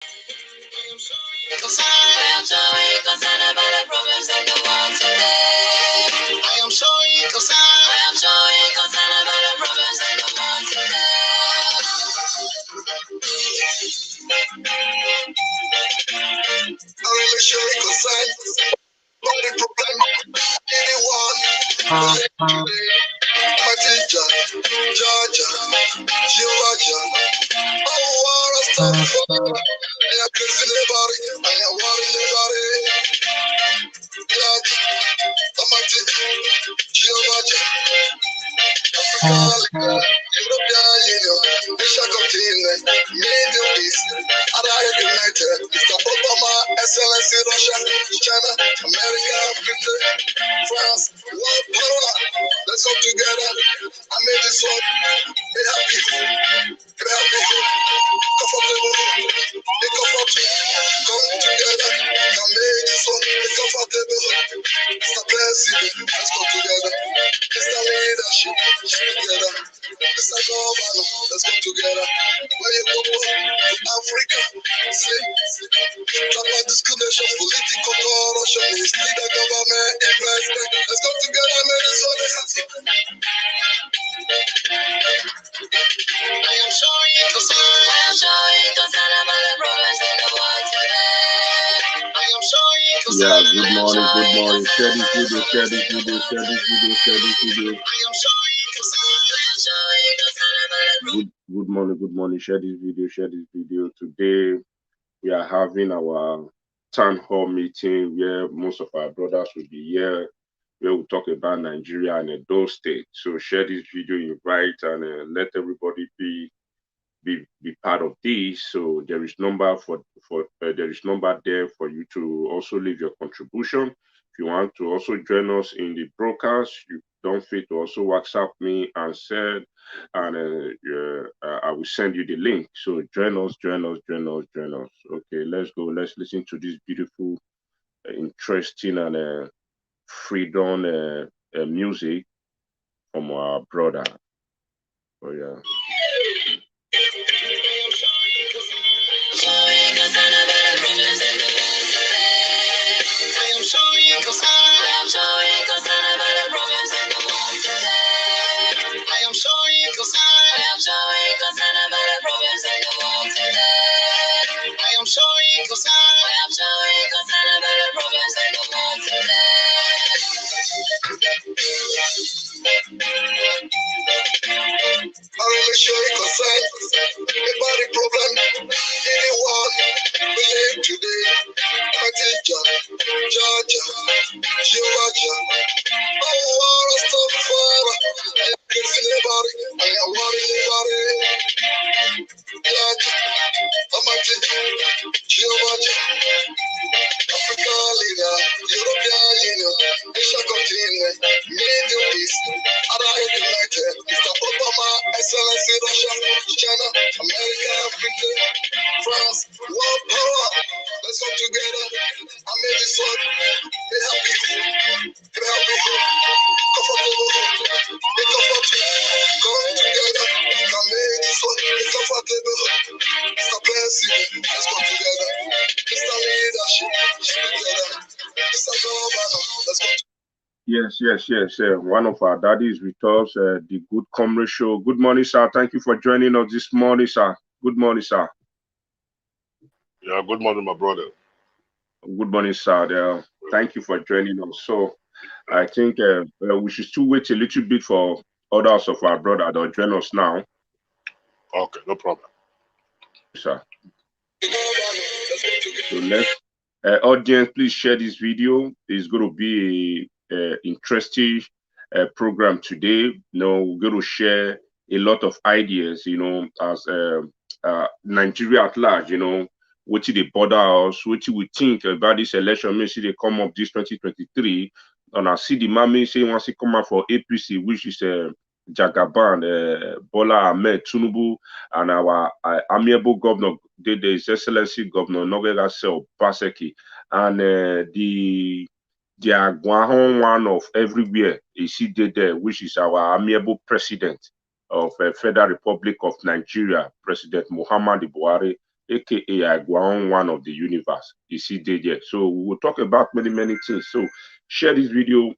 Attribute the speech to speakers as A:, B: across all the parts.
A: I am so concerned about the problems in the world today. I am so concerned about the problems in the world today. I really show concern about the problem. Anyone today. My teacher, Georgia, Georgia. Oh, what a stuff for. I am crazy about it. I am worried about it. Georgia, my teacher, Georgia. Africa, European Union, Asia continent, Middle East, Arab United, Mr. Obama, Excellency Russia, China, America, Britain, France, world power. Let's come together. I made this one. Be happy. Be happy. Comfortable. Be comfortable. Come together. I made this one. Be comfortable. Mr. President, let's come together. Mr. Leadership, together. Mr. Governor, let's come together. When you go to Africa, say, talk about discrimination, political corruption, leader government, investment. Let's come together, man. This one is I am showing concern about the problems in the world today. I am showing concern.
B: Yeah, good morning. Share this video. I am showing concern about the Good morning. Share this video. Today we are having our town hall meeting where most of our brothers will be here, where we talk about Nigeria and Edo State. So share this video, invite, and let everybody be part of this. So there is number there is number there for you to also leave your contribution. If you want to also join us in the broadcast, you don't fit to also WhatsApp me and said, and I will send you the link. So join us. Okay, let's go. Let's listen to this beautiful, interesting, and freedom music from our brother. Oh yeah.
A: I really show you concern about the problem. Anyone believe today? My teacher, Georgia, Georgia. Oh, what a stuff forever. I am crazy about it. I am worried about it. Georgia, my teacher, Georgia. Africa leader, European Union, Asia continent, Middle East, Arab United, Mr. Obama, Excellency Russia, China, America, Britain, France, world power. Let's come together. I made this one. Be happy. Be happy. Comfortable. Be comfortable. Come together. I made this one. Be comfortable. Mr. President, let's come together. Mr. Leadership, together. Mr. Governor, let's come together.
B: Yes. One of our daddies with us, the Good Comrade Show. Good morning, sir. Thank you for joining us this morning, sir. Good morning, sir.
C: Yeah, good morning, my brother.
B: Good morning, sir. Thank you for joining us. So, I think we should still wait a little bit for others of our brother that will join us now.
C: Okay, no problem.
B: Sir. So let's audience, please share this video. It's going to be a interesting program today. We're going to share a lot of ideas, as Nigeria at large, what they bother us, what we think about this election. Maybe they come up this 2023, and I see the mommy say once he come out for APC, which is Jagaban, Bola Ahmed Tinubu, and our amiable governor, His Excellency Governor Nogega Obaseki, and they are one of everywhere. You see there, which is our amiable president of Federal Republic of Nigeria, President Muhammadu Buhari. aka Iguan one of the universe. You see there. So we will talk about many things. So share this video.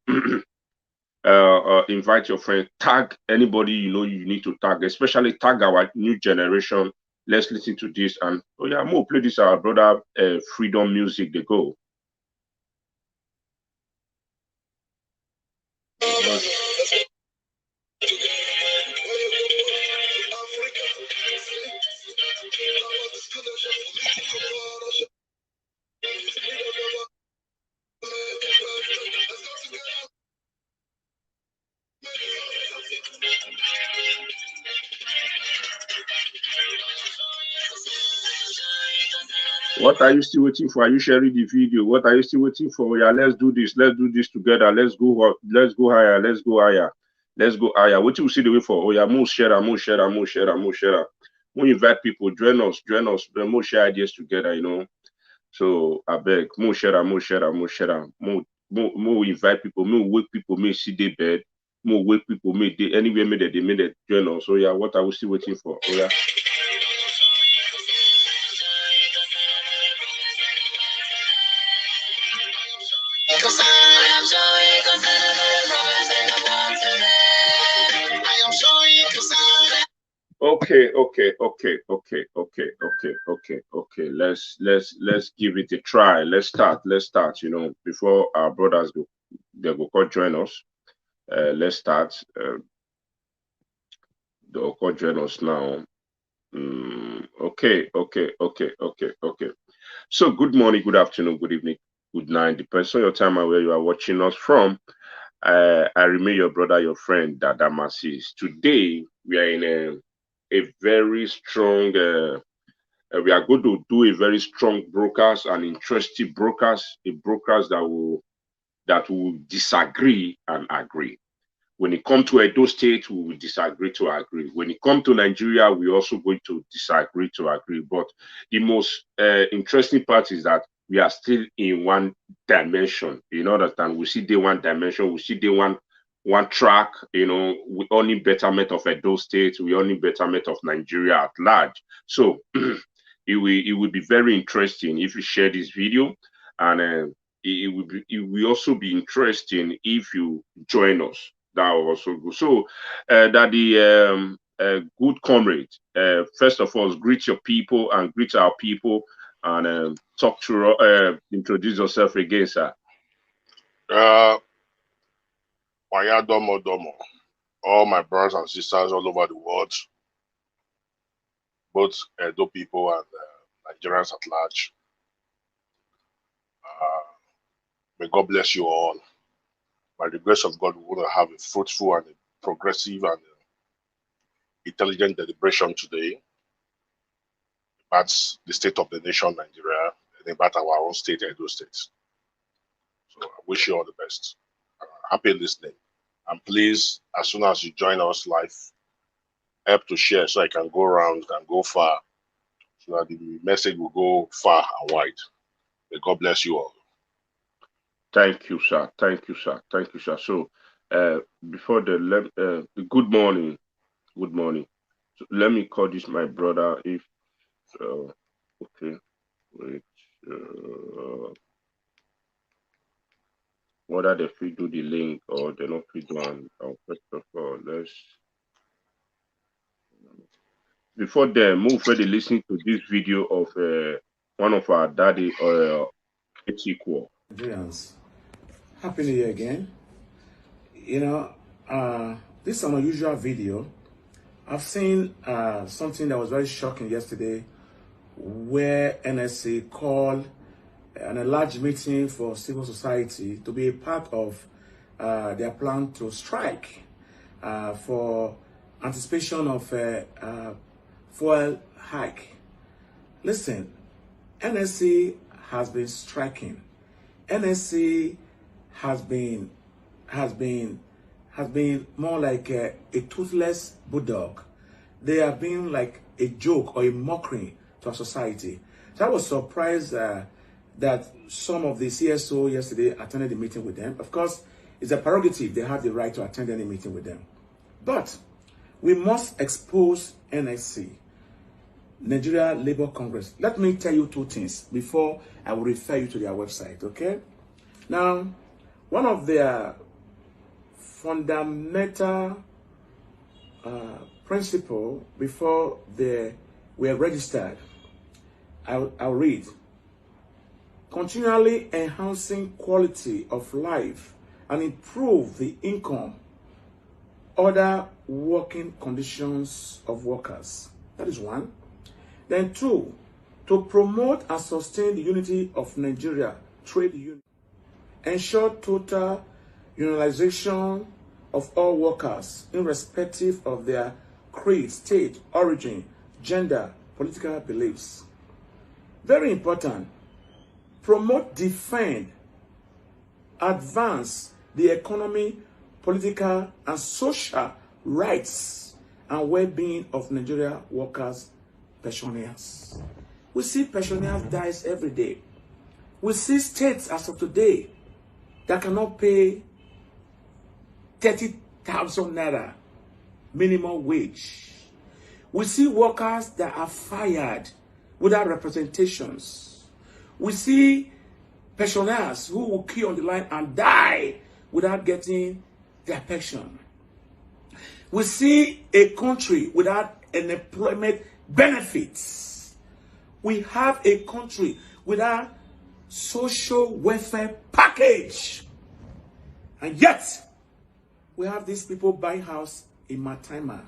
B: Invite your friend, tag anybody you know you need to tag, especially tag our new generation. Let's listen to this. And oh yeah, Mo, play this our brother Freedom Music. They go. What are you still waiting for? Are you sharing the video? What are you still waiting for? Yeah, let's do this. Let's do this together. Let's go. Let's go higher. Let's go higher. Let's go higher. What you see the way for? Oh yeah, more share, more share, more share, more share. More invite people. Join us. More share ideas together. You know. So I beg. More share, more share, more share. More invite people. More wake people. May see the bed. More wake people. May they anywhere. May they may they join us. So yeah, what are we still waiting for? Oh yeah. Okay. Let's give it a try. Let's start. You know, before our brothers go, they go come join us. Let's start. They'll come join us now. Okay. So good morning, good afternoon, good evening, good night. Depends on your time and where you are watching us from. I remain your brother, your friend, Dada Massis. Today we are in a very strong. We are going to do a very strong broadcast, an interesting broadcast, a broadcast that will disagree and agree. When it comes to Edo State, we will disagree to agree. When it comes to Nigeria, we're also going to disagree to agree. But the most interesting part is that we are still in one dimension. You know, understand? We see the one dimension, we see the one track. You know, we only betterment of Edo State, we only betterment of Nigeria at large. So it will be very interesting if you share this video, and it will also be interesting if you join us. That will also go. So that the good comrade, first of all, greet your people and greet our people, and talk to introduce yourself again, sir.
C: Maya Domo. All my brothers and sisters all over the world, both Edo people and Nigerians at large. May God bless you all. By the grace of God, we want to have a fruitful and a progressive and intelligent deliberation today about the state of the nation, Nigeria, and about our own state, Edo State. So I wish you all the best. Happy listening. And please, as soon as you join us live, help to share so I can go around and go far, so that the message will go far and wide. May God bless you all.
B: Thank you, sir. Thank you, sir. Thank you, sir. So, before the good morning, good morning. So let me call this my brother. If okay, wait. Whether they fit do the link or they not fit do one. First of all, let's. Before they move, for the listening to this video of one of our daddy it's equal.
D: Happy New Year again. You know, this is an unusual video. I've seen something that was very shocking yesterday, where NSC called a large meeting for civil society to be a part of their plan to strike for anticipation of fuel hike. Listen, NSC has been striking. NSC has been more like a toothless bulldog. They have been like a joke or a mockery to our society. So I was surprised that some of the CSO yesterday attended the meeting with them. Of course, it's a prerogative. They have the right to attend any meeting with them. But we must expose NSC. Nigeria Labour Congress. Let me tell you two things before I will refer you to their website, okay? Now, one of their fundamental principle before they were registered, I'll read. Continually enhancing quality of life and improve the income, other working conditions of workers. That is one. Then two, to promote and sustain the unity of Nigeria trade union, ensure total unionization of all workers irrespective of their creed, state, origin, gender, political beliefs. Very important. Promote, defend, advance the economy, political, and social rights and well-being of Nigeria workers, pensioners. We see pensioners die every day. We see states as of today that cannot pay 30,000 naira minimum wage. We see workers that are fired without representations. We see pensioners who will queue on the line and die without getting their pension. We see a country without unemployment benefits. We have a country without social welfare package. And yet, we have these people buying house in Matima.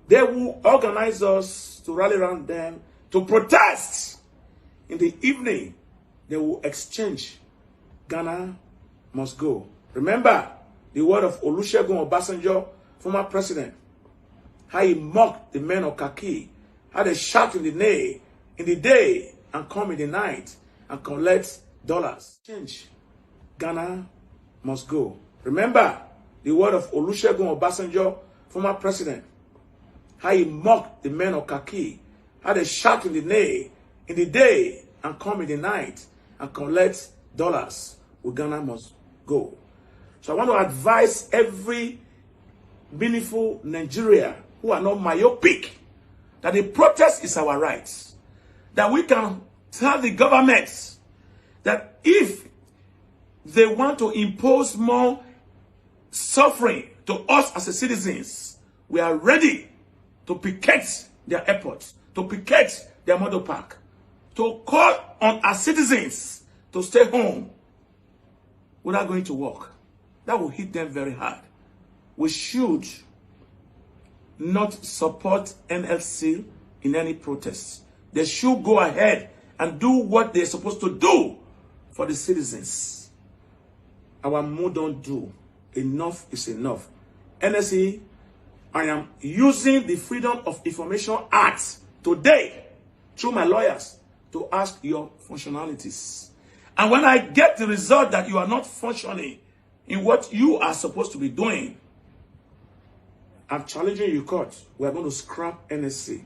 D: They will organize us to rally around them to protest. In the evening, they will exchange. Ghana must go. Remember the word of Olusegun Obasanjo, former president, how he mocked the men of Kaki, how they shout in the day and come in the night and collect dollars. Change. Ghana must go. Remember the word of Olusegun Obasanjo, former president, how he mocked the men of Kaki, how they shout in the day and come in the night and collect dollars. Ghana must go. So I want to advise every meaningful Nigeria who are not myopic that the protest is our rights. That we can tell the government that if they want to impose more suffering to us as citizens, we are ready to picket their airports, to picket their model park, to call on our citizens to stay home without going to work. That will hit them very hard. We should not support NLC in any protests. They should go ahead and do what they're supposed to do for the citizens. Our mood don't do. Enough is enough. NLC, I am using the Freedom of Information Act today through my lawyers to ask your functionalities. And when I get the result that you are not functioning in what you are supposed to be doing, I'm challenging you, court. We are going to scrap NSC.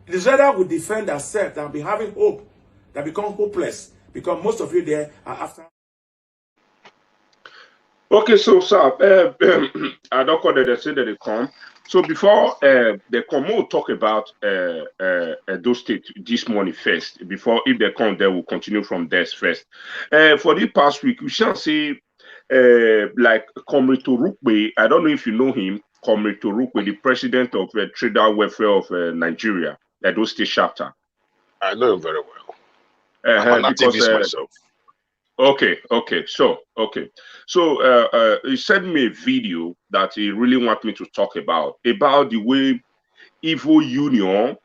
D: It is rather we defend ourselves than be having hope that become hopeless, because most of you there are after.
B: Okay, so sir, I don't call that they say that they come. So before they come, we'll talk about those states this morning first. Before, if they come, they will continue from there first. For the past week, we shall say, like Comrade Torukwe, I don't know if you know him, Comrade Torukwe, the president of Trader Welfare of Nigeria, those state chapter.
C: I know him very well. I'm an activist myself.
B: Okay. So he sent me a video that he really wants me to talk about the way Evil Union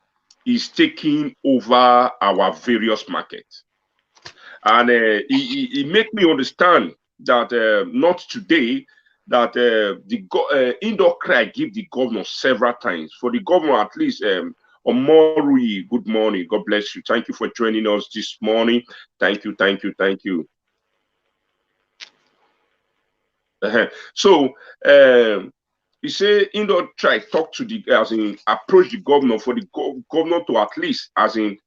B: is taking over our various markets. And he made me understand that not today, that the indoor cry give the governor several times. For the governor, at least, Omorui, good morning. God bless you. Thank you for joining us this morning. Thank you. So he say indoor try talk to the, as in approach the governor, for the governor to at least as in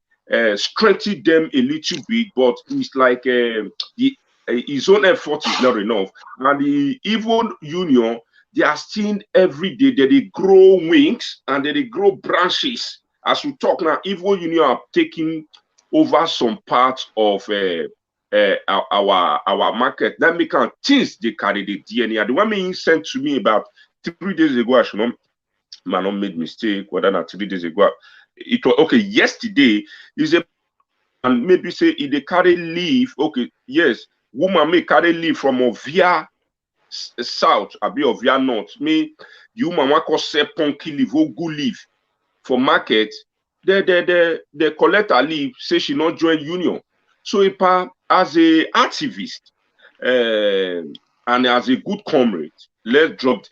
B: strengthen them a little bit, but it's like his own effort is not enough. And the Evil Union, they are still every day that they grow wings and they grow branches as we talk now, Evo Union are taking over some parts of our market. That make things they carry the DNA. The one being sent to me about 3 days ago, I should not made mistake, whether not 3 days ago. It was okay. Yesterday is a and maybe say if they carry leave, okay, yes, woman may carry leave from Ovia south, a bit Ovia north. Me, the woman want to say punky leave or good leave for market. They collect her leave, say she not join union. So if as a activist and as a good comrade, let's drop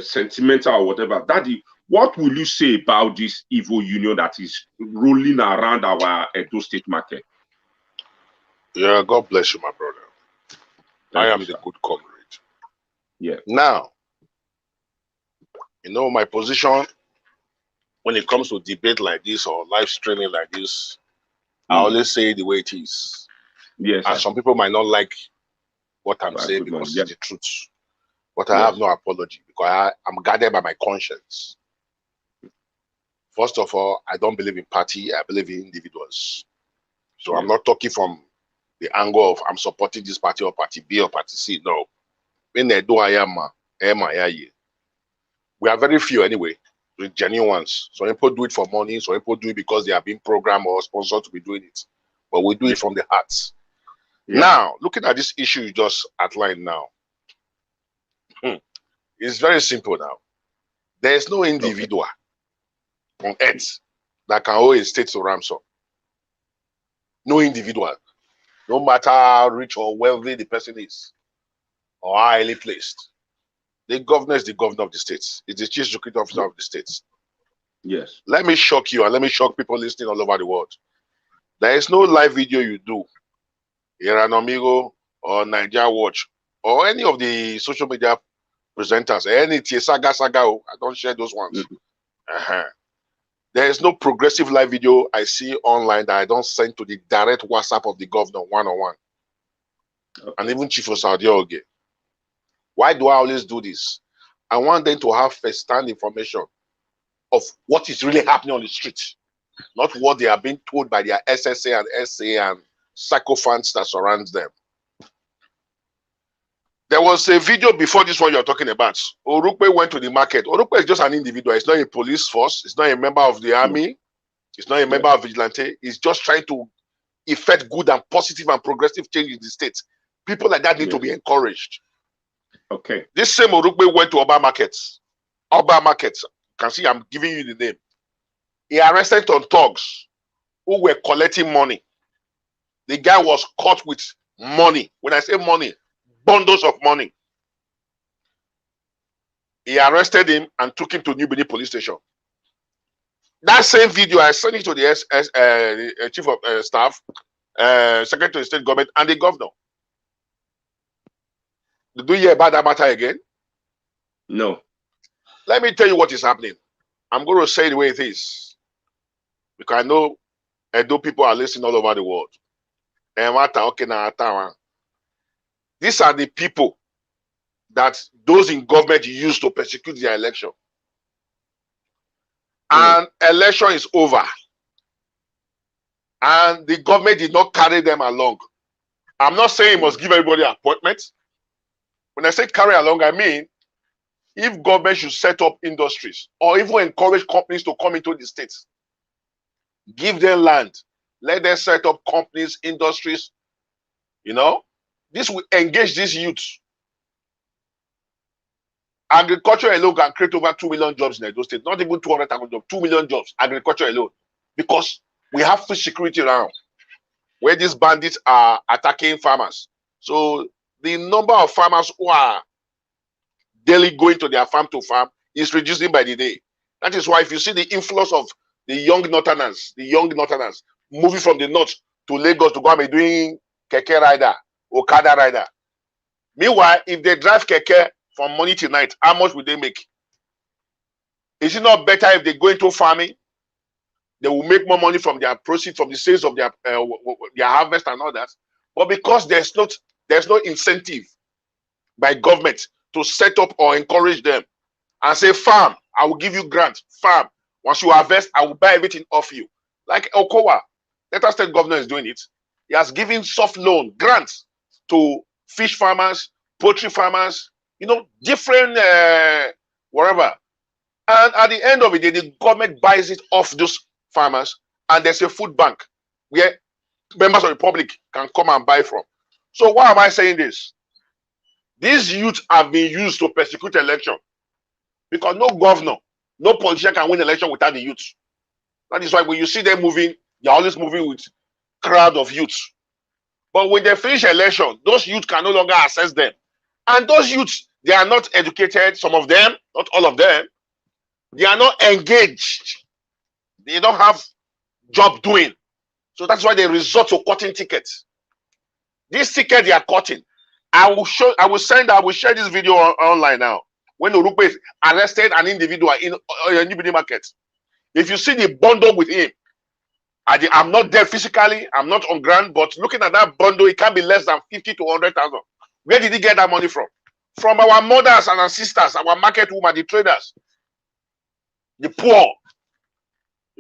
B: sentimental or whatever. Daddy, what will you say about this Evo Union that is rolling around our Edo State market?
C: Yeah, God bless you, my brother. I am the good comrade.
B: Yeah.
C: Now, you know, my position when it comes to debate like this or live streaming like this, I always say the way it is.
B: Yes.
C: And some people might not like what I'm saying because it's the truth. But I have no apology because I'm guided by my conscience. First of all, I don't believe in party. I believe in individuals. So I'm not talking from the angle of I'm supporting this party or party B or party C. No. We are very few anyway, with genuine ones. So people do it for money. So people do it because they are being programmed or sponsored to be doing it. But we do it from the heart. Now, looking at this issue you just outlined now, it's very simple now. There is no individual on earth that can hold a state to ransom. No individual. No matter how rich or wealthy the person is, or highly placed. The governor is the governor of the states. It's the chief executive officer of the states.
B: Yes.
C: Let me shock you and let me shock people listening all over the world. There is no live video you do, Iran Amigo or Nigeria Watch, or any of the social media presenters, any Saga, I don't share those ones. There is no progressive live video I see online that I don't send to the direct WhatsApp of the governor one-on-one. And even Chief of Saudi Arabia. Why do I always do this? I want them to have first-hand information of what is really happening on the street, not what they are being told by their SSA and SA and sycophants that surrounds them. There was a video before this one you're talking about. Orukpe went to the market. Orukpe is just an individual. It's not a police force. It's not a member of the army. It's not a member of Vigilante. It's just trying to effect good and positive and progressive change in the state. People like that need to be encouraged.
B: Okay.
C: This same Orukpe went to Oba Markets. Oba Markets. You can see I'm giving you the name. He arrested on thugs who were collecting money. The guy was caught with money. When I say money, bundles of money. He arrested him and took him to New Benin police station. That same video, I sent it to the chief of staff, secretary of state government, and the governor. Did you hear about that matter again?
B: No.
C: Let me tell you what is happening. I'm going to say it the way it is. Because I know Edo people are listening all over the world. These are the people that those in government use to persecute their election. And election is over. And the government did not carry them along. I'm not saying you must give everybody an appointment. When I say carry along, I mean if government should set up industries or even encourage companies to come into the states, give them land, let them set up companies, industries, you know, this will engage these youths. Agriculture alone can create over 2 million jobs in Edo State, not even 200,000 jobs, 2 million jobs, agriculture alone, because we have food security around where these bandits are attacking farmers. So the number of farmers who are daily going to their farm to farm is reducing by the day. That is why if you see the influx of the young northerners moving from the north to Lagos to go and be doing keke rider, Okada rider. Meanwhile, if they drive keke from morning till night, how much will they make? Is it not better if they go into farming? They will make more money from their proceeds, from the sales of their harvest and all that. But because there's no incentive by government to set up or encourage them, and say, farm, I will give you grant. Farm, once you harvest, I will buy everything off you. Like Okowa, Delta State governor is doing it. He has given soft loan grants to fish farmers, poultry farmers, you know, different wherever. And at the end of it, the government buys it off those farmers, and there's a food bank where members of the public can come and buy from. So why am I saying this? These youth have been used to persecute election because no governor, no politician can win election without the youth. That is why when you see them moving, they're always moving with crowd of youths. But when they finish election, those youth can no longer access them. And those youths, they are not educated, some of them, not all of them. They are not engaged. They don't have job doing. So that's why they resort to cutting tickets. This ticket they are cutting, I will share this video online now. When Orupe arrested an individual in Nibidi Market. If you see the bundle with him, I'm not there physically, I'm not on ground, but looking at that bundle, it can be less than 50 to 100,000. Where did he get that money from? From our mothers and our sisters, our market women, the traders, the poor.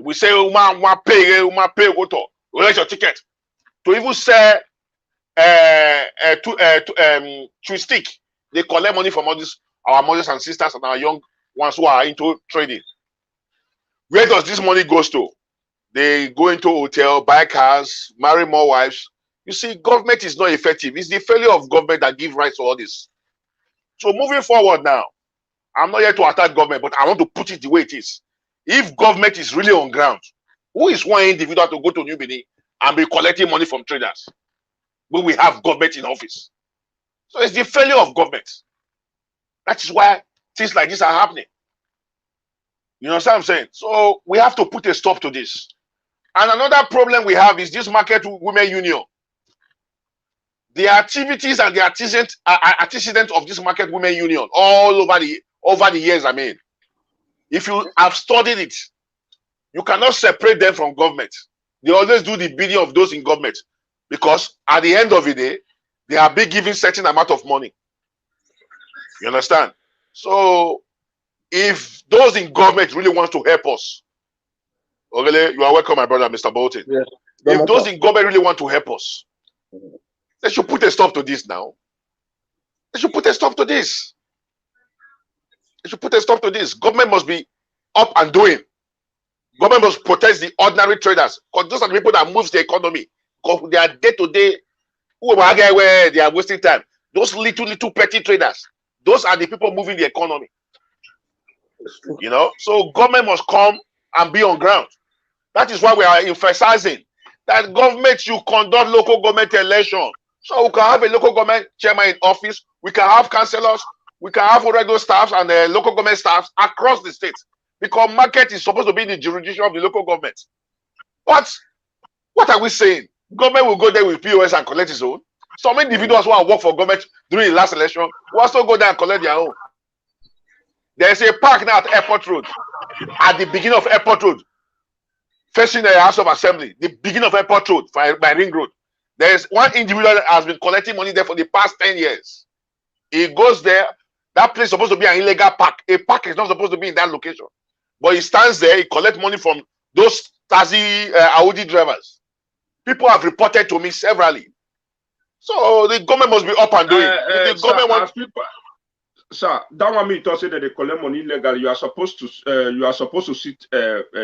C: We say, pay, go to your ticket. To even sell stick, they collect money from all these our mothers and sisters and our young ones who are into trading. Where does this money goes to? They go into hotel, buy cars, marry more wives. You see, government is not effective. It's the failure of government that gives rise to all this. So moving forward now, I'm not here to attack government, but I want to put it the way it is. If government is really on ground, who is one individual to go to New Benin and be collecting money from traders when we have government in office? So it's the failure of government. That is why things like this are happening. You know what I'm saying? So we have to put a stop to this. And another problem we have is this market women union. The activities and the antecedents of this market women union all over the years, I mean, if you have studied it, you cannot separate them from government. They always do the bidding of those in government because at the end of the day, they are being given certain amount of money. You understand? So if those in government really want to help us, okay, you are welcome, my brother, Mr. Bolton. Yes. If those in government really want to help us, they should put a stop to this now. They should put a stop to this. They should put a stop to this. Government must be up and doing. Government must protect the ordinary traders because those are the people that moves the economy. Because they are day-to-day, where they are wasting time. Those little petty traders, those are the people moving the economy. You know, so government must come and be on ground. That is why we are emphasizing that government should conduct local government election. So we can have a local government chairman in office, we can have councillors, we can have regular staffs and local government staffs across the state. Because market is supposed to be in the jurisdiction of the local government. But what are we saying? Government will go there with POS and collect its own. Some individuals who have worked for government during the last election will also go there and collect their own. There's a park now at Airport Road, at the beginning of Airport Road, facing the House of Assembly, the beginning of Airport Road by Ring Road. There's one individual that has been collecting money there for the past 10 years. He goes there. That place is supposed to be an illegal park. A park is not supposed to be in that location. But he stands there, he collects money from those taxi Audi drivers. People have reported to me severally. So the government must be up and doing. The government wants people.
B: Sir, that one mean to say that they collect money illegally. You are supposed to sit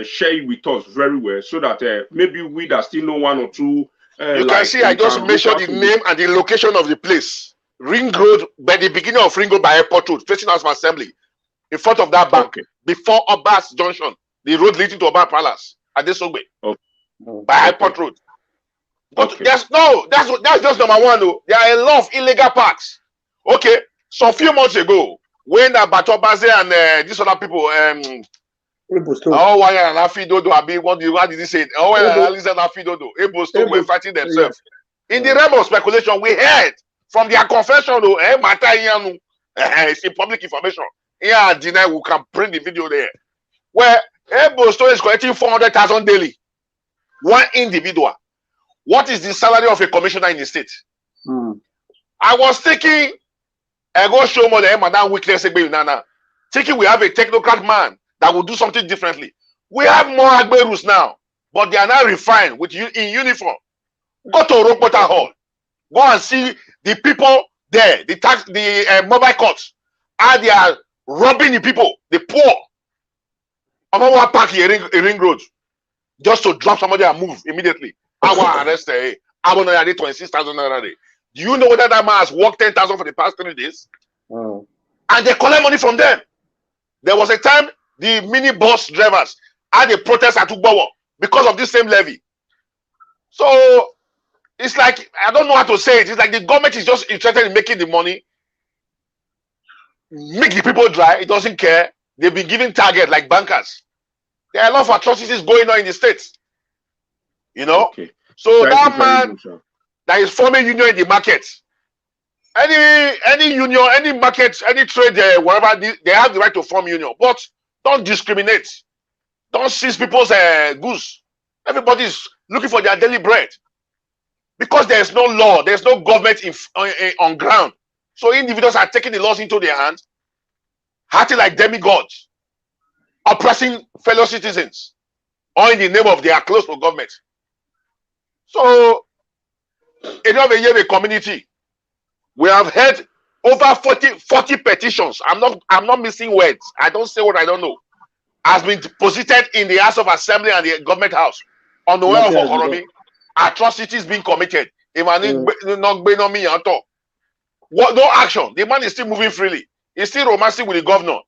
B: share it with us very well, so that maybe we that still know one or two.
C: You can see I just mentioned the name and the location of the place. Ring Road, by the beginning of Ring Road by Airport Road, facing House of Assembly, in front of that bank, before Obas Junction, the road leading to Oba Palace at Desogbe, by Airport Road. But that's just number one. Though. There are a lot of illegal parks. Okay. So a few months ago, when Batobaze and these other people, what did he say? Were fighting themselves. In the realm of speculation, we heard from their confession, it's in public information. Yeah, deny we can print the video there. Where Ebosto is collecting 400,000 daily. One individual. What is the salary of a commissioner in the state? I was thinking. I go show more than Madam Weakness. thinking we have a technocrat man that will do something differently. We have more Agberus now, but they are now refined with in uniform. Go to Rokota Hall. Go and see the people there, the mobile courts. How they are robbing the people, the poor. I'm going to park here in ring road just to drop somebody and move immediately. I want to arrest her. I want to 26,000 naira. Do you know whether that man has worked 10,000 for the past 3 days?
B: Oh.
C: And they collect money from them. There was a time the mini bus drivers had a protest at Ugbawo because of this same levy. So it's like, I don't know how to say it. It's like the government is just interested in making the money, make the people dry. It doesn't care. They've been giving target like bankers. There are a lot of atrocities going on in the states. You know? Okay. So that man that is forming union in the market, any union, any market, any trade, wherever they have the right to form union, but don't discriminate. Don't seize people's goods. Everybody is looking for their daily bread because there is no law, there is no government on ground. So individuals are taking the laws into their hands, acting like demigods, oppressing fellow citizens, or in the name of they are close to government. So, in a community, we have had over 40 petitions. I'm not missing words. I don't say what I don't know. Has been deposited in the House of Assembly and the government house on the way of economy. Atrocities being committed. What no action? The man is still moving freely. He's still romancing with the governor.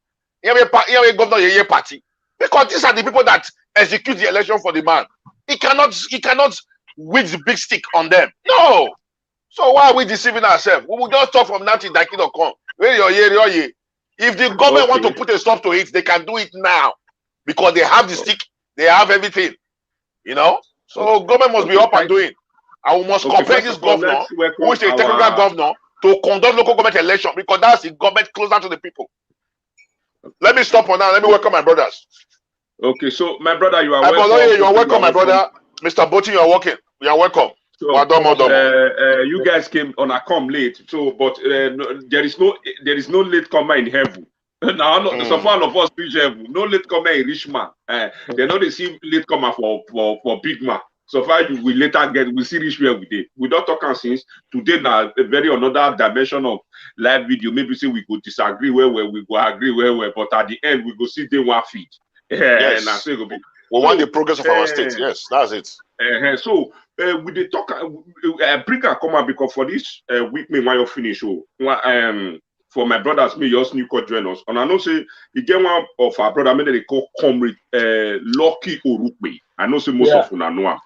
C: Party. Because these are the people that execute the election for the man. He cannot with the big stick on them. No. So why are we deceiving ourselves? We will just talk from now till Daki.com. If the government want to put a stop to it, they can do it now. Because they have the stick, they have everything. You know? So government must be up and doing. And we must compare this governor, who is a technical governor, to conduct local government election, because that's the government closer to the people. Let me stop on that. Let me welcome my brothers.
B: Okay, so my brother, you are welcome.
C: You are welcome, my brother. Mr. Botin, you are welcome. You are welcome.
B: So, you guys came on a come late, so but there is no late comer in heaven. Now, so far of us reach heaven. No late comer in rich man. They know they see late comer for big man. So far you will later we see rich where we did. We don't talk since today now a very another dimension of live video. Maybe say we could disagree where we go agree where, but at the end we go see they one feed.
C: Yes. And I say we want the progress of our state. Yes, that's it.
B: So with the talk, bring a comment because for this week, me when you finish, for my brothers, me just new could join us, and I know say again one of our brother, they call comrade Lucky Orukpe. I know say most of una know.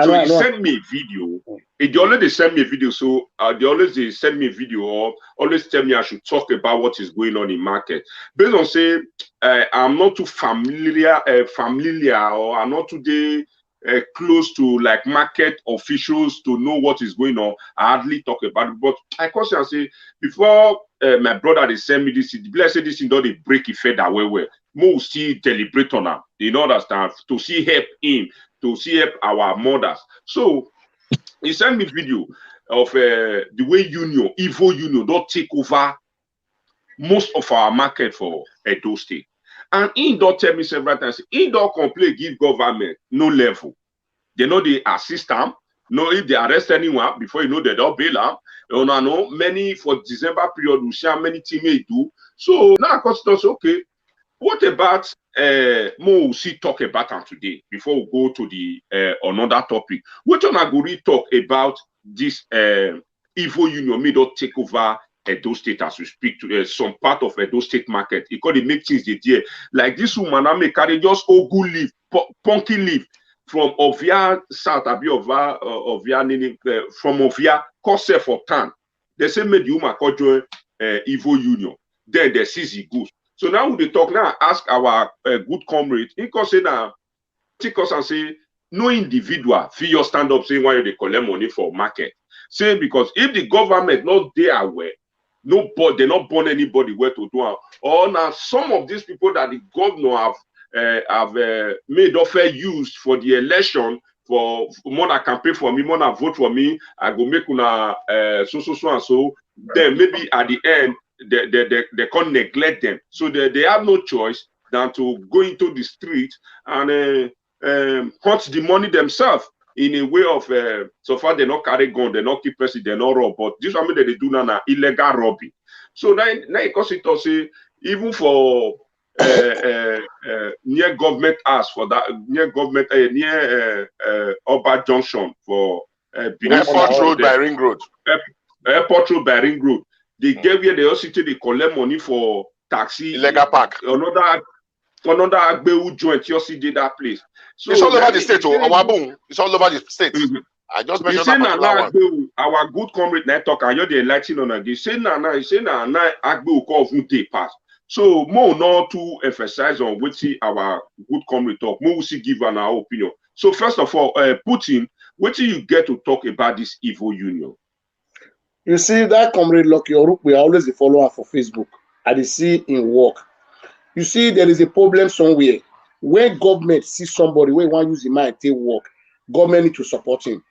B: So he sent me a video. They already send me a video. So they always send me a video or always tell me I should talk about what is going on in market. Based on say I'm not too familiar or I'm not too close to like market officials to know what is going on. I hardly talk about it. But I can say before my brother they send me this, let's say this thing don't they break it further well. More still deliberate on them. You know understand to see help him. To see help our mothers. So he sent me video of the way Evo Union don't take over most of our market for Edo State. And he don't tell me several times, he don't complain, give government no level. They know they assist them. No, if they arrest anyone, before you know they don't bail them. You know, many for December period, we see how many teammates do. So now customers okay. What about more we see talk about them today before we go to the another topic? What on I go really talk about this Evo Union may not take over Edo State as we speak to some part of Edo State market. Because they make things they do. Like this woman, I may carry just ogu leaf, pumpkin leaf from Ovia South, Ovia from Ovia, cost for town. They say me the woman called join Evo Union. Then they seize the goods. So now we talk now, ask our good comrade, he can say now, take us and say, no individual feel your stand up saying why they collect money for market. Say because if the government not there aware, nobody they not born anybody where to do it. Or now some of these people that the governor have made offer used for the election for more campaign for me, more vote for me, I go make una so and so. Then maybe at the end they can't neglect them. So they have no choice than to go into the street and hunt the money themselves in a way of so far they not carry gun, they not keep person, they not rob. But this one that they do now illegal robbing. So now because it also even for near government house for that near government near Oba Junction for
C: Airport Road by Ring Road.
B: Airport Road by Ring Road. They gave where they also they collect money for taxi.
C: Illegal park.
B: Another Agbeu joint also did that place. So
C: it's all over the state. It's all over the state. I just mentioned that
B: Agbeu, our good comrade now talk and you're the enlightened on again. Say na Agbeu call Vunte pass. So more not to emphasize on what our good comrade talk. More we see give an our opinion. So first of all, Putin, what do you get to talk about this evil union?
E: You see that comrade Lucky Oruk, we are always a follower for Facebook. I see in work. You see there is a problem somewhere. When government sees somebody where want use the mind take work, government need to support him.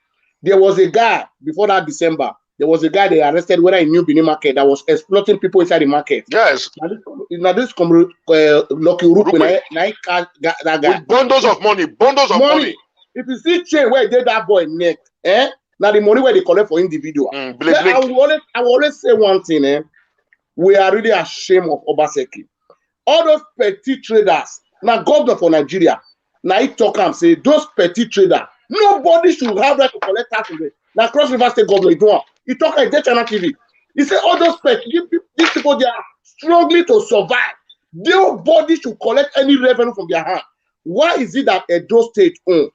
E: There was a guy before that December. There was a guy they arrested whether in New Benin market that was exploiting people inside the market.
C: Yes.
E: Now this comrade Lucky Oruk, that guy
C: with bundles of money.
E: If you see chain where they that boy neck, now the money where they collect for individual. I will always say one thing, we are really ashamed of Obaseki. All those petty traders, now governor for Nigeria, now he talk and say those petty traders, nobody should have right to collect tax from them. Now Cross River State governor, he talk like that Channel TV. He said all those petty, these people they are struggling to survive. Nobody should collect any revenue from their hand. Why is it that Edo State own?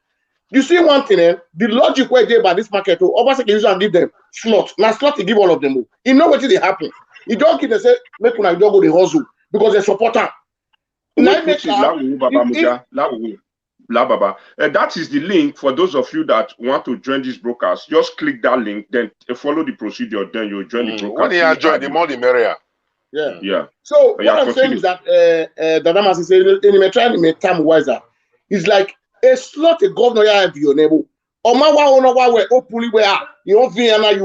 E: You see one thing, the logic where they by this market, Obaseki usually give them slot. Now slot he give all of them. You know what they happen. He don't give them say make una don't go the hustle because they support him.
B: That is the link for those of you that want to join this broadcast. Just click that link, then follow the procedure. Then you join the broadcast.
C: When you join, the more the merrier.
B: Yeah.
E: So what I'm saying is that Dadamas is saying in trying to make time wiser. It's like a slot a governor have your neighbor. You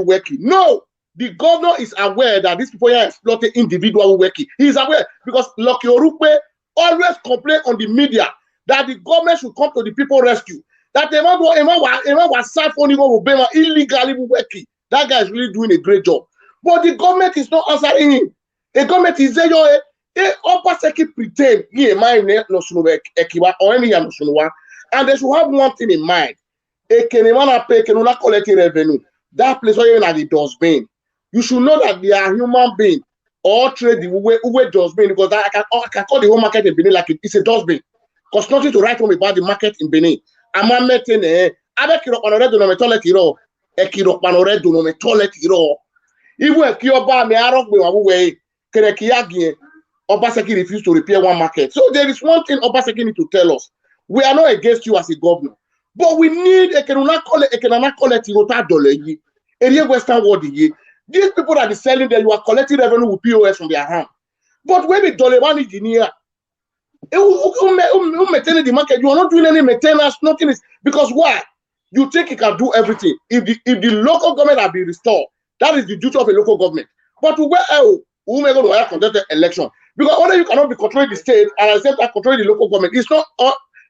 E: working. No, the governor is aware that these people are exploiting individual working. He is aware because Lucky Orukpe always complain on the media that the government should come to the people rescue. That was illegally working. That guy is really doing a great job. But the government is not answering him. The government is saying, Obaseki pretend and they should have one thing in mind. That place where you're at the dustbin. You should know that they are human beings or trade the way dustbin because I can call the whole market in Benin like it's a dustbin. Because nothing to write home about the market in Benin. I'm not making even if Kioba me arok me way Obaseki refused to repair one market. So there is one thing Obaseki need to tell us. We are not against you as a governor, but we need a area Western world. These people that are selling there, you are collecting revenue with POS from their hand. But when the Doleman engineer, maintaining the market, you are not doing any maintenance, nothing is because why? You think you can do everything. If the local government have been restored, that is the duty of a local government. But where who may go to conduct the election? Because only you cannot be controlling the state and at the same time controlling the local government. It's not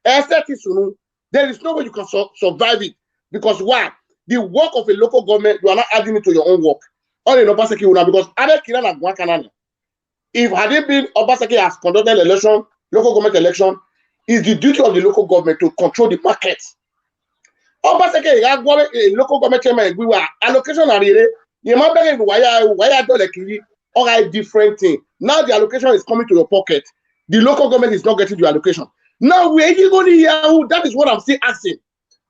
E: there is no way you can survive it. Because why? The work of a local government, you are not adding it to your own work. Only in Obaseki will now because if had it been Obaseki has conducted election, local government election, is the duty of the local government to control the market. Obaseki local government chairman we were allocation are you might be why a different thing. Now the allocation is coming to your pocket. The local government is not getting the allocation. Now where are you going to hear? That is what I'm still asking.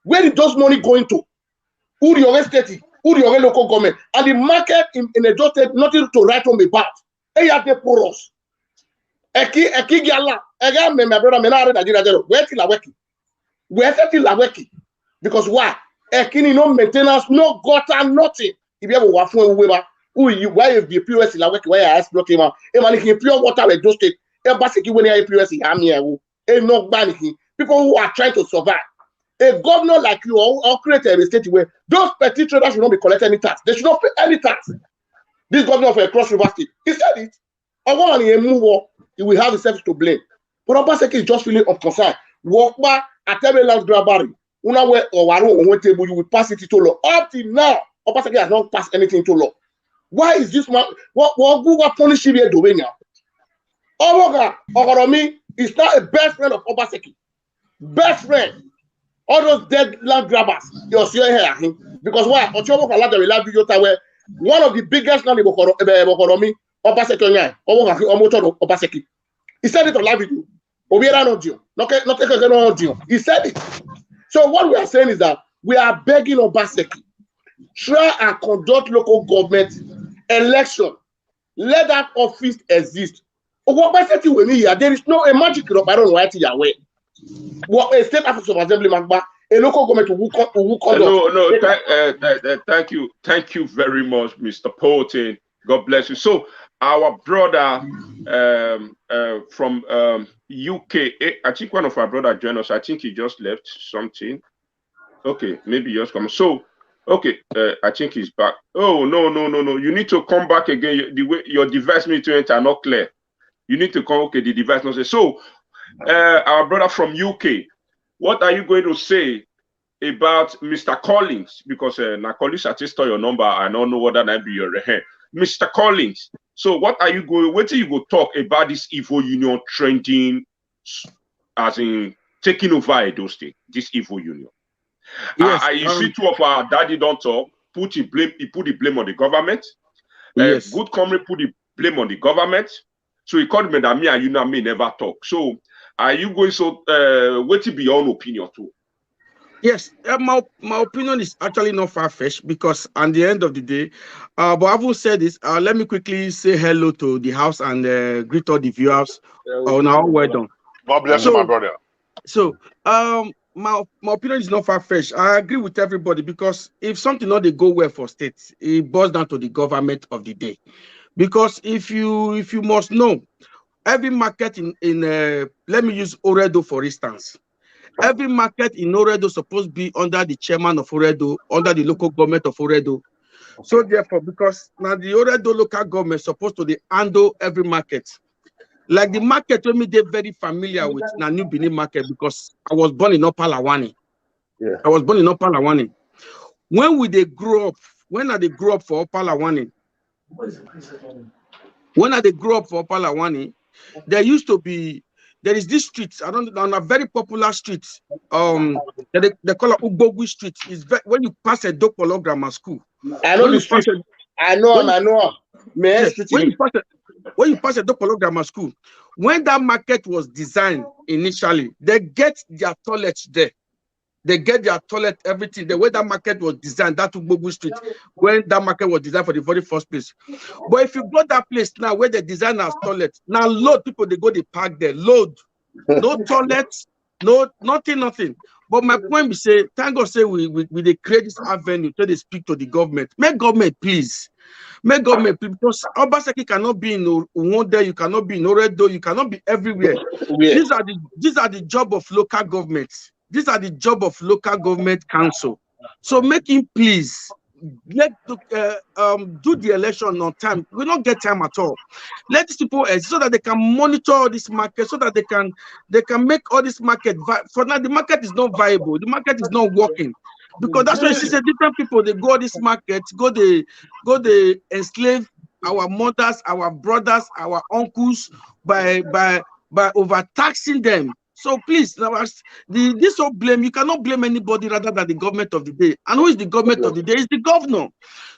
E: Where is those money going to? Who the state? Who the local government? And the market in a just nothing to write on about. Hey, you have poros. Eki gyala. Ega me my brother me na Nigeria jero. Where till aweki? Where till aweki? Because why? Eki no maintenance, no gutter, nothing. If you have a wafun weber, why if the POS la aweki? Why I ask block him? E man ki pure water with those state. E basically when you POS ya me e no baniki. People who are trying to survive. A governor like you or create a state where those petty traders should not be collecting any tax. They should not pay any tax. this governor of Cross River State. He said it. He will have himself to blame. But Obaseki is just feeling unconcerned. Walk back at every land grabbery. You will pass it into law. Up till now, Obaseki has not passed anything into law. Why is this man? What punishing here doing now? Omoga Ogoromi is now a best friend of Obaseki. Best friend. All those dead land grabbers, you're still here. Because why? Ochomoka Lada will have video where one of the biggest land in Ogoromi, Obaseki, Obaseki. He said it on live video. He said it. So what we are saying is that we are begging Obaseki, try and conduct local government election. Let that office exist. There is no a magic of I don't know what you are aware. What a state office of assembly magba, a local government who conduct.
B: Thank you very much, Mr. Poulton. God bless you. So our brother from UK, I think one of our brother joined us. I think he just left something. Okay, maybe he just come. So okay, I think he's back. Oh no! You need to come back again. The way your device meter are not clear. You need to come. Okay, the device not say. So our brother from UK, what are you going to say about Mr. Collins? Because now Collins, I just saw your number. I don't know whether that be your hand. Mr. Collins, so what are you going? What do you go talk about this evil union trending, as in taking over Edo State? This evil union.
F: Yes,
B: you see two of our daddy don't talk. He put the blame on the government.
F: Yes.
B: Good comrade put the blame on the government. So he called me that me and you and me never talk. So are you going what to be your own opinion too?
F: Yes, my opinion is actually not far-fetched because at the end of the day, but having said this, let me quickly say hello to the house and greet all the viewers. Now well done.
C: God bless you, my brother.
F: So my opinion is not far-fetched. I agree with everybody because if something not they go well for states, it boils down to the government of the day. Because if you must know, every market in let me use Oredo for instance. Every market in Oredo is supposed to be under the chairman of Oredo, under the local government of Oredo. So therefore, because now the Oredo local government is supposed to handle every market. Like the market when me they're very familiar with the New Benin market because I was born in Opalawani.
E: Yeah.
F: I was born in Opalawani. When they grew up, when they grew up for Opalawani, there is this street, on a very popular street, they call it Ugbogu Street. Is when you pass a Dokpolo Grammar School.
E: I know the street. I know.
F: Yes, when you pass a Dokpolo Grammar School, when that market was designed initially, they get their toilets there. They get their toilet, everything. The way that market was designed, that Ugbogu Street, when that market was designed for the very first place. But if you go that place now where the designers toilet, now load people, they go, they park there, load. No toilets, no, nothing. But my point is say, thank God say we they create this avenue to they speak to the government. Make government please. Make government please, because Obaseki cannot be in one day, you cannot be in Oredo, you cannot be everywhere.
E: Yeah.
F: These are the job of local governments. These are the job of local government council. So make him please let do the election on time. We don't get time at all. Let these people so that they can monitor all this market, so that they can make all this market. For now, the market is not viable. The market is not working. Because that's why you see different people, they go this market, go they enslave our mothers, our brothers, our uncles by overtaxing them. So please, this whole blame, you cannot blame anybody rather than the government of the day. And who is the government of the day? It's the governor.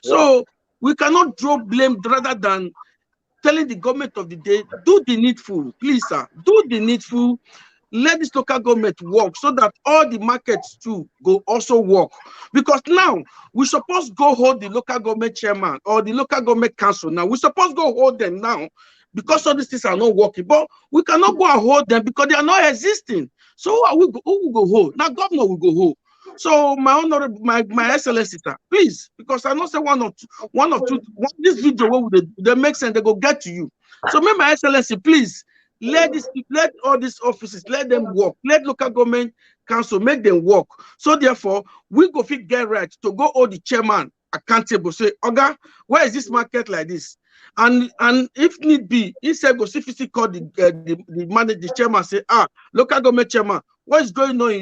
F: So we cannot draw blame rather than telling the government of the day, do the needful, please, sir, do the needful. Let this local government work so that all the markets too go also work. Because now we supposed to go hold the local government chairman or the local government council. Now we supposed to go hold them now because all these things are not working. But we cannot go and hold them because they are not existing. So who will go hold? Now governor will go hold. So my honorable, my excellency, sir, please, because I know say one of two, this video will they make sense, they go get to you. So my excellency, please. Let all these offices, let them work. Let local government council make them work. So therefore, we go fit get right to go all the chairman accountable. Say, Oga, why is this market like this? And if need be, he said, go see physically call the manager, the chairman, say, local government chairman, what is going on in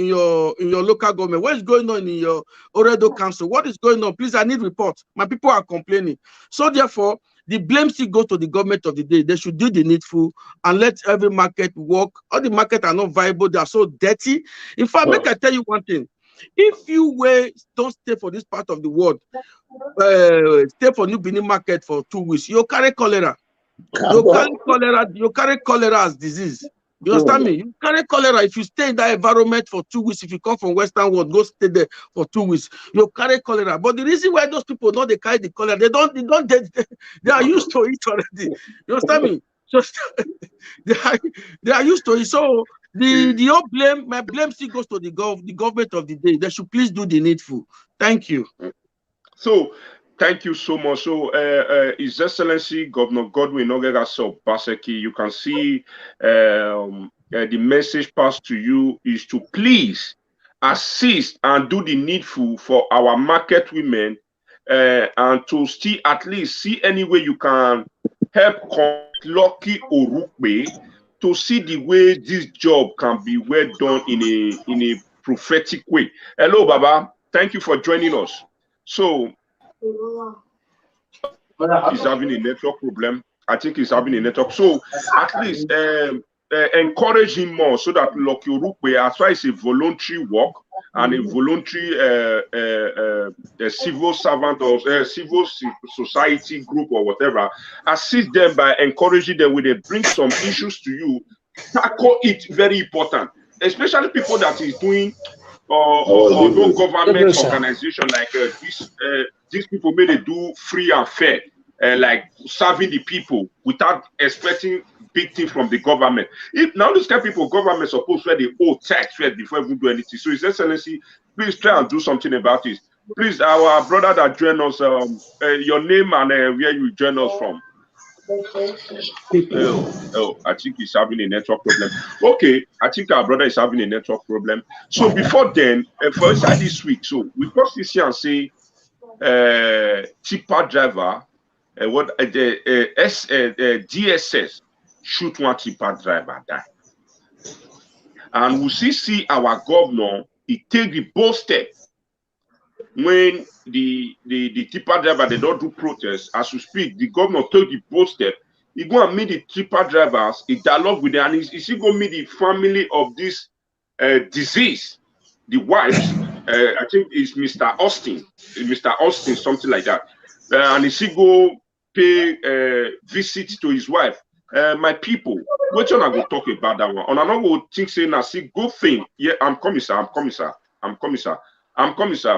F: your local government? What is going on in your Oredo council? What is going on? Please, I need reports. My people are complaining. So therefore, the blame still goes to the government of the day. They should do the needful and let every market work. All the markets are not viable. They are so dirty. In fact, make I tell you one thing. If you don't stay for this part of the world, stay for New Benin market for 2 weeks, you carry cholera. You carry cholera as disease. You understand me? You carry cholera if you stay in that environment for 2 weeks. If you come from Western world, go stay there for 2 weeks. You carry cholera. But the reason why those people know they carry the cholera, they are used to it already. You understand me? So they are used to it. So my blame still goes to the government of the day. They should please do the needful. Thank you.
B: So thank you so much. So His Excellency Governor Godwin Nogheghase Obaseki, you can see the message passed to you is to please assist and do the needful for our market women, and to still at least see any way you can help Lucky Orukpe to see the way this job can be well done in a prophetic way. Hello, Baba. Thank you for joining us. So he's having a network problem. I think he's having a network. So at least encourage him more so that Lucky Orukpe, as far as a voluntary work and a voluntary civil servant or civil society group or whatever, assist them by encouraging them when they bring some issues to you. Tackle it, very important, especially people that is doing or no government organization like these people may they do free and fair, like serving the people without expecting big thing from the government. If now these kind of people, government supposed to the old tax before even do anything. So His Excellency, please try and do something about it. Please, our brother that join us, your name and where you join us from. I think he's having a network problem. Okay, I think our brother is having a network problem. So before then, for inside this week, so we cross this here and say tipper driver, DSS shoot one tipper driver die. And we see our governor, he take the bold step when the tipper driver, they don't do protests. As we speak, the governor took the bold step. He go and meet the tipper drivers, he dialogue with them, and he go meet the family of this disease, the wife, I think it's Mr. Austin, something like that. And he go pay visit to his wife. My people, which one I go talk about that one? And I don't go think say na see good thing. Yeah, I'm coming, sir,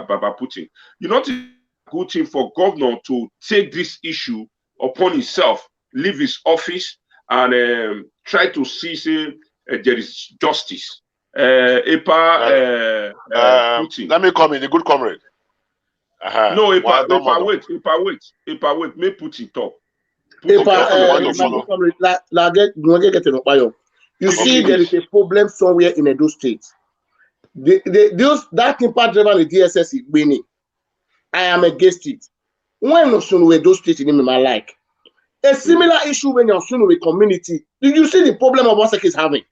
B: Baba Putin. You know, it's a good thing for governor to take this issue upon himself, leave his office, and try to see say there is justice. Putin.
C: Let me come in, the good comrade.
B: No, wait. Make Putin talk.
E: You see, there is a problem somewhere in Edo State. That tipper driver in the DSS is winning. I am against it. When no Edo State in my like a similar issue when you're soon with community. Did you see the problem Obaseki is having?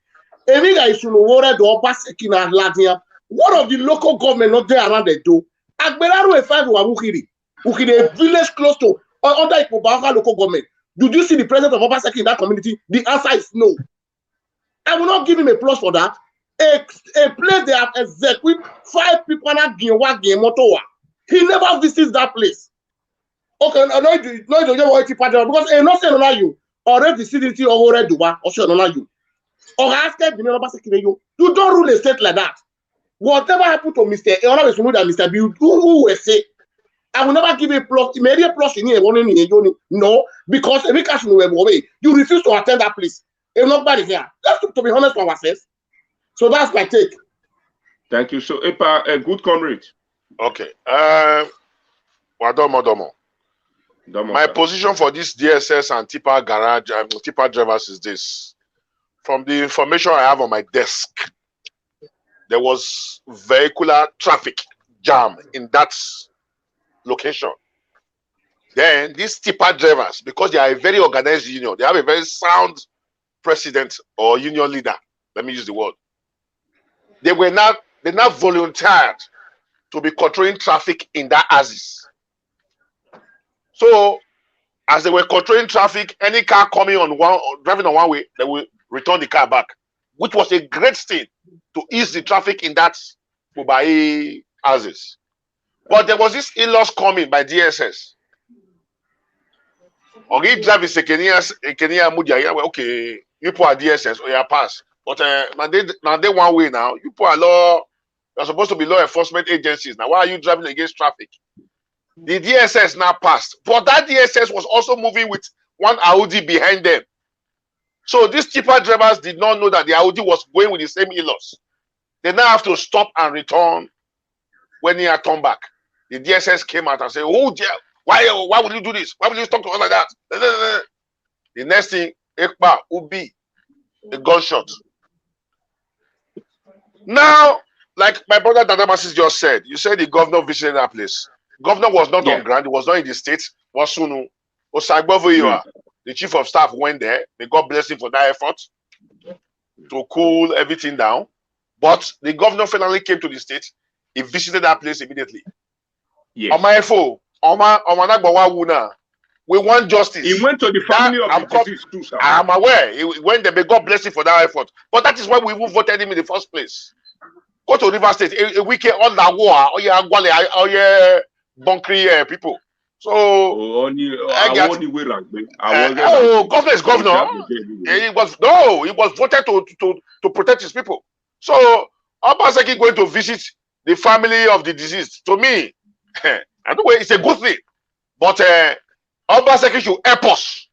E: What of the local government not there around the door? Agberaru F5 Wukiri, village close to under Ikobaka local government. Did you see the presence of Obaseki in that community? The answer is no. I will not give him a plus for that. A place they have executed 5 people he never visits that place. Okay, no, because not saying you already vicinity or already or you. Or ask you don't rule a state like that. Whatever happened to Mr. Mr. B, who will say, I will never give a plus, maybe a plus in here, no, because you refuse to attend that place. If nobody here. Let's to be honest with ourselves. So that's my take.
B: Thank you. So, Epa, a good comrade.
C: Okay. My position for this DSS and tipper garage and tipper drivers is this. From the information I have on my desk, there was vehicular traffic jam in that location. Then these tipper drivers, because they are a very organized union, they have a very sound president or union leader. Let me use the word. They now volunteered to be controlling traffic in that axis. So as they were controlling traffic, any car coming on driving on one way, they will return the car back, which was a great thing to ease the traffic in that Mumbai axis. But there was this in-laws coming by DSS. Okay, drive is a Kenya Mudia. Okay, you put a DSS or you pass. But now they one way now. You put a law. You're supposed to be law enforcement agencies. Now, why are you driving against traffic? The DSS now passed, but that DSS was also moving with one Audi behind them. So these tipper drivers did not know that the Audi was going with the same in-laws. They now have to stop and return when he had turned back. The DSS came out and said, "Oh dear, why would you do this? Why would you talk to us like that?" The next thing, Ekpa Ubi, a gunshot. Now, like my brother Dadamasis just said, you said the governor visited that place. Governor was not on ground, he was not in the States. Wasunu Osagbovoyiwa, the chief of staff, went there. May God bless him for that effort to cool everything down. But the governor finally came to the States. He visited that place immediately. Yes. We want justice.
B: He went to the family of the deceased too, sir.
C: I'm aware. He went there. May God bless him for that effort. But that is why we even voted him in the first place. Go to River State. A weekend on that war. Oh yeah, Bunkry people. So governor is governor. He was voted to protect his people. So Obaseki going to visit the family of the deceased. To me, I don't know, it's a good thing. But Obaseki should help us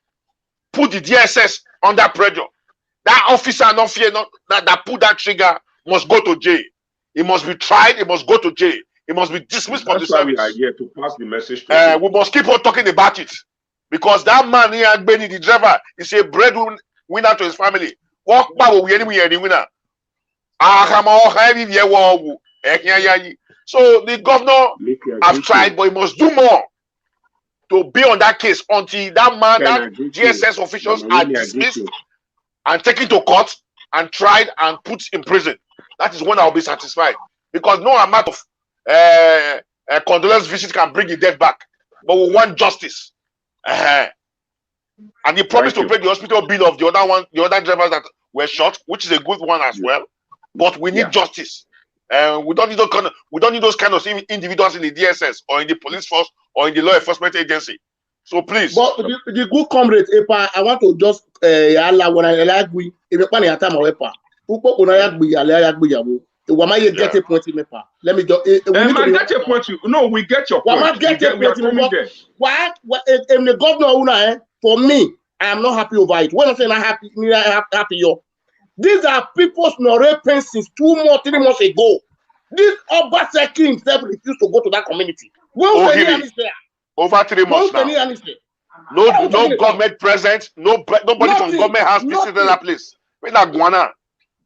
C: put the DSS under pressure. That officer not fear that put that trigger must go to jail. He must be tried. He must go to jail. He must be dismissed from the service.
B: We are here to pass the message to
C: we must keep on talking about it, because that man here, Benny, the driver, is a breadwinner to his family. So the governor has tried, but he must do more to be on that case until that man, that GSS officials are dismissed and taken to court and tried and put in prison. That is when I'll be satisfied, because no amount of condolence visit can bring the dead back, but we want justice. And he promised to pay the hospital bill of the other drivers that were shot, which is a good one as well. But we need justice. We don't need those kind of individuals in the DSS or in the police force or in the law enforcement agency. So please.
E: But the good comrade, Epa, I want to just when I like we get a point in let me just
B: get your point. No, we get your point.
E: Why? The governor, for me, I am not happy over it. When I say not happy, happy. These are people's narration since 3 months ago. This Obaseki himself refused to go to that community.
C: Over 3 months now. No government present. Nobody from government has visited that place.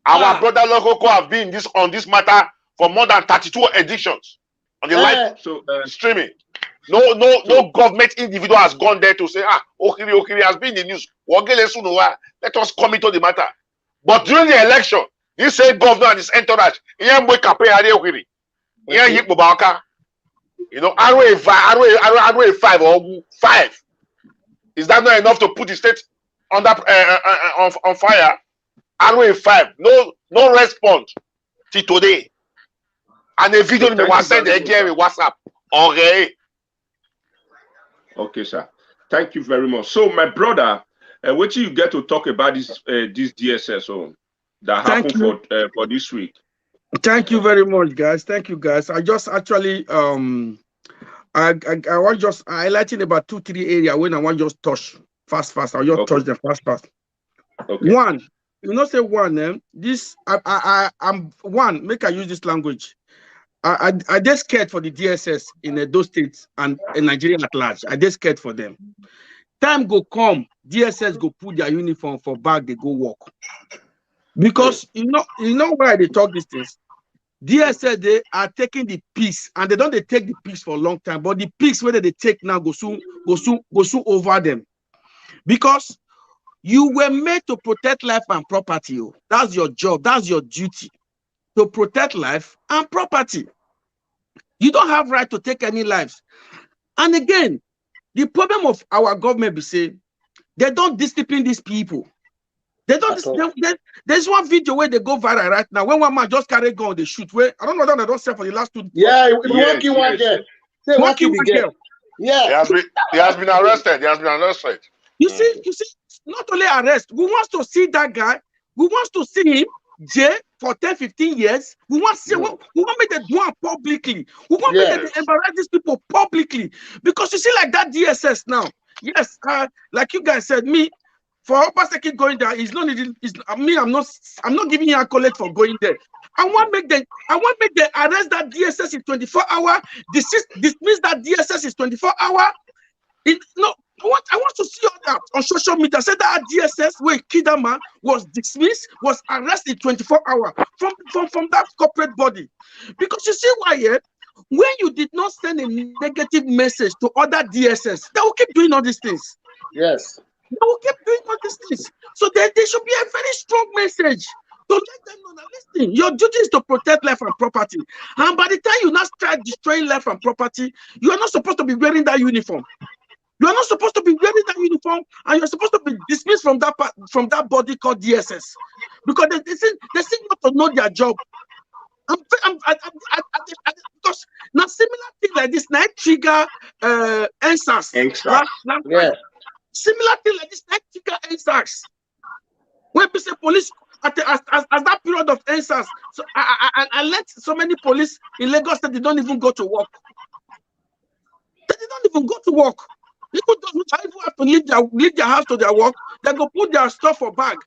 C: Our brother Lokoko have been on this matter for more than 32 editions on the live streaming. No government individual has gone there to say, Okiri has been in the news. Let us commit to the matter. But during the election, this same governor and his entourage, ROA5 or 5. Is that not enough to put the state under on fire? ROA5, no response till today. And a video was sent again with WhatsApp.
B: Okay, sir. Thank you very much. So, my brother, what you get to talk about this DSS that happened for this week?
F: Thank you very much, guys. Thank you, guys. I just actually I want just highlighting about 2-3 areas when I want just touch fast. I'll just touch them fast. Okay. One, you know, say one. This I'm one. Make I use this language. I just scared for the DSS in those states and in Nigeria at large. I just scared for them. Time go come, DSS go put their uniform for back, they go work. Because you know why they talk these things. DSS, they are taking the peace, and they don't they take the peace for a long time, but the peace whether they take now go soon over them. Because you were made to protect life and property. Oh. That's your job, that's your duty, to protect life and property. You don't have right to take any lives. And again, the problem of our government be say they don't discipline these people. They don't. There's one video where they go viral right now. When one man just carry gun, they shoot. Where I don't know that they don't say for the last 2.
E: Yeah, one girl. One girl. Yeah,
C: he has been arrested. He has been arrested.
F: You see, not only arrest. We want to see that guy. We want to see him jail for 10, 15 years. We want to see. We want to make them do it publicly. We want to make them embarrass these people publicly. Because you see, like that DSS now. Yes, like you guys said, me. For Obaseki going there, it's not needed. I'm not giving you accolade for going there. I want make them arrest that DSS in 24 hours. Dismiss that DSS is 24 hours. I want to see all that on social media. Say that DSS where Kidama was dismissed, was arrested in 24 hours from that corporate body. Because you see why here, when you did not send a negative message to other DSS, they will keep doing all these things.
E: Yes.
F: They will keep doing all these things. So there should be a very strong message to let them know that, listen, your duty is to protect life and property. And by the time you now start destroying life and property, you are not supposed to be wearing that uniform. You are not supposed to be wearing that uniform, and you're supposed to be dismissed from that body called DSS. Because they seem not to know their job. Because now similar thing like this, night trigger answers. Similar thing like this, night trigger answers. When people say police as that period of answers, so I let so many police in Lagos that they don't even go to work. They don't even go to work. People have to leave their house to their work. They go put their stuff for bag.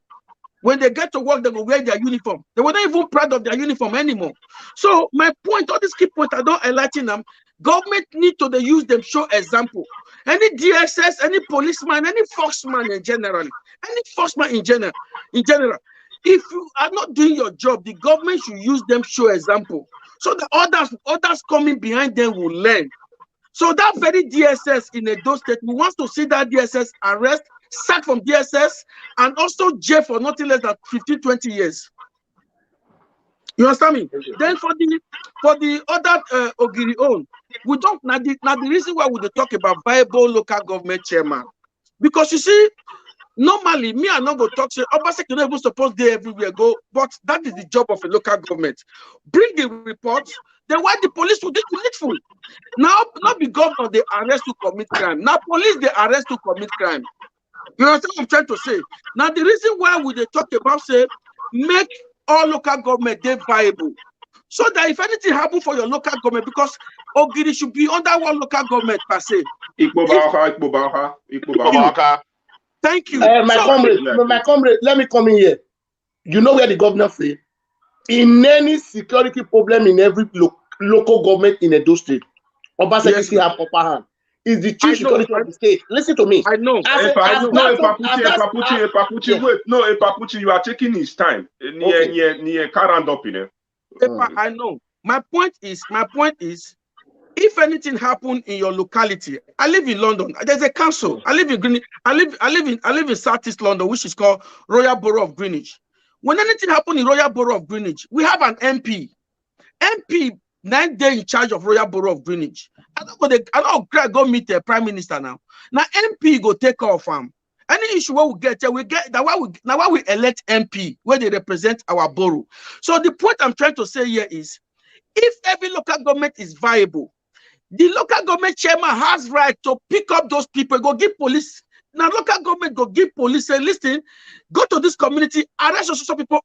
F: When they get to work, they will wear their uniform. They were not even proud of their uniform anymore. So my point, all these key points, I don't enlighten them. Government need to use them, show example. Any DSS, any policeman, any forceman in general, if you are not doing your job, the government should use them, show example. So the others coming behind them will learn. So that very DSS in Edo State, we want to see that DSS arrest, sacked from DSS, and also jail for nothing less than 15, 20 years. You understand me? Then for the other Ogiri own, we don't now the reason why we talk about viable local government chairman. Because you see, normally me and not go talk say Obaseki not even supposed to everywhere go, but that is the job of a local government. Bring the reports. Then why the police will do needful? Now, not be governor they arrest to commit crime. Now police they arrest to commit crime. You understand what I'm trying to say? Now the reason why we they talk about say make all local government they viable, so that if anything happen for your local government, because Ogiri should be under one local government per se. Thank you.
E: My comrade, let me come in here. You know where the governor say? In any security problem in every local government in Edo State, Obaseki still have upper hand. Is the chief security of the state. Listen to me.
F: I know.
B: Epapuchi, you are taking his time.
F: I know. My point is, if anything happen in your locality, I live in London. There's a council. I live in Greenwich. I live in Southeast London, which is called Royal Borough of Greenwich. When anything happen in Royal Borough of Greenwich, we have an MP. MP 9 days in charge of Royal Borough of Greenwich. I don't go meet the Prime Minister now. Now MP go take off any issue we get that why we elect MP where they represent our borough. So the point I'm trying to say here is, if every local government is viable, the local government chairman has right to pick up those people, go give police. Now local government go give police, say, listen, go to this community, arrest some people.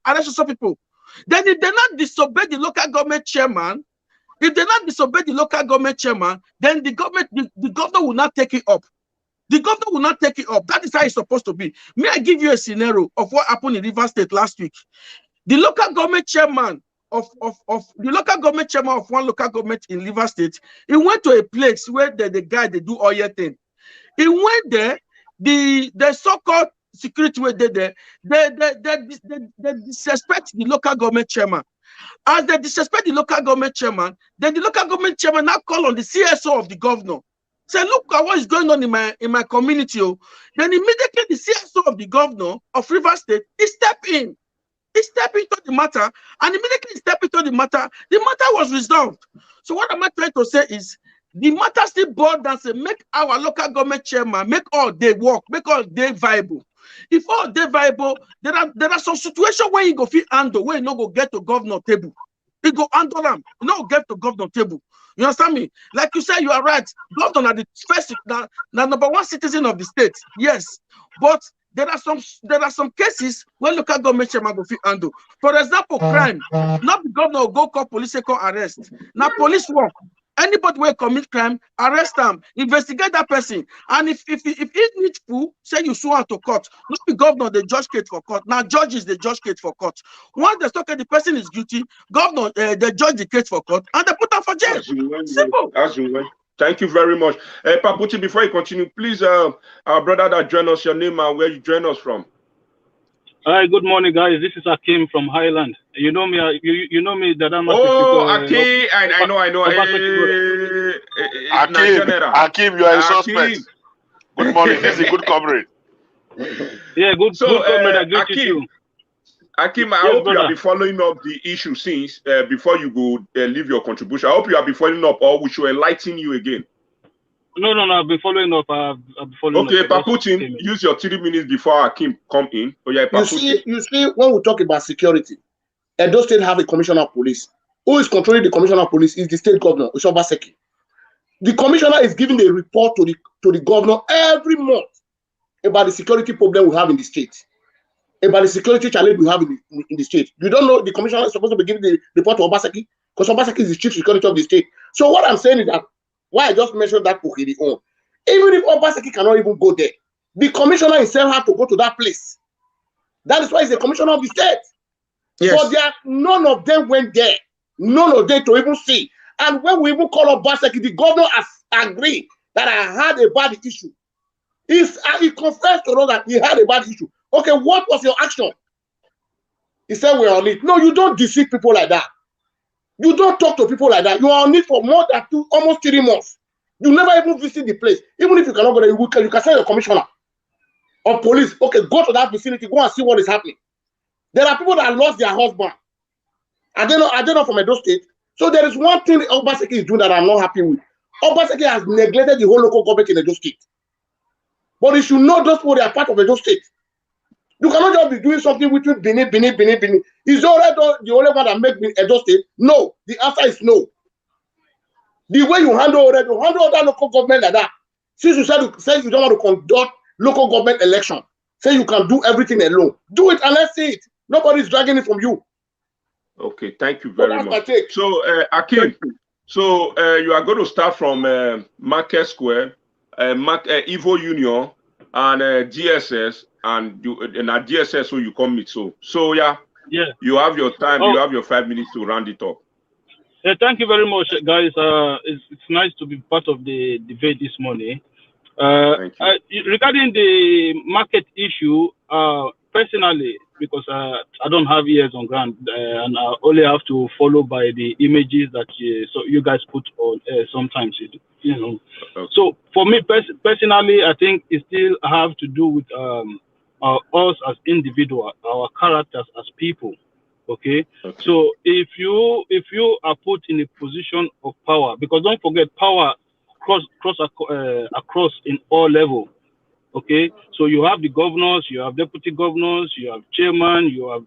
F: Then if they not disobey the local government chairman, then the governor will not take it up. The governor will not take it up. That is how it's supposed to be. May I give you a scenario of what happened in Rivers State last week? The local government chairman of one local government in Rivers State, he went to a place where the guy they do oil thing. He went there. The so-called security were there. They disrespect the local government chairman. As they disrespect the local government chairman, then the local government chairman now call on the CSO of the governor. Say, look at what is going on in my community. Oh. Then immediately the CSO of the governor of Rivers State, he step in. He stepped into the matter, and immediately he stepped into the matter was resolved. So what am I trying to say is, the matter still boiled down, say, make our local government chairman, make all they work, make all they viable. If all they viable, there are some situations where you go feel handle, where you no go get to governor table. You go handle them, you no get to governor table. You understand me? Like you said, you are right. Governor are the first, the number one citizen of the state. Yes, but there are some cases where local government chairman go fit handle. For example, crime. Not the governor will go call police and call arrest. Now police work. Anybody will commit crime, arrest them, investigate that person. And if it needs to, say you sue out to court. Not the governor, the judge case for court. Now judges the judge case for court. Once they talk the person is guilty, governor they judge the case for court and they put them for jail. Simple.
B: Thank you very much. Paputi, before you continue, please, our brother that joined us, your name and where you join us from.
G: Hi, good morning, guys. This is Akim from Highland. You know me. You know me. That I'm
B: Akim. I know.
C: Akim, you are a suspect. Good morning. This is a good comrade.
G: Yeah, good comrade. I greet you.
B: Akim, I hope you have been following up the issue since before you go leave your contribution. I hope you have been following up, or we should enlighten you again.
G: No. I've been following up. I've been following
B: up. Okay, Paputin, use your 3 minutes before Akim come in. Oh, yeah,
E: you see, when we talk about security, Edo State have a commissioner of police. Who is controlling the commissioner of police is the state governor, Obaseki. The commissioner is giving a report to the governor every month about the security problem we have in the state, about the security challenge we have in the state. You don't know the commissioner is supposed to be giving the report to Obaseki because Obaseki is the chief security of the state. So what I'm saying is that why I just mentioned that Okiri on. Even if Obaseki cannot even go there, the commissioner himself have to go to that place. That is why he's the commissioner of the state. Yes. But none of them went there. None of them to even see. And when we even call Obaseki, the governor has agreed that I had a bad issue. He confessed to us that he had a bad issue. Okay, what was your action? He said we're on it. No, you don't deceive people like that. You don't talk to people like that. You are on it for more than almost 3 months. You never even visit the place. Even if you cannot go there, you can send your commissioner or police. Okay, go to that vicinity, go and see what is happening. There are people that lost their husband. I don't know from Edo State. So there is one thing Obaseki is doing that I'm not happy with. Obaseki has neglected the whole local government in Edo State. But you should know those people, they are part of Edo State. You cannot just be doing something between Benin. Is already the only one that makes Edo State? No. The answer is no. The way you handle other local government like that, since you said you don't want to conduct local government election, say you can do everything alone. Do it and let's see it. Nobody is dragging it from you.
B: Okay, thank you very much. So, Akim, you are going to start from Market Square, Evo Union, and DSS, and at DSS, so you come meet. So yeah, you have your time. You have your 5 minutes to round it up.
G: Thank you very much, guys. It's nice to be part of the debate this morning. Regarding the market issue, personally, because I don't have ears on ground and I only have to follow by the images that you guys put on sometimes, you know. Okay. So for me personally, I think it still have to do with us as individuals, our characters as people. Okay. So if you are put in a position of power, because don't forget power across in all levels. Okay, so you have the governors, you have deputy governors, you have chairman, you have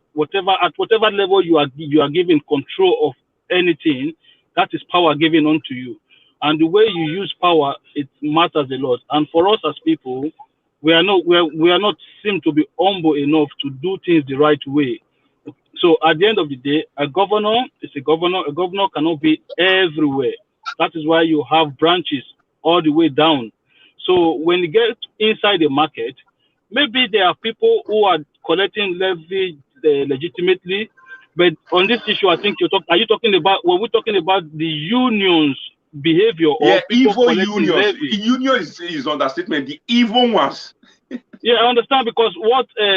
G: at whatever level you are given control of anything, that is power given unto you. And the way you use power, it matters a lot. And for us as people, we are not seem to be humble enough to do things the right way. So at the end of the day, a governor is a governor. A governor cannot be everywhere. That is why you have branches all the way down. So when you get inside the market, maybe there are people who are collecting levy legitimately, but on this issue, I think were we talking about the union's behavior? Or
B: evil unions. Union is understatement. The evil ones.
G: Yeah, I understand because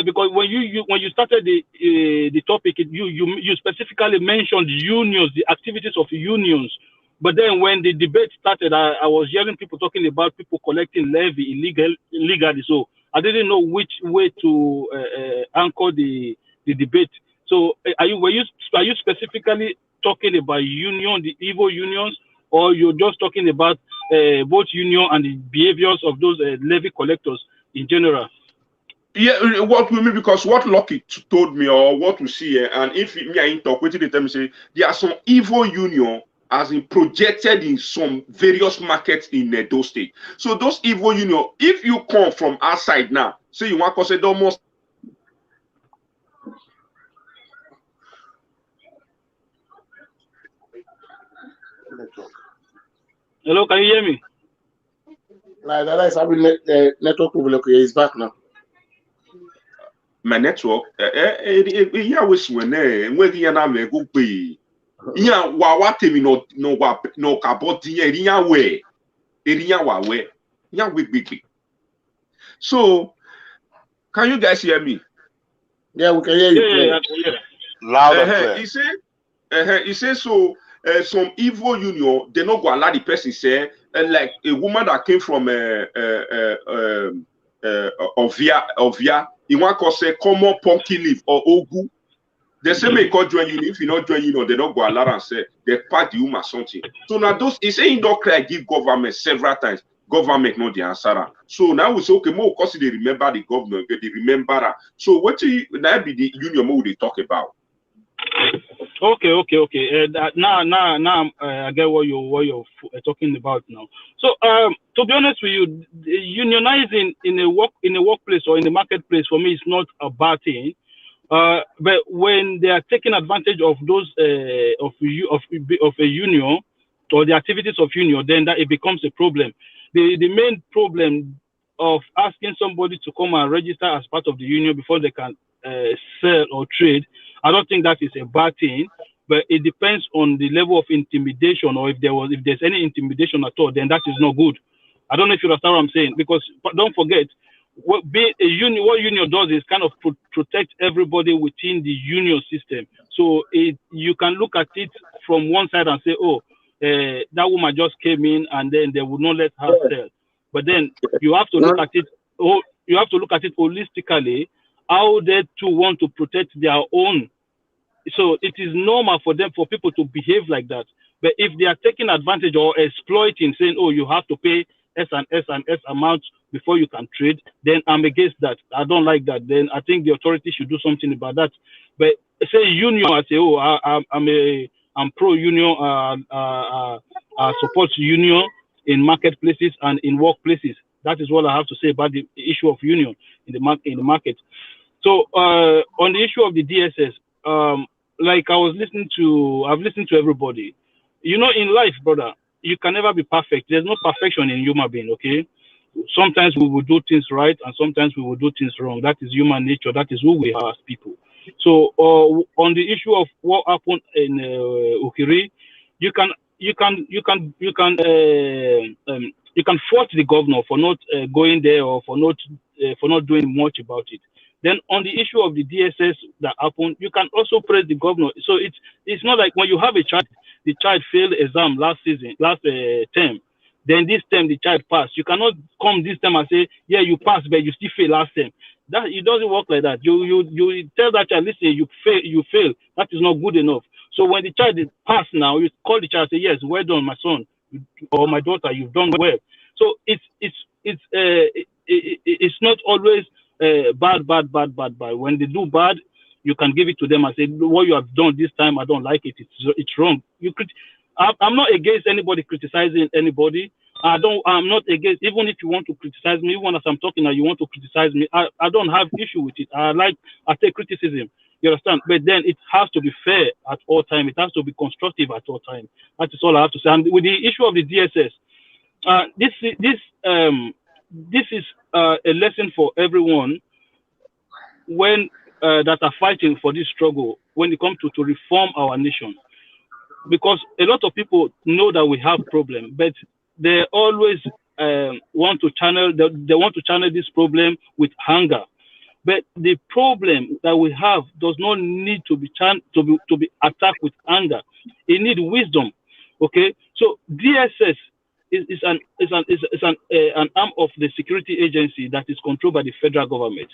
G: because when you started the topic, you specifically mentioned unions, the activities of unions. But then when the debate started, I was hearing people talking about people collecting levy illegally. So I didn't know which way to anchor the debate. So are you specifically talking about the evil unions, or you're just talking about both union and the behaviors of those levy collectors in general?
B: Yeah, what we mean, because what Lucky told me, or what we see here, and if me I talk, what they tell me say there are some evil union as in projected in some various markets in Edo State. So those evil union, if you come from outside now, say you want to say almost.
G: Hello, can you hear me?
E: Like that is having network problem. Okay, he's back now.
B: My network, yeah, was when you na me go be. Yeah, what tell me no kaboti yeah we. Yeah, we. So, can you guys hear me?
E: Yeah, we can hear you.
G: Yeah.
C: Loud and clear.
B: He said so. Some evil union, they not go allow the person say like a woman that came from Ovia. He want to say common pumpkin leaf or ogu. They say make God join you. If you not join you, they not go allow and say they part the woman something. So now those he say he don't cry give government several times. Government not the answer. So now we say okay, more because they remember the government, they remember that. So what that be the union more they talk about?
G: Okay. Now, I get what you're talking about now. So, to be honest with you, unionizing in a workplace or in the marketplace for me is not a bad thing. But when they are taking advantage of those of a union or the activities of union, then that it becomes a problem. The main problem of asking somebody to come and register as part of the union before they can sell or trade, I don't think that is a bad thing, but it depends on the level of intimidation, or if there's any intimidation at all, then that is not good. I don't know if you understand what I'm saying, because don't forget, what union does is kind of protect everybody within the union system. So you can look at it from one side and say, oh, that woman just came in and then they would not let her sell. But then you have to look at it. You have to look at it holistically, how they too want to protect their own. So it is normal for people to behave like that. But if they are taking advantage or exploiting, saying, oh, you have to pay S and S amount before you can trade, then I'm against that. I don't like that. Then I think the authority should do something about that. But say union, I say, oh, I'm pro-union, support union in marketplaces and in workplaces. That is what I have to say about the issue of union in the market. So on the issue of the DSS, like I've listened to everybody. You know, in life, brother, you can never be perfect. There's no perfection in human being, okay? Sometimes we will do things right and sometimes we will do things wrong. That is human nature. That is who we are as people. So on the issue of what happened in Ukiri, you can fault the governor for not going there or for not doing much about it. Then on the issue of the DSS that happened, you can also praise the governor. So it's not like when you have a child, the child failed exam last term, then this term the child passed. You cannot come this time and say, yeah, you passed, but you still fail last term. That it doesn't work like that. You tell that child, listen, you fail. That is not good enough. So when the child is passed now, you call the child and say, yes, well done, my son or my daughter, you've done well. So it's not always bad. When they do bad, you can give it to them and say, what you have done this time, I don't like it. It's wrong. I'm not against anybody criticizing anybody. I'm not against, even if you want to criticize me, even as I'm talking now, you want to criticize me, I don't have issue with it. I take criticism. You understand? But then it has to be fair at all time. It has to be constructive at all time. That is all I have to say. And with the issue of the DSS, this is a lesson for everyone when that are fighting for this struggle when it comes to reform our nation. Because a lot of people know that we have problems, but they always want to channel this problem with hunger. But the problem that we have does not need to be attacked with anger. It needs wisdom. Okay, so DSS is an arm of the security agency that is controlled by the federal government.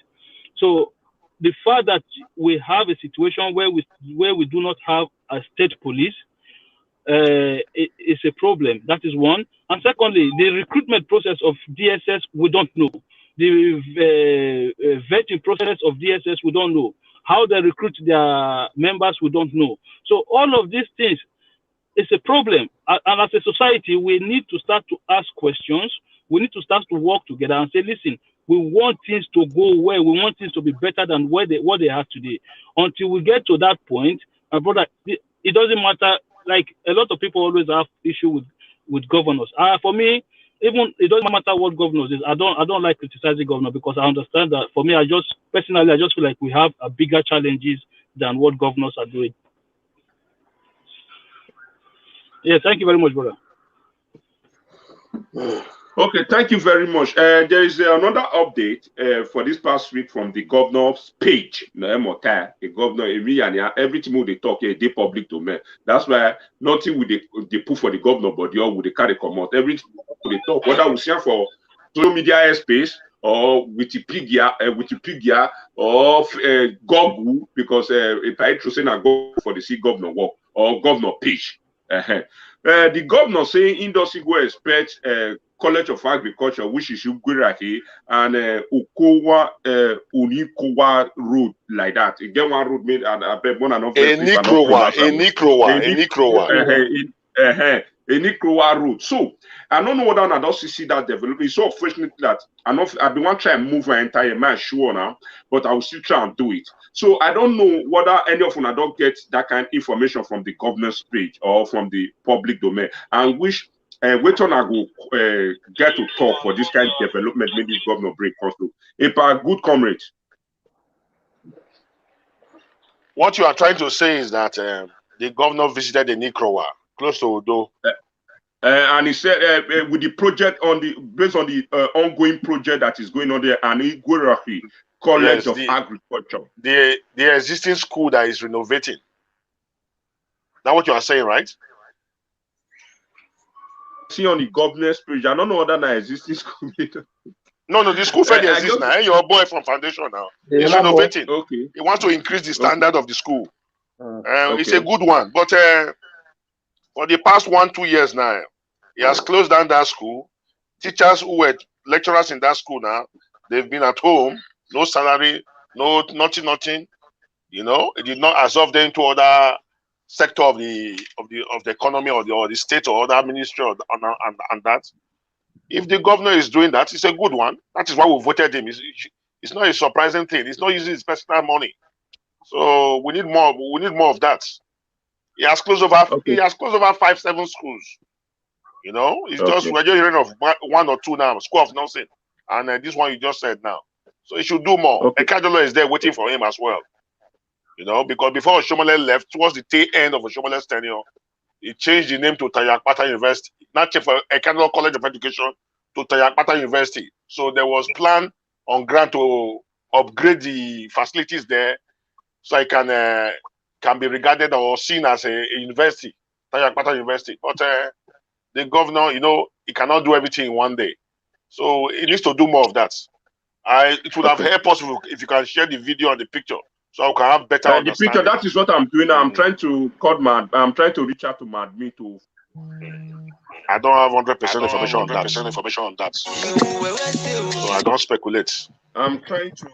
G: So the fact that we have a situation where we do not have a state police is a problem. That is one. And secondly, the recruitment process of DSS, we don't know. The vetting process of DSS, we don't know. How they recruit their members, we don't know. So all of these things is a problem. And as a society, we need to start to ask questions. We need to start to work together and say, listen, we want things to go well. We want things to be better than what they have today. Until we get to that point, my brother, it doesn't matter. Like a lot of people always have issue with governors. For me, even it doesn't matter what governors is. I don't like criticizing governor because I understand that. For me, I just feel like we have a bigger challenges than what governors are doing. Yeah, thank you very much, brother.
B: Okay, thank you very much. There is another update for this past week from the governor's page. The governor, everything they talk, they public domain. That's why nothing would they put for the governor, but they all would they carry come out. Everything they talk, whether we see for social media space or Wikipedia, or Google, because if I say I go for the governor work or governor page. The governor saying industry go expect College of Agriculture, which is Ugwirahi, and Okowa Unikowa Road like that. Again, one road made and a Nikrowa Road. So I don't know whether I don't see that developing. It's so unfortunate that I don't want to try and move my entire man sure now, but I will still try and do it. So I don't know whether any of you don't get that kind of information from the governor's page or from the public domain, and which which one I go get to talk for this kind of development maybe governor break also. If a good comrade.
C: What you are trying to say is that the governor visited the Nikrowa, close to Odo.
B: And he said with the project based on the ongoing project that is going on there, and Igwirahi College of Agriculture.
C: The existing school that is renovating. That's what you are saying, right?
B: See on the governor's page. I don't know whether that existing school.
C: No, the school fair exists now. Your boy from foundation now. He's renovating.
B: Okay.
C: He wants to increase the standard of the school.
B: Okay.
C: It's a good one. But for the past 1-2 years now, he has closed down that school. Teachers who were lecturers in that school now, they've been at home, no salary, nothing. You know, it did not absorb them to other sector of the economy or the state or other ministry and that. If the governor is doing that, it's a good one. That is why we voted him. It's not a surprising thing. It's not using his personal money. So we need more. We need more of that. He has closed over. Okay. He has closed over 5-7 schools. You know, it's just we're just hearing of 1 or 2 now. School of nursing, and this one you just said now. So he should do more. Okay. Ekadolo is there waiting for him as well. You know, because before Oshomole left, towards the tail end of Oshomole's tenure, he changed the name to Tayakpata University, not for Ekadolo College of Education to Tayakpata University. So there was plan on grant to upgrade the facilities there, so it can be regarded or seen as a university, Tayakpata University. But the governor, you know, he cannot do everything in one day, so he needs to do more of that. It would have helped us if you can share the video and the picture, so I can have better understanding. The picture,
B: that is what I'm doing now. I'm trying to I'm trying to reach out to Madmi to.
C: I don't have 100% information on that. So I don't speculate.
B: I'm trying to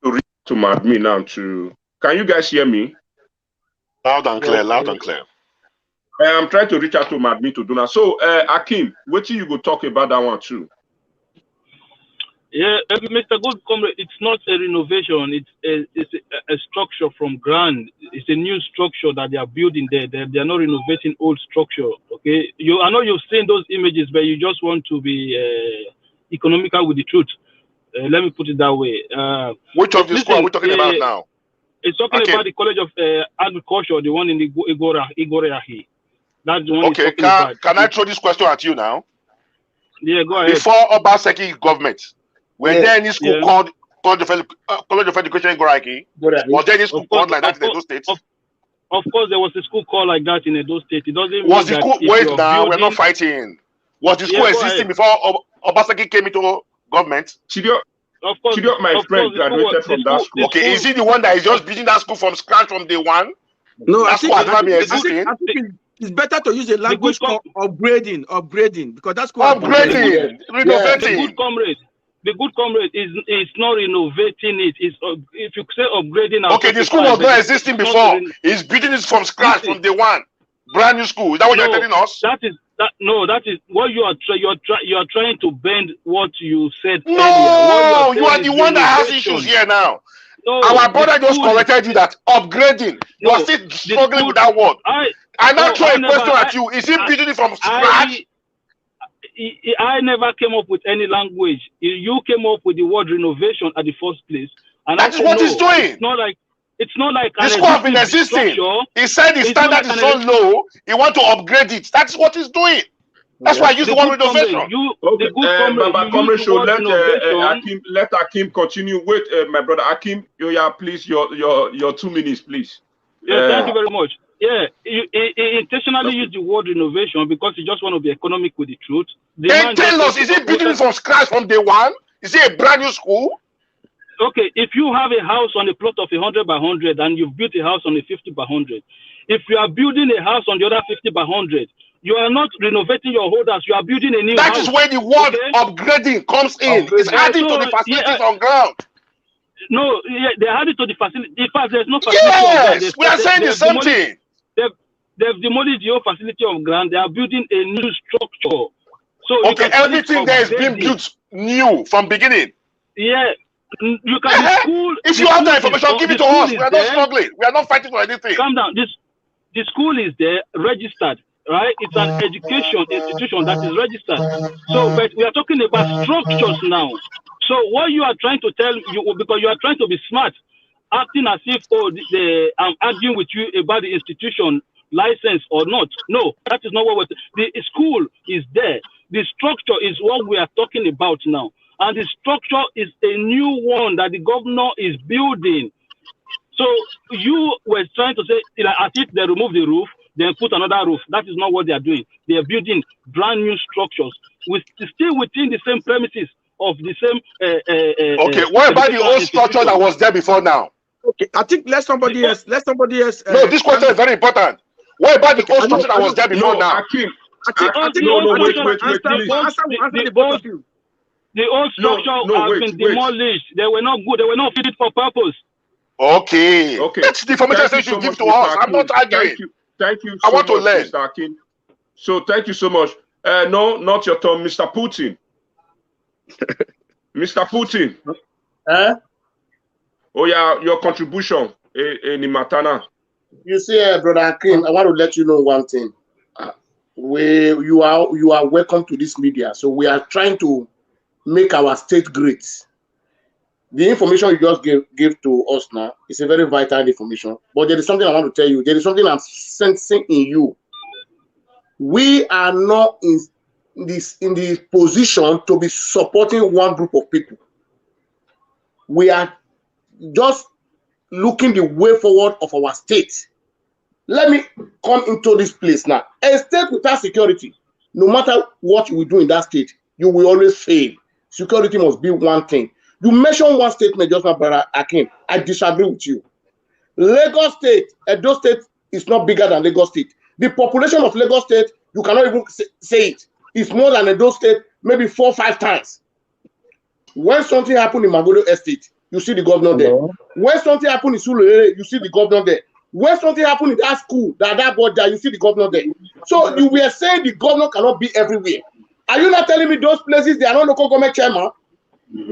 B: reach to Madmi now to. Can you guys hear me?
C: Loud and clear, loud and clear.
B: I'm trying to reach out to Madmi to do that. So, Akim, what you go talk about that one too?
G: Yeah, Mr. Good Comrade, it's not a renovation. It's a structure from ground. It's a new structure that they are building there. They are not renovating old structure. Okay, I know you've seen those images, but you just want to be economical with the truth. Let me put it that way.
C: Which of the school are we talking about now?
G: It's talking about the College of Agriculture, the one in the Igoreahi. That's the one.
C: Okay, can I throw this question at you now?
G: Yeah, go ahead.
C: Before Obaseki government, were there any school called College of Education in Goraki? Was there any school called like that in Edo State?
G: Of course, there was a school called like that in Edo State. It doesn't
C: was
G: mean
C: the school? Wait, now we're not fighting. Was the school existing before Obaseki came into government?
G: Of course,
B: my friend graduated from that school.
C: Okay, is he the one that is just building that school from scratch from day one?
F: No, I think
G: it's
F: better to use a language called upgrading, because that's called
C: upgrading, renovating.
G: The good comrade is not renovating it. It's if you say upgrading.
C: Okay, the school was not existing before. He's building it from scratch from day one. Brand new school. Is that what you're telling us?
G: That is what you are trying to bend what you said earlier.
C: No, you are the one that has issues here now. No, our brother just corrected you that upgrading. You are still struggling with that word. I now throw a question at you. Is he building it from scratch?
G: I never came up with any language. You came up with the word renovation at the first place, and
C: that's what he's doing.
G: It's not like
C: the school has been existing. He said the standard is so low. He want to upgrade it. That's what he's doing. That's why I use the word renovation.
B: Let Akim continue. Wait, my brother Akim, please, your 2 minutes, please.
G: Yeah, thank you very much. Yeah, he intentionally used the word renovation because he just want to be economic with the truth.
C: Then tell us, is he building from scratch from day one? Is it a brand new school?
G: Okay, if you have a house on a plot of 100 by 100 and you've built a house on a 50 by 100, if you are building a house on the other 50 by 100, you are not renovating your whole house. You are building a new house.
C: That is where the word upgrading comes in. It's adding to the facilities on ground.
G: No, they added to the facility. In fact, there's no facility.
C: Yes, we are saying the same thing.
G: They've demolished the whole facility of ground. They are building a new structure. So
C: okay, everything there is being built new from beginning.
G: Yeah, you can school.
C: If you have that information, give it to us. We are not struggling. We are not fighting for anything.
G: Calm down. The school is there, registered, right? It's an education institution that is registered. So, but we are talking about structures now. So what you are trying to tell you, because you are trying to be smart, acting as if I'm arguing with you about the institution license or not. No, that is not what the school is there. The structure is what we are talking about now. And the structure is a new one that the governor is building. So you were trying to say, as if they remove the roof, then put another roof. That is not what they are doing. They are building brand new structures still within the same premises of the same.
C: Okay, what about the old structure that was there before now?
F: Okay, I think let somebody else.
C: No, this question is very important. What about the old structure that was there before now?
F: Wait, please.
G: The old structure has been demolished. They were not good. They were not fitted for purpose.
C: Okay. That's the information you should give to us. I'm not arguing.
B: Thank you. I want to learn. Mr. Akin. So thank you so much. No, not your turn, Mr. Putin. Mr. Putin. Oh yeah, your contribution in Matana.
E: You see, brother Akin, I want to let you know one thing. You are welcome to this media. So we are trying to make our state great. The information you just gave to us now is a very vital information. But there is something I want to tell you. There is something I'm sensing in you. We are not in the position to be supporting one group of people. We are just looking the way forward of our state. Let me come into this place now. A state without security, no matter what you will do in that state, you will always fail. Security must be one thing. You mentioned one statement just now, brother Akin. I disagree with you. Lagos State, Edo State is not bigger than Lagos State. The population of Lagos State, you cannot even say it. It's more than Edo State, maybe 4 or 5 times. When something happened in Magodo Estate, you see the governor there. When something happened in Surulere, you see the governor there. When something happened in that school, that board there, you see the governor there. So you were saying the governor cannot be everywhere. Are you not telling me those places they are not local government chairman?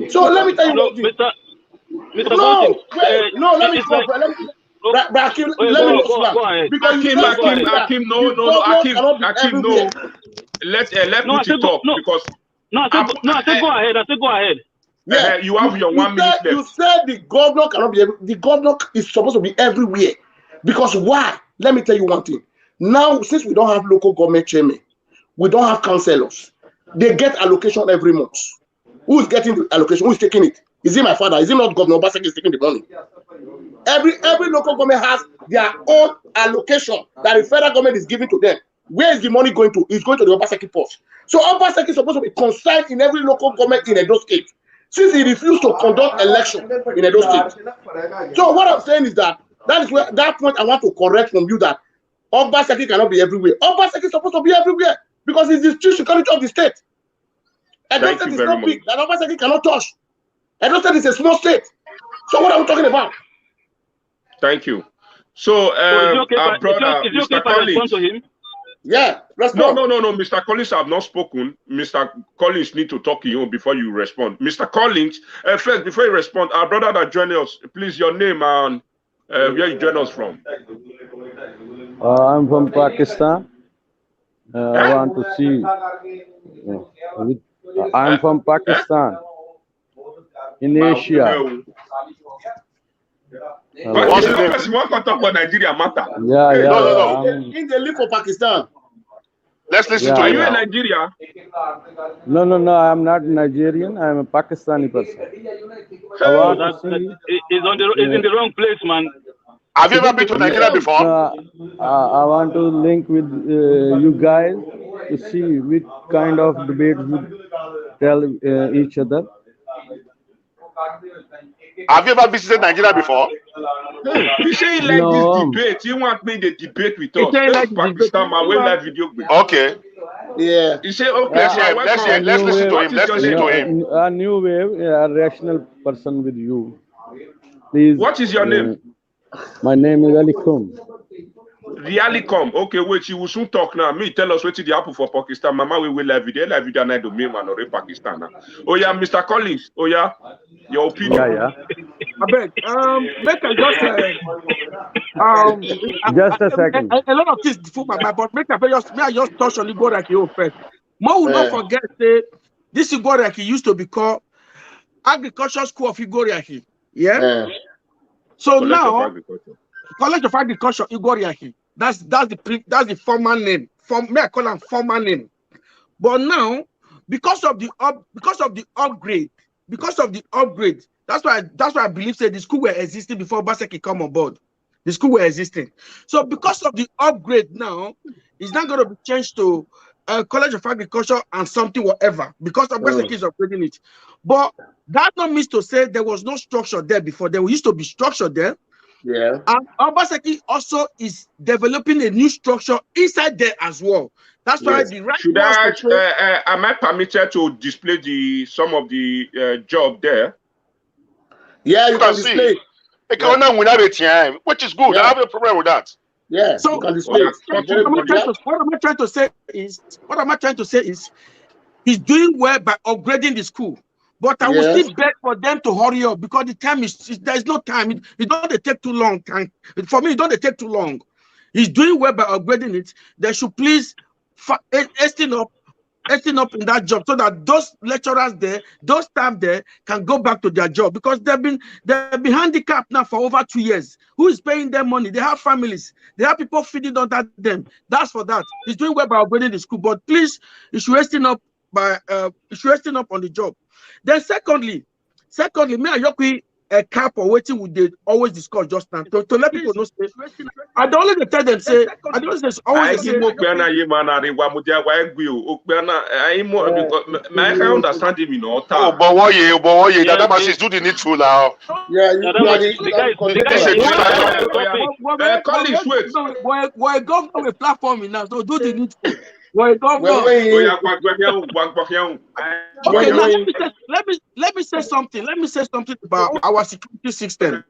E: So let me tell you what. No, let me go.
B: Akim, no. Let me talk because.
G: I said go ahead.
B: Yeah, you have your 1 minute left.
E: You said the governor cannot be. The governor is supposed to be everywhere. Because why? Let me tell you one thing. Now, since we don't have local government chairman, we don't have councillors. they get allocation every month. Who is getting the allocation? Who is taking it? Is it my father? Is it not Governor Obaseki is taking the money? Every local government has their own allocation that the federal government is giving to them. Where is the money going to? It's going to the Obaseki purse. So Obaseki is supposed to be concerned in every local government in Edo State, since he refused to conduct election in Edo State. So what I'm saying is that is where that point I want to correct from you, that Obaseki cannot be everywhere. Obaseki is supposed to be everywhere because it's the chief security of the state. Edo State is not big, that Obaseki cannot touch. Edo State is a small state. So what are we talking about?
B: Thank you. So, our brother,
G: is it okay if I respond to him?
E: Yeah,
B: no, Mr. Collins, I have not spoken. Mr. Collins need to talk to you before you respond. Mr. Collins, first, before you respond, our brother that joined us, please, your name and where you join us from.
H: I'm from Pakistan. I want to see. I'm from Pakistan in Asia.
B: One can talk about Nigeria matter.
H: Yeah.
E: No. In the league for Pakistan.
C: Let's listen to
B: Are
C: him.
B: you in Nigeria?
H: No. I'm not Nigerian. I'm a Pakistani person.
G: He's in the wrong place, man.
C: Have you ever been to Nigeria before?
H: I want to link with you guys to see which kind of debates we tell each other.
C: Have you ever visited Nigeria before?
B: You say you like this debate. You want me to debate with us?
G: Like
B: Pakistan, my way live video.
C: Okay.
E: Yeah.
B: You say, okay,
C: let's listen to him. Let's listen to him.
H: A new wave, a rational person with you. Please.
B: What is your name?
H: My name is Alikum.
B: Realicom. Okay, wait, you will soon talk now. Me, tell us what is the apple for Pakistan. Mama, we will live video and I do me man or Pakistan. Oh yeah, Mr. Collins. Oh yeah, your opinion.
H: Yeah.
F: I beg. Make I
H: just a second.
F: A lot of things for my mind, but make I just touch on the Igoraki first. More will not forget that this Igoraki used to be called Agricultural School of Igoraki. Yeah. So now, College of Agriculture Igoraki. That's the former name. May I call them former name. But now, because of the upgrade, that's why I believe that the school were existing before Obaseki come on board. The school were existing. So because of the upgrade now, it's not going to be changed to College of Agriculture and something whatever, because Obaseki is upgrading it. But that not means to say there was no structure there before. There used to be structure there.
E: Yeah. And
F: Obaseki also is developing a new structure inside there as well. That's why the right.
B: Should am I permitted to display some of the job there?
E: Yeah, you can display.
C: Which is good. I have a problem with that.
E: Yeah. So
F: what am I trying to say is he's doing well by upgrading the school. But I will still beg for them to hurry up because the time there's no time. It don't take too long. For me, it don't take too long. He's doing well by upgrading it. They should please hasten up in that job so that those lecturers there, those staff there can go back to their job because they've been handicapped now for over 2 years. Who is paying them money? They have families. They have people feeding under them. That's for that. He's doing well by upgrading the school. But please, you should hasten up on the job. Then secondly, me and Yoki a cap or waiting would they always discuss just now to let people know. I don't only tell them say I don't say always say.
B: I understand him in all time.
C: Oh, but what you that must do the needful now.
E: Yeah,
F: We're government with platform now, so do the needful. Okay, let me say something. Let me say something about our security system.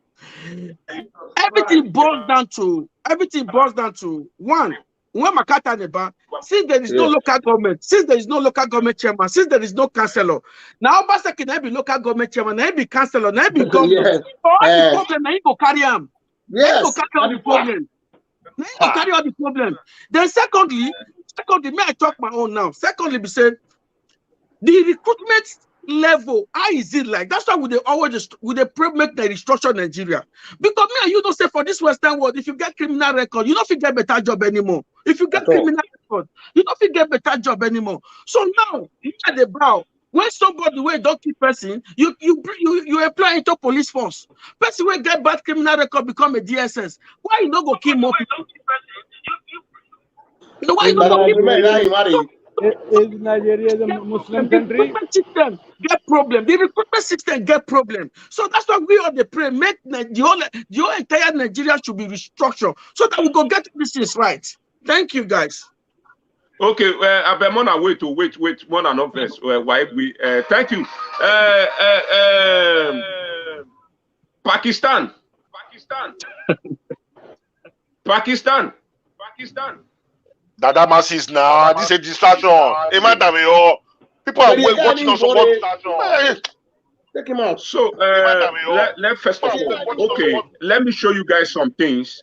F: Everything boils down to one. When Makata Neba, since there is no local government, since there is no local government chairman, since there is no councillor, now Obaseki can be local government chairman, now be councillor, now be government. All the problem, now you go carry him.
E: Yes.
F: Now carry all the problem. Now you carry all the problem. Then secondly, may I talk my own now? Secondly, we said the recruitment level, how is it like? That's why they always make the restructure Nigeria. Because me and you don't say for this Western world, if you get criminal record, you don't get better job anymore. If you get criminal effort. You don't fit get better job anymore. So now you at the bow. When somebody wey don't keep person, you apply into police force. Person wey get bad criminal record become a DSS. Why you not go kill more people? Why you not go kill more people?
H: Is Nigeria a Muslim country?
F: The recruitment system get problem. The recruitment system get problem. So that's why we all the pray. Make the whole entire Nigeria should be restructured so that we go get this things right. Thank you, guys.
B: Okay, Abemona, wait, one and off verse. Why we? Thank you. Pakistan.
C: Dada masses now. This is a distraction. People are watching us about distraction.
E: Take him out.
B: So let first of all, okay, let me show you guys some things.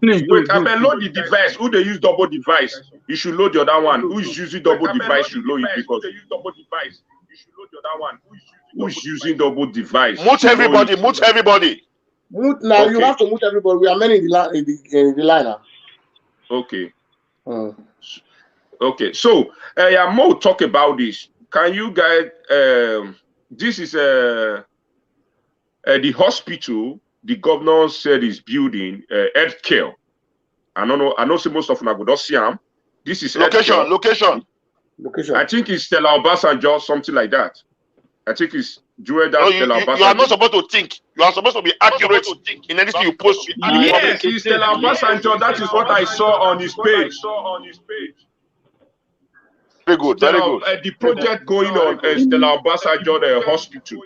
B: Wait, I mean, load the device. Who they use double device? You should load the other one. Who is using double device should load it because who is using double device?
C: Mute everybody. Mute everybody.
E: Mute now. Okay. You have to mute everybody. We are many in the line now.
B: Okay. Okay. So, Mo talk about this. Can you guys? This is the hospital. The governor said is building healthcare. I don't know. I know most of them don't see them. This is
C: location.
B: I think it's Stella Obasanjo, something like that. I think it's Stella Obasanjo.
C: You are not supposed to think. You are supposed to be accurate in anything you post.
B: Yes, it's Stella Obasanjo. That is what I saw on his page.
C: Very good. Very good.
B: The project going on Stella Obasanjo the hospital.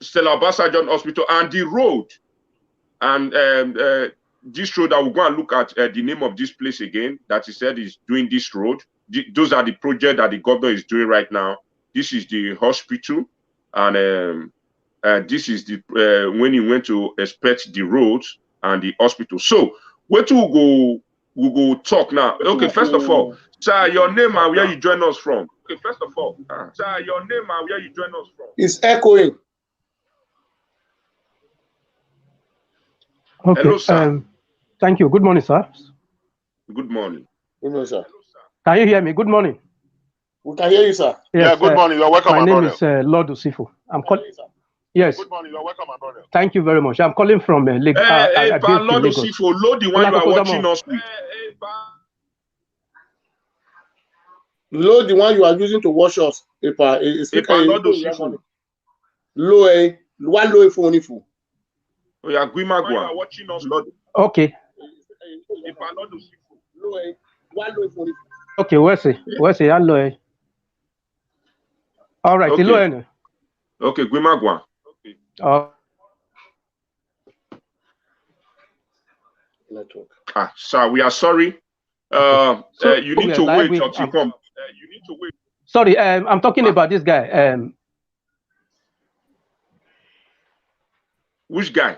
B: Stella Obasanjo Hospital and the road, and this road, I will go and look at the name of this place again that he said is doing this road. Those are the projects that the governor is doing right now. This is the hospital, and this is the when he went to inspect the roads and the hospital. So where to go talk now? Okay, first of all, sir, your name and where you join us from? Okay, first of all, sir, your name and where you join us from?
E: It's echoing.
I: Okay.
B: Hello, sir.
I: Thank you. Good morning, sir.
B: Good morning.
E: Good morning, sir.
I: Can you hear me? Good morning.
E: We can hear you, sir.
I: Yes,
C: yeah, good morning. You're welcome,
I: my
C: my
I: name
C: brother.
I: is Lord Osifo. I'm calling. Yes.
C: Good morning. You're welcome, my brother.
I: Thank you very much. I'm calling from Lagos.
B: Lord Osifo, load the one you are watching us with.
E: Load the one you are using to watch us.
B: Lord Osifo.
E: Low phone.
B: Oh, yeah, Guimagua.
I: Okay. Okay, where's it? Hello. All right,
B: okay.
I: Hello.
B: Okay, Guimagua.
E: Network.
B: Sir, we are sorry. You need to wait until you come. You need to wait.
I: Sorry, I'm talking about this guy.
B: Which guy?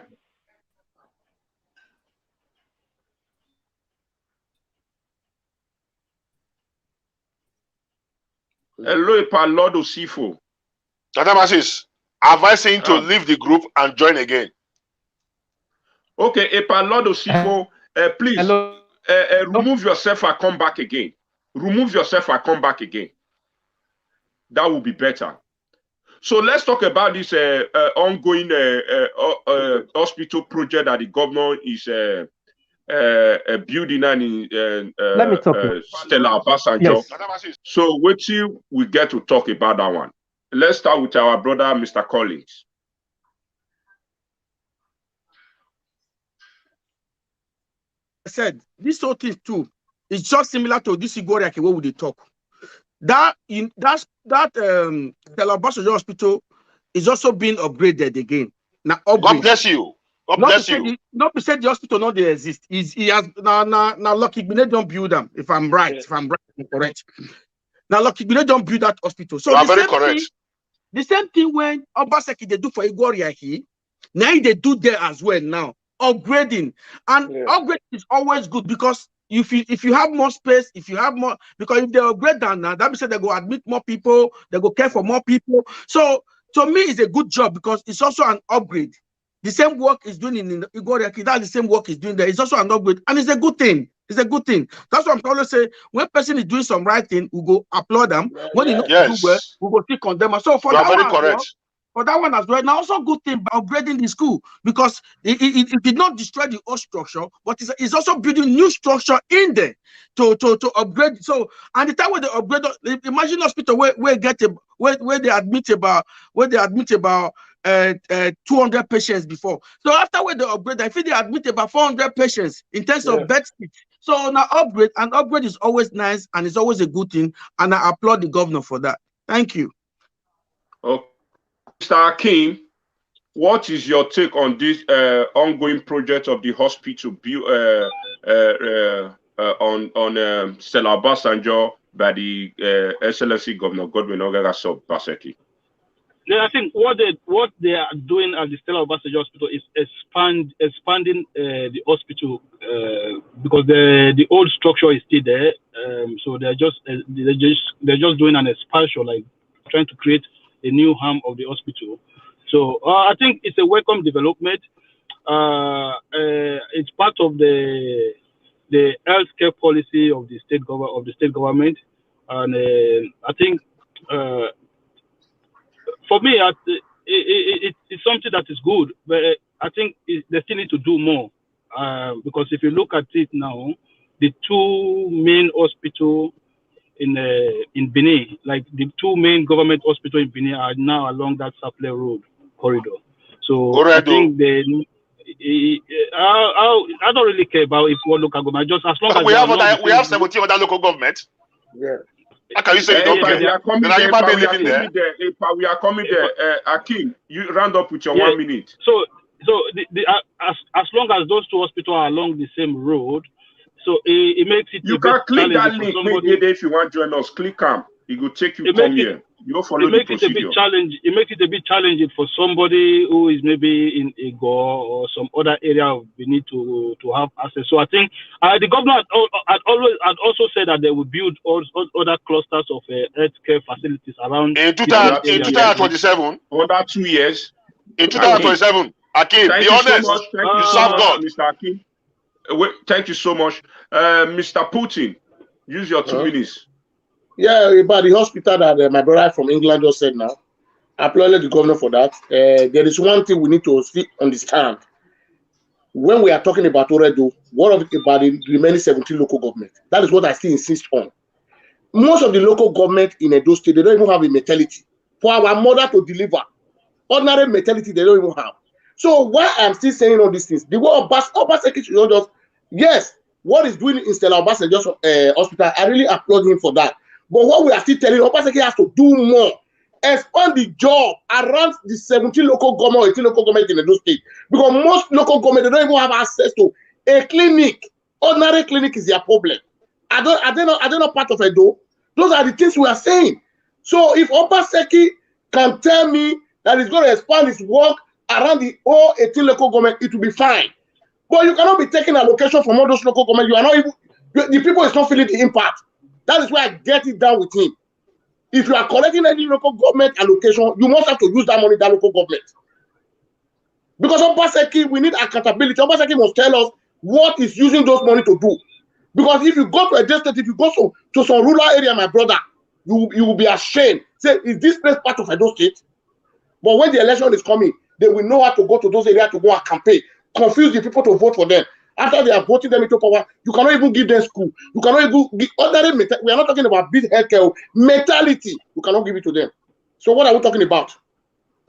B: Hello, Lord Osifo.
C: Tadamasis, advising him to leave the group and join again.
B: Okay, Lord Osifo, please remove yourself and come back again. Remove yourself and come back again. That will be better. So let's talk about this ongoing hospital project that the governor is building and
I: let me talk.
B: Stella Obasanjo. Yes. So wait till we get to talk about that one. Let's start with our brother, Mr. Collins.
F: I said this whole thing too is just similar to this Igoriaki where we talk. That Stella Obasanjo Hospital is also being upgraded again. Now,
C: God bless you. God bless you.
F: Not to say the hospital not they exist. He has now Lucky Gbine don't build them. If I'm right, yes. If I'm right, I'm correct. Now Lucky Gbine don't build that hospital. So
C: you are very correct.
F: The same thing when Obaseki they do for Igoriaki, now they do there as well now. Upgrading. And upgrading is always good because if you have more space, if you have more, because if they upgrade down now, that means they go admit more people, they go care for more people. So to me, it's a good job because it's also an upgrade. The same work is doing in Igoriyaki, that's the same work is doing there. It's also an upgrade, and it's a good thing. It's a good thing. That's what I'm trying to say. When person is doing some right thing, we go applaud them. When you know do well, we go still condemn them. So for that one, for that one as well, now also good thing by upgrading the school, because it did not destroy the old structure, but it's also building new structure in there to upgrade. So, and the time when they upgrade, imagine hospital where they admit about 200 patients before. So after when they upgrade, I think they admit about 400 patients in terms of bed seats. So now upgrade is always nice, and it's always a good thing, and I applaud the governor for that. Thank you.
B: Okay. Mr. Akim, what is your take on this ongoing project of the hospital built on Stella Obasanjo by the Excellency Governor Godwin Obaseki?
G: Yeah, I think what they are doing at the Stella Obasanjo Hospital is expanding the hospital because the old structure is still there. So they're just doing an expansion, like trying to create a new arm of the hospital. So I think it's a welcome development. It's part of the healthcare policy of the state government, and I think for me, it's something that is good. But I think they still need to do more because if you look at it now, the two main hospitals in Benin, like the two main government hospitals in Benin, are now along that Sapele Road corridor. So I think I don't really care about if one local government, just as long as
C: we have 17 other local governments. Yeah. How can you say you don't care?
B: We are coming there. Akim, you round up with your 1 minute.
G: So as long as those two hospitals are along the same road, so it makes it.
B: You can click that link if you want to join us. Click on. It will take you from here. You follow the procedure.
G: It makes it a bit challenging for somebody who is maybe in Igor or some other area of Benin to have access. So I think the governor had also said that they will build other clusters of healthcare facilities around.
C: In 2027,
B: under 2 years.
C: In 2027, Akim, be honest.
B: Thank you so much, Mr. Akim. Thank you so much, Mr. Putin. Use your 2 minutes.
E: Yeah, about the hospital that my brother from England just said now. I applaud the governor for that. There is one thing we need to understand. When we are talking about Oredo, what about the remaining 17 local governments? That is what I still insist on. Most of the local government in Edo State, they don't even have a mentality. For our mother to deliver, ordinary mentality, they don't even have. So why I'm still saying all these things, the word Obaseki should not just, yes, what is doing in Stella Obasanjo hospital, I really applaud him for that. But what we are still telling, Obaseki has to do more. Expand the job around the 17 local government, 18 local government in Edo State. Because most local government, they don't even have access to a clinic. Ordinary clinic is their problem. Are they not part of Edo? Those are the things we are saying. So if Obaseki can tell me that he's going to expand his work around the all 18 local government, it will be fine. But you cannot be taking allocation from all those local government. You are not even, the people is not feeling the impact. That is why I get it down with him. If you are collecting any local government allocation, you must have to use that money, that local government. Because Obaseki, we need accountability. Obaseki must tell us what is using those money to do. Because if you go to a state, if you go to some rural area, my brother, you will be ashamed. Say, is this place part of Edo State? But when the election is coming, they will know how to go to those areas to go and campaign, confuse the people to vote for them. After they are voting them into power, you cannot even give them school. You cannot even give ordinary. We are not talking about big healthcare mentality. You cannot give it to them. So what are we talking about?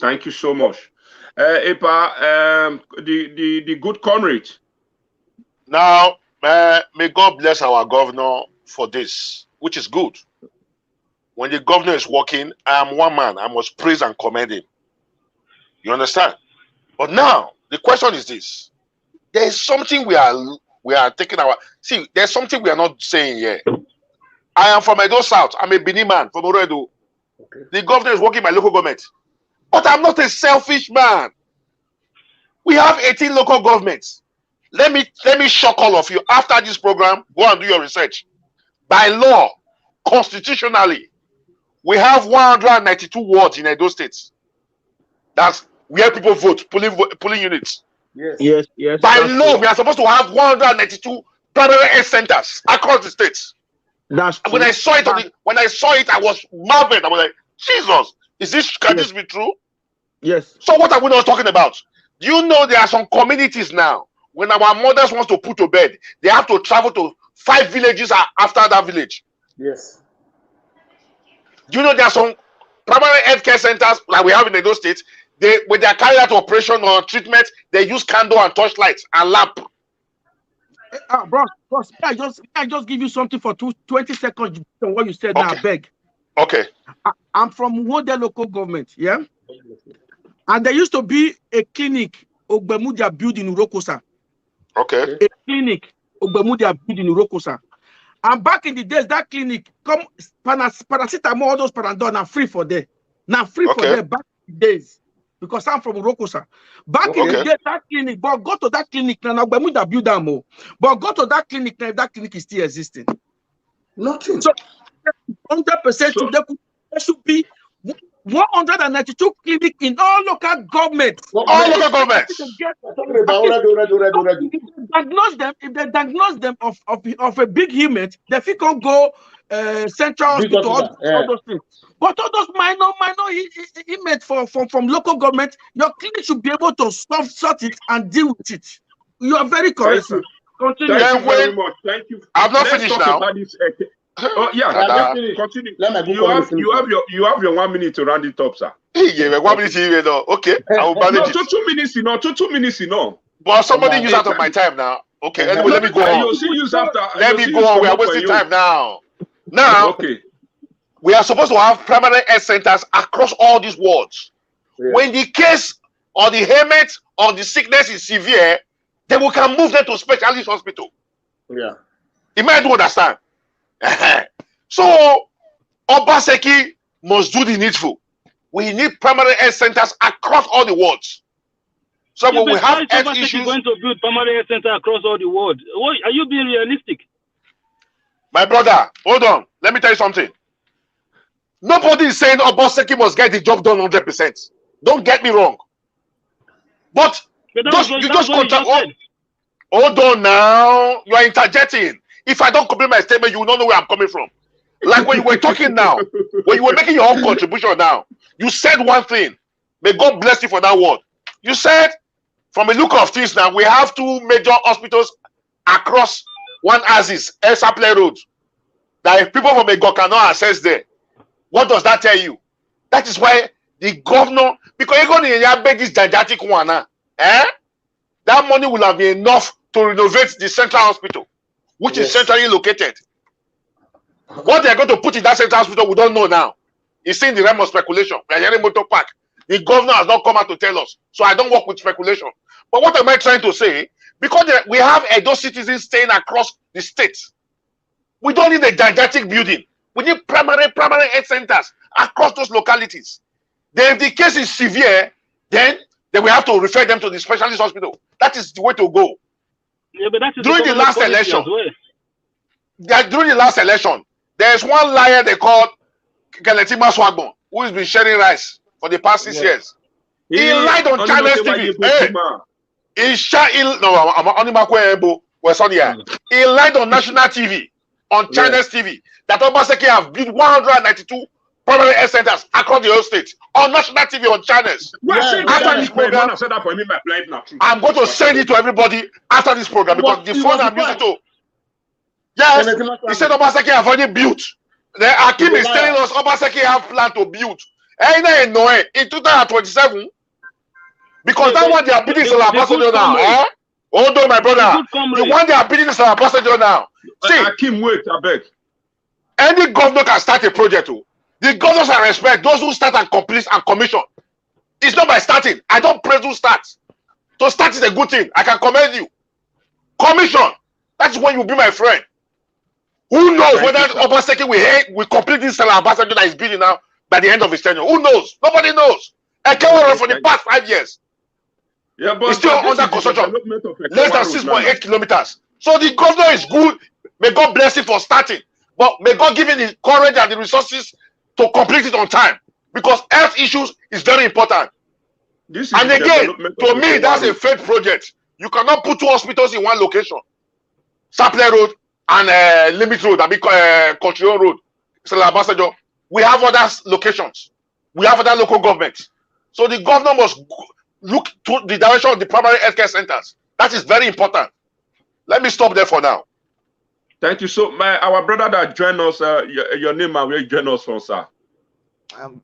B: Thank you so much, Epa. The good comrade.
C: Now, may God bless our governor for this, which is good. When the governor is working, I am one man. I must praise and commend him. You understand? But now the question is this. There is something we are taking our... See, there's something we are not saying here. I am from Edo South. I'm a Benin man from Oredo. Okay. The governor is working my local government. But I'm not a selfish man. We have 18 local governments. Let me shock all of you. After this program, go and do your research. By law, constitutionally, we have 192 wards in Edo State. That's where people vote, polling units.
F: Yes.
C: By
F: that's
C: law,
F: true.
C: we are supposed to have 192 primary health centers across the states.
F: That's
C: And
F: true.
C: when I saw it I was marveled. I was like, Jesus, can this be true?
F: Yes.
C: So what are we not talking about? Do you know there are some communities now, when our mothers want to put to bed, they have to travel to 5 villages after that village.
E: Yes.
C: Do you know there are some primary healthcare centers like we have in those states? When they are carrying out operation or treatment, they use candle and torchlights and lamp.
F: Bros, I just give you something for 20 seconds on what you said now,
C: Okay.
F: I beg.
C: Okay.
F: I'm from Wode local government, yeah? And there used to be a clinic, Ogbemudia building in Urokosa.
C: Okay.
F: A clinic, Ogbemudia building in Urokosa. And back in the days, that clinic, paracetamol, all those Panadol, now free for there. Now free for there back in the days. Because I'm from Urokosa. Back in the day, that clinic, but go to that clinic now, Ogbemudia build them more. But go to that clinic now, if that clinic is still existing.
E: Nothing.
F: So 100% there should be 192 clinics in all local governments.
C: All local governments.
F: If they diagnose them of a big helmet, they can go central hospital, all those things. But all those minor helmet from local government, your clinic should be able to sort it and deal with it. You are very correct. Continue.
B: Thank you very much. Thank you.
C: I'm not
B: Let's
C: finished
B: talk
C: now.
B: about this. Oh yeah, continue. You have your 1 minute to round it up, sir.
C: Yeah, 1 minute even though. Okay, I will manage
B: No,
C: it.
B: 2 minutes, 2 minutes,
C: But somebody use out of my time now. Okay, anyway, let me go on.
B: You'll see use after.
C: Let me go on. We are wasting time now. Now,
B: Okay.
C: we are supposed to have primary health centers across all these wards.
E: Yeah.
C: When the case or the ailment or the sickness is severe, then we can move them to specialist hospital.
E: Yeah.
C: You might do understand. So, Obaseki must do the needful. We need primary health centers across all the wards. So when we have health issues,
G: going to build primary health center across all the world. What, are you being realistic?
C: my brother, hold on. Let me tell you something. Nobody is saying Obaseki must get the job done 100%. Don't get me wrong. But you just contract. Hold on now. You are interjecting. If I don't complete my statement, you will not know where I'm coming from. Like when you were talking now, when you were making your own contribution now, you said one thing. May God bless you for that word. You said, from a look of things now, we have 2 major hospitals across one axis, El Saple Road. That if people from Ego cannot access there, what does that tell you? That is why the governor, because Ego Niyabe this gigantic one, that money will have been enough to renovate the central hospital, which is centrally located. What they are going to put in that central hospital, we don't know now. It's in the realm of speculation. We are hearing Motor Park. The governor has not come out to tell us, so I don't work with speculation. But what am I trying to say? Because we have Edo citizens staying across the state. We don't need a gigantic building. We need primary health centers across those localities. Then if the case is severe, then we have to refer them to the specialist hospital. That is the way to go.
G: Yeah, but that is
C: During the last election, during the last election, there's one liar they called Keletima Swagbon, who has been sharing rice for the past 6 years. He lied on Channels TV. He lied on national TV, on Channels TV, that Obaseki have built 192 primary health centers across the whole state on national TV on channels. After this program, I'm going to send it to everybody after this program because the phone I'm using to. Yes, he said Obaseki have already built. The Akim is telling us Obaseki have plan to build. In 2027, because that one they are building is an ambassador now. Hold on, my brother. The one they are building is an ambassador now. See,
B: Akim, wait, I beg.
C: Any governor can start a project. The governors I respect those who start and complete and commission. It's not by starting. I don't praise who starts. To start is a good thing. I can commend you. Commission. That's when you be my friend. Who knows whether Obaseki will complete this ambassador that is building now by the end of his tenure? Who knows? Nobody knows. Ekewara for the past 5 years.
B: Yeah, but
C: it's still under construction. Less than 6.8 kilometers. So the governor is good. May God bless him for starting. But may God give him the courage and the resources to complete it on time. Because health issues is very important.
B: This is
C: And
B: the
C: again,
B: development
C: to
B: of
C: me, that's a
B: Okewa Road.
C: failed project. You cannot put 2 hospitals in one location. Sapler Road and Limit Road, I mean, Country Road. We have other locations. We have other local governments. So the governor must look to the direction of the primary healthcare centers. That is very important. Let me stop there for now.
B: Thank you. So, our brother that joined us, your name and where you join us from, sir?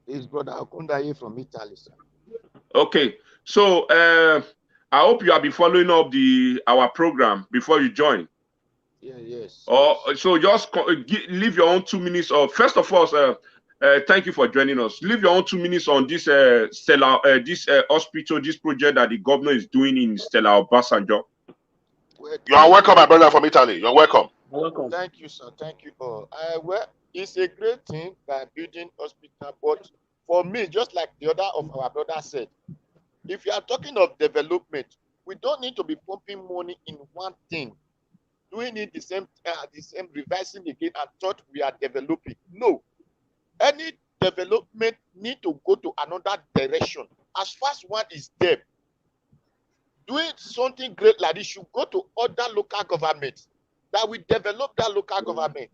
J: His brother Akundaye from Italy, sir.
B: Okay. So, I hope you have been following up our program before you join.
J: Yeah, yes.
B: So just leave your own 2 minutes. First of all, thank you for joining us. Leave your own 2 minutes on this hospital, this project that the governor is doing in Stella Obasanjo.
C: You are welcome, my brother from Italy. You're welcome.
J: Welcome. Thank you, sir. Thank you all. Well, it's a great thing by building hospital, but for me, just like the other of our brothers said, if you are talking of development, we don't need to be pumping money in one thing, doing it the same, revising again, and thought we are developing. No, any development need to go to another direction. As far as one is there, doing something great like this should go to other local governments that we develop that local government.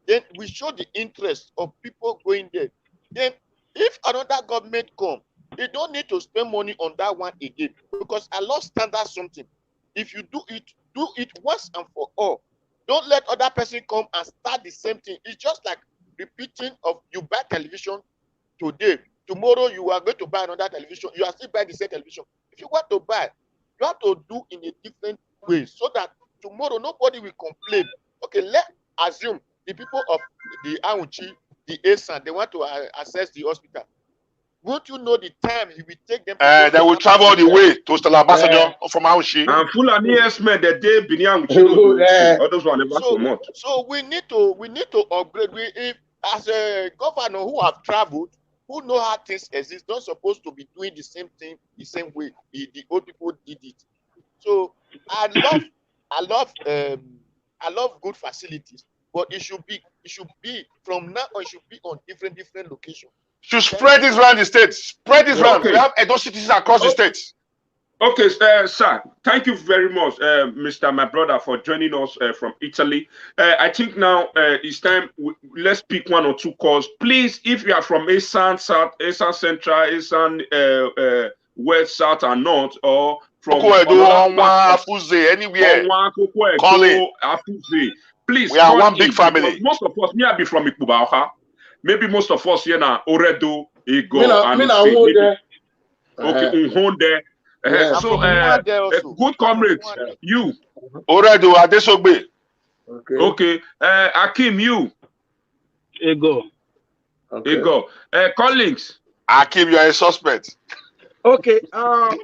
J: Then we show the interest of people going there. Then if another government come, they don't need to spend money on that one again, because I love standard something. If you do it once and for all. Don't let other person come and start the same thing. It's just like repeating of you buy television today. Tomorrow you are going to buy another television. You are still buying the same television. If you want to buy, you have to do in a different way so that tomorrow nobody will complain. Okay, let's assume the people of the Auchi, the Esan, they want to access the hospital. Won't you know the time he will take them?
C: They will travel all the way to Stella Obasanjo from Auchi.
B: And Fulani men the day Binian Auchi. Others will never come out.
J: So we need to upgrade. If as a governor who have traveled, who know how things exist, not supposed to be doing the same thing the same way the old people did it. So I love good facilities, but it should be from now on. It should be on different locations.
C: To spread this around the states. Spread this around. We have Edo cities across the states.
B: Okay, sir. Thank you very much, Mr. My brother, for joining us from Italy. I think now it's time. Let's pick 1 or 2 calls, please. If you are from Esan South, Esan Central, Esan West, South, and North, or from
C: anywhere, call it.
B: Please.
C: We are one big family.
B: Most of us, me, I be from Ikubauha. Maybe most of us here now Oredo, Ego, and Nhonde. Good comrades, you.
C: Oredo, Adesogbe.
B: Okay. Akim, you.
G: Ego.
B: Ego. Collins.
C: Akim, you are a suspect.
F: Okay.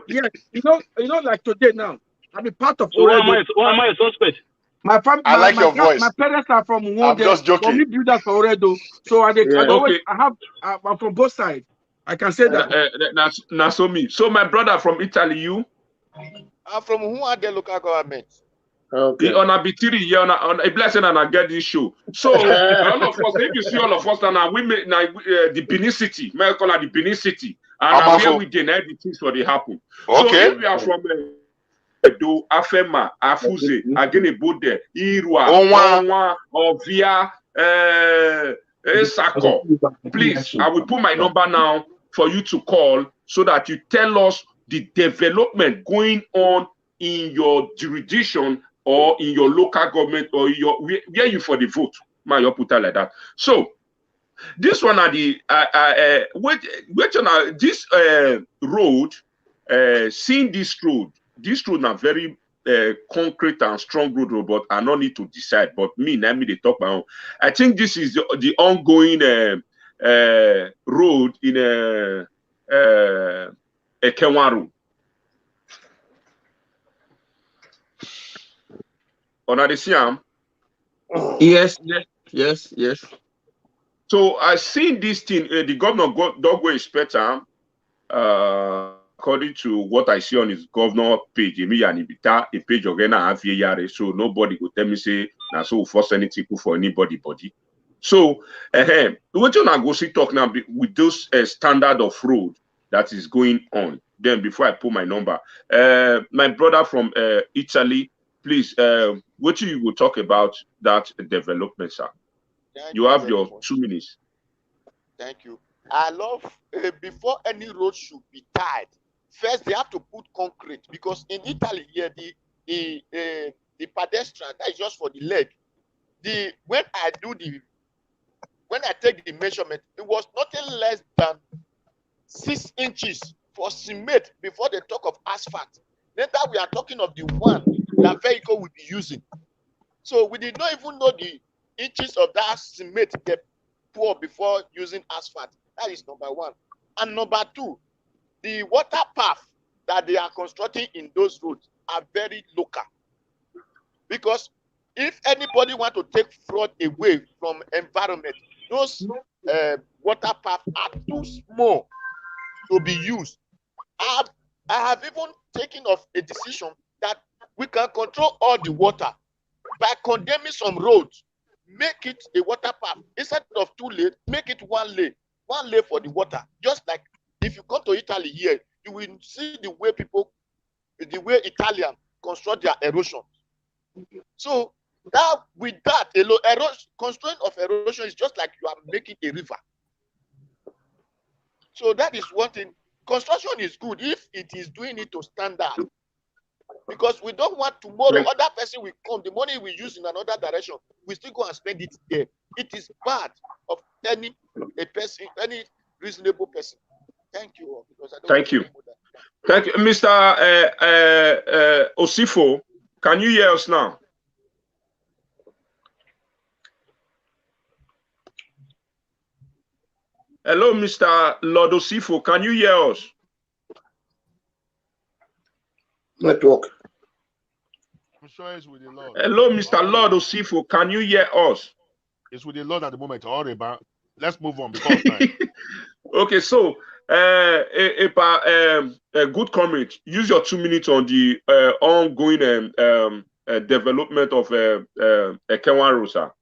F: Yes. You know, like today now, I'll be part of.
G: So why am I a suspect?
F: My family,
C: I like your voice.
F: My parents are from Nwode.
C: I'm just joking.
F: From builders for Oredo. So I'm from both sides. I can say that.
B: Nasomi. So my brother from Italy, you?
J: I'm from Nwode local government.
B: Okay. On a bitiri, on a blessing, and I get this show. So all of us, if you see all of us, now we make the Benin City, may I call it the Benin City, and here we deny the things what they happen.
C: Okay.
B: So if we are from do Afema, Afuze, Agenebode, Irwa, Onwa, Ovia, Sako. Please, I will put my number now for you to call so that you tell us the development going on in your jurisdiction or in your local government or where you for the vote. My put like that. So this one are the this road, seeing this road. This road are very concrete and strong road, but I don't need to decide. But me, let me they talk my own. I think this is the ongoing road in Ekenwaru. On the Siam?
F: Yes.
B: So I seen this thing. The governor Dogwe inspector. According to what I see on his governor page, a page of so nobody will tell me say now so force anything for anybody. So what you now go see talk now with those standard of road. that is going on. Then before I put my number, my brother from Italy, please, what you will talk about that development, sir? You have your 2 minutes.
J: Thank you. I love, before any road should be tied, first they have to put concrete, because in Italy here, the pedestrian, that is just for the leg. When I take the measurement, it was nothing less than 6 inches for cement before they talk of asphalt. Then that we are talking of the one that vehicle will be using. So we did not even know the inches of that cement they pour before using asphalt. That is number one. And number two, the water path that they are constructing in those roads are very local. Because if anybody want to take fraud away from environment, those water paths are too small to be used. I have even taken of a decision that we can control all the water by condemning some roads. Make it a water path. Instead of 2 lane, make it 1 lane. 1 lane for the water. Just like if you come to Italy here, you will see the way Italians construct their erosion. So that with that, constraint of erosion is just like you are making a river. So that is one thing. Construction is good if it is doing it to standard. Because we don't want tomorrow other person will come, the money we use in another direction, we still go and spend it there. It is bad of any reasonable person. Thank you all. Because I don't
B: Thank you. Thank you. Mr. Osifo, can you hear us now? Hello, Mr. Lord Osifo, can you hear us?
E: Network.
C: I'm sure it's with the Lord.
B: Hello, Mr. Lord Osifo, can you hear us?
C: It's with the Lord at the moment. All right, let's move on because time.
B: Okay, so a good comment. Use your 2 minutes on the ongoing development of Ekenwan Rosa.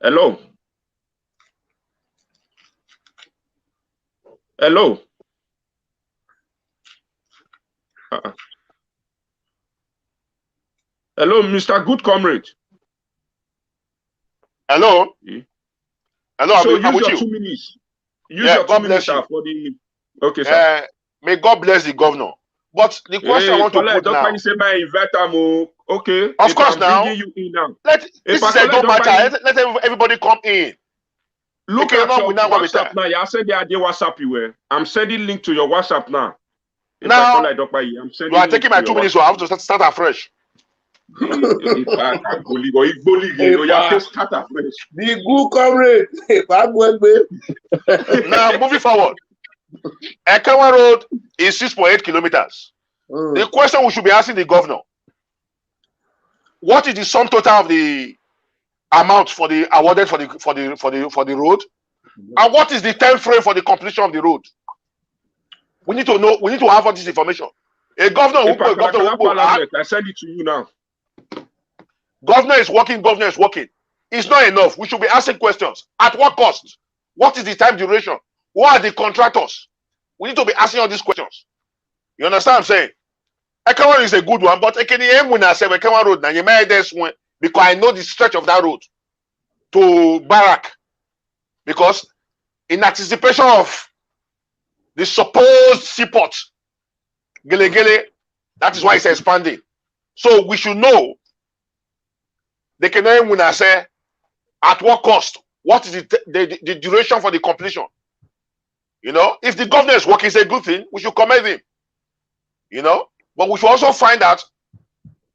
B: Hello. Hello. Hello, Mr. Good Comrade.
C: Hello.
B: Yeah.
C: Hello.
B: So
C: I'm
B: use
C: with
B: your
C: you.
B: 2 minutes. Use your
C: God
B: 2 minutes
C: bless you.
B: for the. Okay, sir.
C: May God bless the governor. But the question I want to put now.
B: Okay.
C: Of course, now.
B: You in now.
C: This is a don't matter. Let everybody come in.
B: Look at your WhatsApp now. I said the WhatsApp you were. I'm sending link to your WhatsApp now.
C: Now,
B: I'm sending
C: you are taking my 2 minutes, so I have to start afresh.
E: The good comrade.
C: Now, moving forward. Ekenwan Road is 6.8 kilometers. The question we should be asking the governor: what is the sum total of the amount for the awarded for the road, and what is the time frame for the completion of the road? We need to know. We need to have all this information. A governor
B: I send it to you now.
C: Governor is working. Governor is working. It's not enough. We should be asking questions. At what cost? What is the time duration? Who are the contractors? We need to be asking all these questions. You understand what I'm saying? Ekenwan is a good one, but Ekenwan Road now you made this one because I know the stretch of that road to Barrack. Because in anticipation of the supposed seaport, Gele Gele, that is why it's expanding. So we should know they can say at what cost, what is the duration for the completion. You know, if the governor is working, it's a good thing. We should commend him. You know, but we should also find out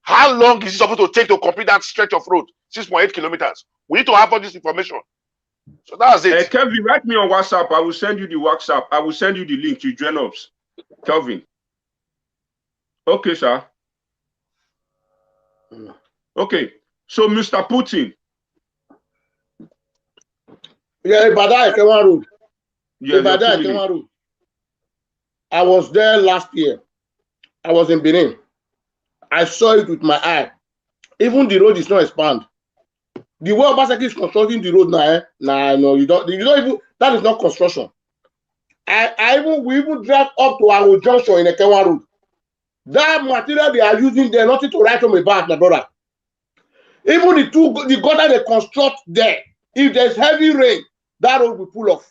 C: how long is it supposed to take to complete that stretch of road, 6.8 kilometers. We need to have all this information. So that's it.
B: Kelvin, write me on WhatsApp. I will send you the WhatsApp. I will send you the link to join us. Kelvin. Okay, sir. Okay. So, Mr. Putin.
E: Yeah, Ekenwan Road. Ekenwan Road. I was there last year. I was in Benin. I saw it with my eye. Even the road is not expanded. The way Obaseki is constructing the road now, no, you don't even, that is not construction. We even drive up to our junction in Ekenwa Road. That material they are using there, nothing to write home about, my brother. Even the gutter they construct there, if there's heavy rain, that road will pull off.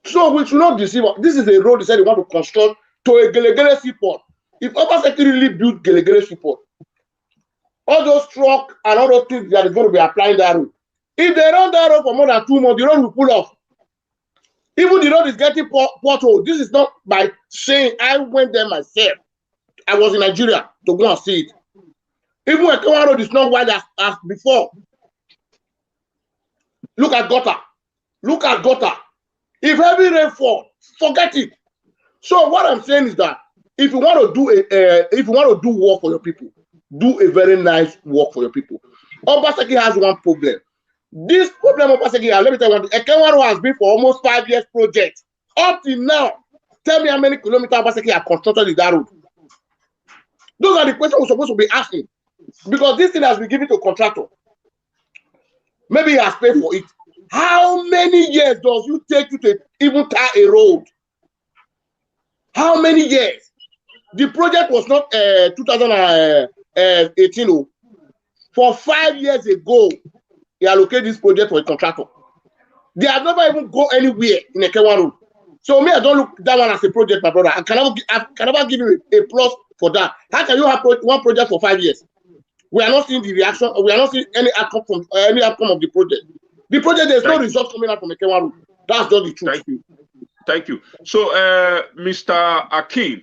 E: So we should not deceive. This is a road they said they want to construct to a Gelegele seaport. If Obaseki really built Gelegele seaport, all those trucks and all those things that is going to be applying that road, if they run that road for more than 2 months, the road will pull off. Even the road is getting pothole. This is not by saying I went there myself. I was in Nigeria to go and see it. Even Ekenwa Road is not wide as before. Look at gutter. Look at gutter. If heavy rain fall, forget it. So what I'm saying is that if you want to do work for your people, do a very nice work for your people. Obaseki has one problem. This problem Obaseki has, let me tell you, Ekenwa Road has been for almost 5 years project. Up till now, tell me how many kilometers Obaseki have constructed in that road. Those are the questions we're supposed to be asking. Because this thing has been given to a contractor. Maybe he has paid for it. How many years does it take you to even tar a road? How many years? The project was not 2018. For 5 years ago, he allocated this project for a contractor. They have never even go anywhere in Ekenwa Road. So me, I don't look that one as a project, my brother. I can never give you a plus for that. How can you have one project for 5 years? We are not seeing the reaction. We are not seeing any outcome of the project. The project, there's no result coming out from Ekenwa Road. That's just the truth.
B: Thank you. Thank you. So, Mr. Akin,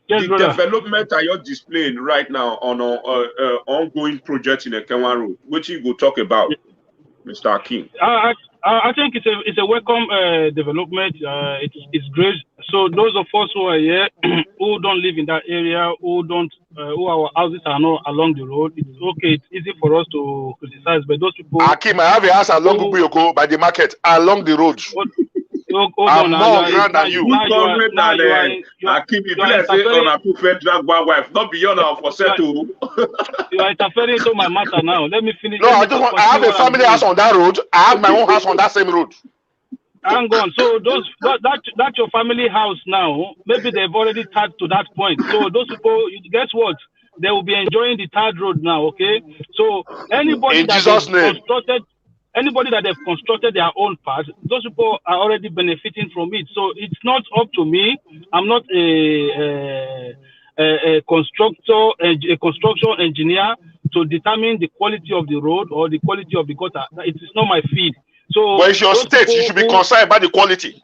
G: yes,
B: the
G: brother.
B: development that you're displaying right now on ongoing project in Ekenwa Road, which you will talk about, Mr. Akin.
G: I think it's a welcome development. It's great. So those of us who are here, who don't live in that area, who our houses are not along the road, it's okay. It's easy for us to criticize, but those people.
C: Akim, I have a house along Ubuyoko by the market, along the road. I'm more grand than you.
B: Akim, you better say on a two-friend drag one wife, not beyond our for settle.
G: You are interfering into my matter now. Let me finish.
C: No, I have a family house on that road. I have my own house on that same road.
G: Hang on. So that's your family house now. Maybe they've already tied to that point. So those people, guess what? They will be enjoying the third road now. Okay. So anybody that they've constructed their own part, those people are already benefiting from it. So it's not up to me. I'm not a construction engineer to determine the quality of the road or the quality of the gutter. It is not my field. So,
C: but it's your state. You should be concerned about the quality.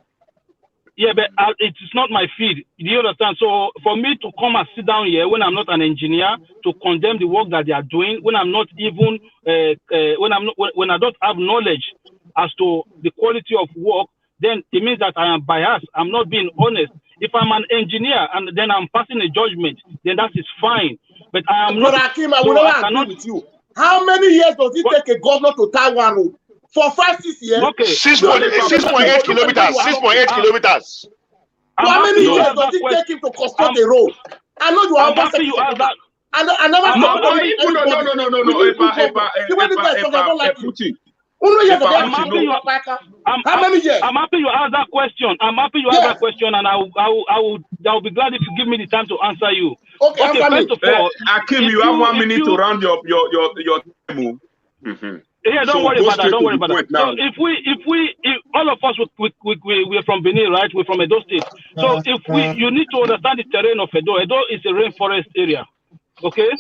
G: Yeah, but it is not my field. Do you understand? So for me to come and sit down here when I'm not an engineer to condemn the work that they are doing, when I'm not even when I don't have knowledge as to the quality of work, then it means that I am biased. I'm not being honest. If I'm an engineer and then I'm passing a judgment, then that is fine. But I am not.
E: Akim, I will not agree with you. How many years does it take a governor to tie one road? For 5-6 years.
G: Okay.
C: 6.8 kilometers. 6.8 kilometers.
E: How many years does it take him to construct a road? I know you are Obaseki. I never
B: No.
G: How many years? I'm happy you asked that question. I'm happy you asked that question, and I will be glad if you give me the time to answer you.
E: Okay,
B: first of all, Akim, you have 1 minute to round your time.
G: Yeah, don't worry about that. Don't worry about that. So if all of us we're from Benin, right? We're from Edo State. So you need to understand the terrain of Edo. Edo is a rainforest area. Okay?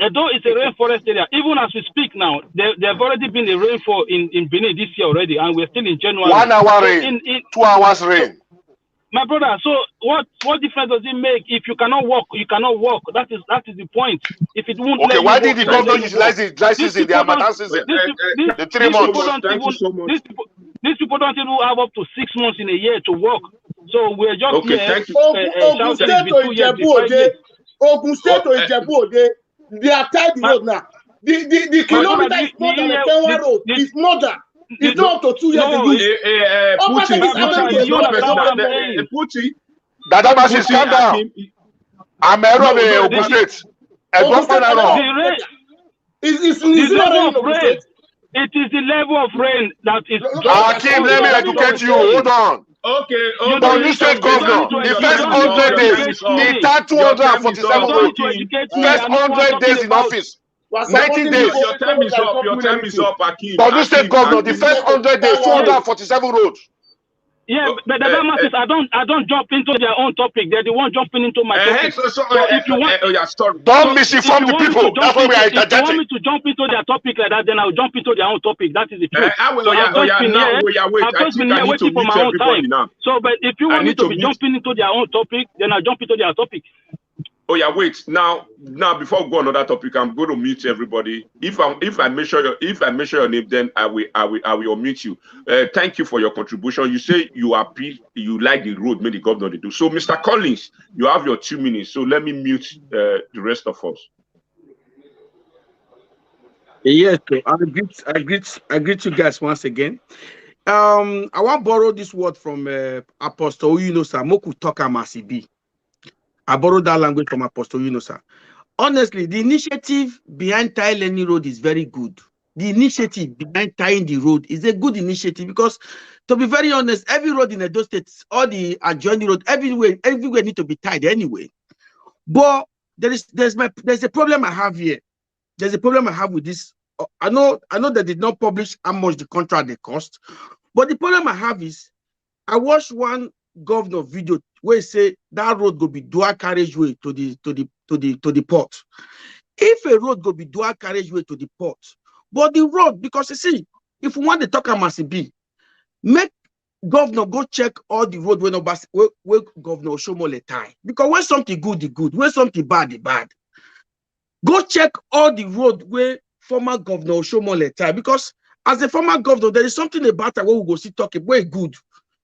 G: Edo is a rainforest area. Even as we speak now, there have already been a rainfall in Benin this year already, and we're still in January.
C: 1 hour rain, 2 hours rain.
G: My brother, so what difference does it make if you cannot walk? You cannot walk. That is the point. If it won't.
C: Okay, why did the governor utilize the dry season, the Ramadan season, the 3 months?
G: These people don't even have up to 6 months in a year to work. So we're just
B: okay.
G: Here.
B: Thank you.
E: Ogun State to Ijebu-Ode, they are tied the road now. The kilometer is more than the Ekenwa Road. It's more than. It's not up to 2 years ago.
B: Pucci.
C: Dada Masis, calm down. I'm a Ogun State.
E: Is
G: The
E: it not
G: level
E: raining
G: of
E: in Ogun
G: rain.
E: State?
G: It is the level of rain that is.
C: Hakim, let me educate you. Hold on.
B: Okay,
C: Borno State governor, the first 100 days, he had 247 roads.
G: To educate me,
C: First
G: I know what
C: 100
G: I'm
C: days
G: talking
C: in
G: about.
C: office.
E: We're
C: 90
E: supporting
C: days.
E: people.
B: Your time is up. Your time is up, Hakim.
C: Borno State governor, the
B: Hakim.
C: first 100 days, 247 roads.
G: Yeah, but the masses, I don't jump into their own topic. They're the one jumping into my topic. So if you want,
C: don't misinform the people. That's why we are
G: if you want
C: interjecting.
G: me to jump into their topic like that, then I'll jump into their own topic. That is the truth. I've just been here waiting for my own time. So, but if you want me to be jumping into their own topic, then I'll jump into their topic.
B: Oh yeah, wait. Now before we go on another topic, I'm going to mute everybody. If I mention your name, then I will unmute you. Thank you for your contribution. You say you like the road, made the governor do. So, Mr. Collins, you have your 2 minutes. So let me mute the rest of us.
F: Yes, I greet you guys once again. I want to borrow this word from Apostle Yunosa Moku Toka Masibi. I borrowed that language from Apostle Yunosa. Honestly, the initiative behind tying Lenny Road is very good. The initiative behind tying the road is a good initiative because, to be very honest, every road in Edo State, all the adjoining road, everywhere need to be tied anyway. But there's a problem I have here. There's a problem I have with this. I know they did not publish how much the contract they cost, but the problem I have is I watched one governor video where he say that road go be dual carriageway to the port. If a road go be dual carriageway to the port, but the road, because you see, if we want to talk about be, make governor go check all the road where governor Oshomole tie. Because when something good, the good. When something bad, the bad. Go check all the road where former governor Oshomole tie. Because as a former governor, there is something about that where we go see talking where good.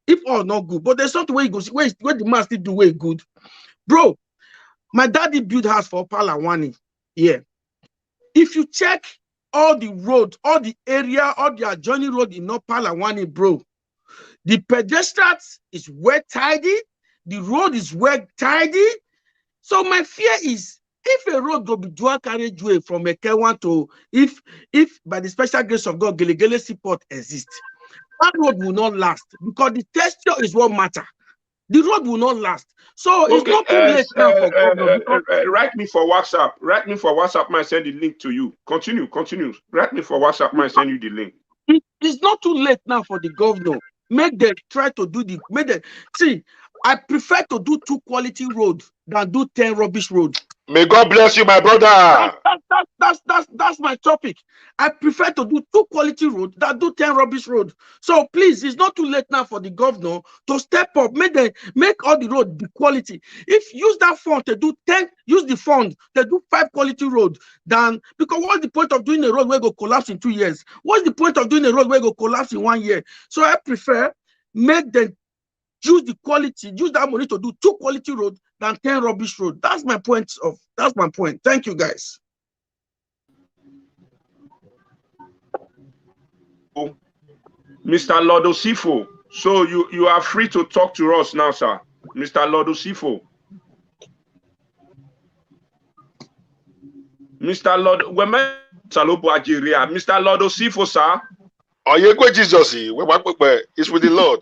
F: If all not good, but there's something where you go see where the man still do way good. Bro, my daddy built house for Palawani. Yeah. If you check all the road, all the area, all the adjoining road in North Palawani, bro, the pedestrians is well tidy, the road is well tidy. So my fear is if a road go be dual carriageway from Ekewan to if by the special grace of God, Gelegele Seaport exists, that road will not last because the texture is what matter. The road will not last. So it's not too late now for government.
B: Write me for WhatsApp. Write me for WhatsApp. I send the link to you. Continue. Write me for WhatsApp. I send you the link.
F: It's not too late now for the governor. Make them try to do see. I prefer to do 2 quality roads than do 10 rubbish roads.
C: May God bless you, my brother.
F: That's my topic. I prefer to do 2 quality roads than do 10 rubbish roads. So please, it's not too late now for the governor to step up, make all the road the quality. If use that fund to do 10, use the fund to do 5 quality roads, then because what's the point of doing a road where go collapse in 2 years? What's the point of doing a road where go collapse in 1 year? So I prefer make them use the quality, use that money to do 2 quality roads than 10 rubbish roads. That's my point. Thank you, guys.
B: Mr. Lodo Sifo, so you are free to talk to us now, sir. Mr. Lodo Sifo. Mr. Lodo, Mr. Lodo Sifo, sir.
C: Oh, you go Jesus. It's with the Lord.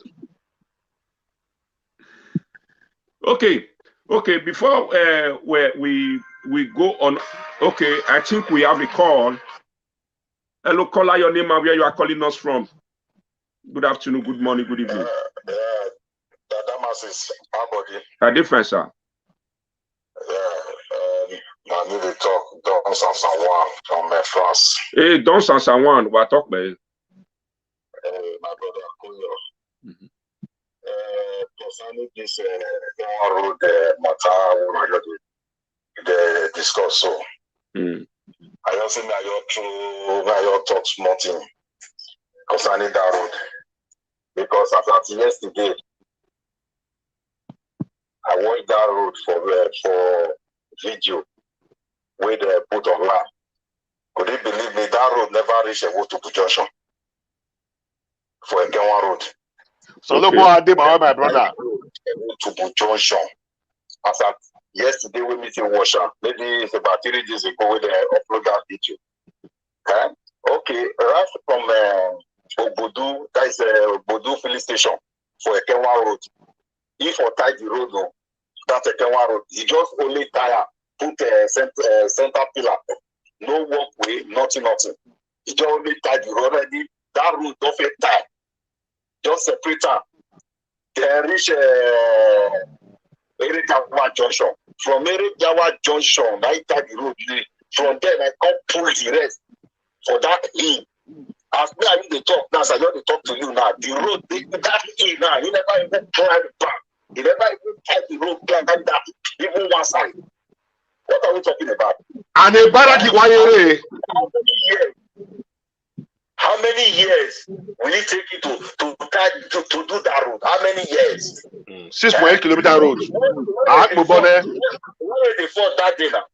B: Okay. Before we go on, okay, I think we have a call. Hello, caller, your name and where you are calling us from. Good afternoon, good morning, good evening.
K: Damasis, how about you?
B: How different, sir?
K: I need to talk Don Sansawan from France.
B: Hey, Don Sansawan, we're talking about.
K: My brother, Kunyo. Concerning this road matter, the discuss so. I also know your talk nothing concerning that road. Because as at yesterday, I watched that road for video where they put online. Could you believe me? That road never reached a Wotubu junction for a Kenwan road.
C: So look what I did, my brother.
K: Wotubu junction. As at yesterday, we meeting Washer. Maybe it's about 3 days ago when they upload that video. Okay, right from Obodu, that is Obodu filling station for Ekenwa Road. If or tie the road, that's Ekenwa Road. You just only tire, put a center pillar, no walkway, nothing. You just only tie the road already. That road don't fit tie. Just separate them. They reach Eridawa Junction. From Eridawa Junction, I tie the road. From there, I come pull the rest for that hill. As me and you talk now, so I just talk to you now. The road, that hill now, you never even drive back. You never even tie the road like that, even one side. What are we talking about?
C: And a baraki wire.
K: How many years will it take you to do that road? How many years?
C: 6.8 kilometer road.
K: Where they fought that day now?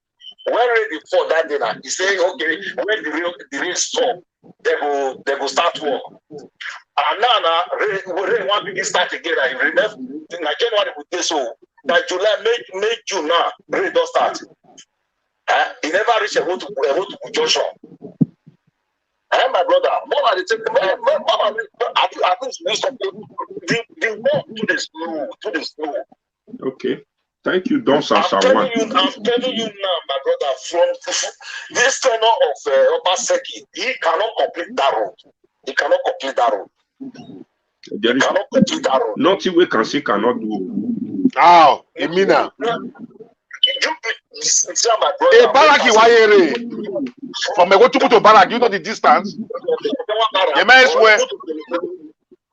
K: Where they fought that day now? You say, okay, when the rain stop, they go start work. And now, rain want to start again. And remember, January would do so. Now July, May, June now, rain don't start. He never reached a road to Joshua. My brother, I think the walk to the slow.
B: Okay. Thank you, Don Sansawan.
K: I'm telling you now, my brother, from this tenor of Obaseki, he cannot complete that road. He cannot complete that road.
B: There is nothing we can see cannot do.
C: How? Emina. Baraki wire. From Egotubu to Barak, you know the distance? You may as well.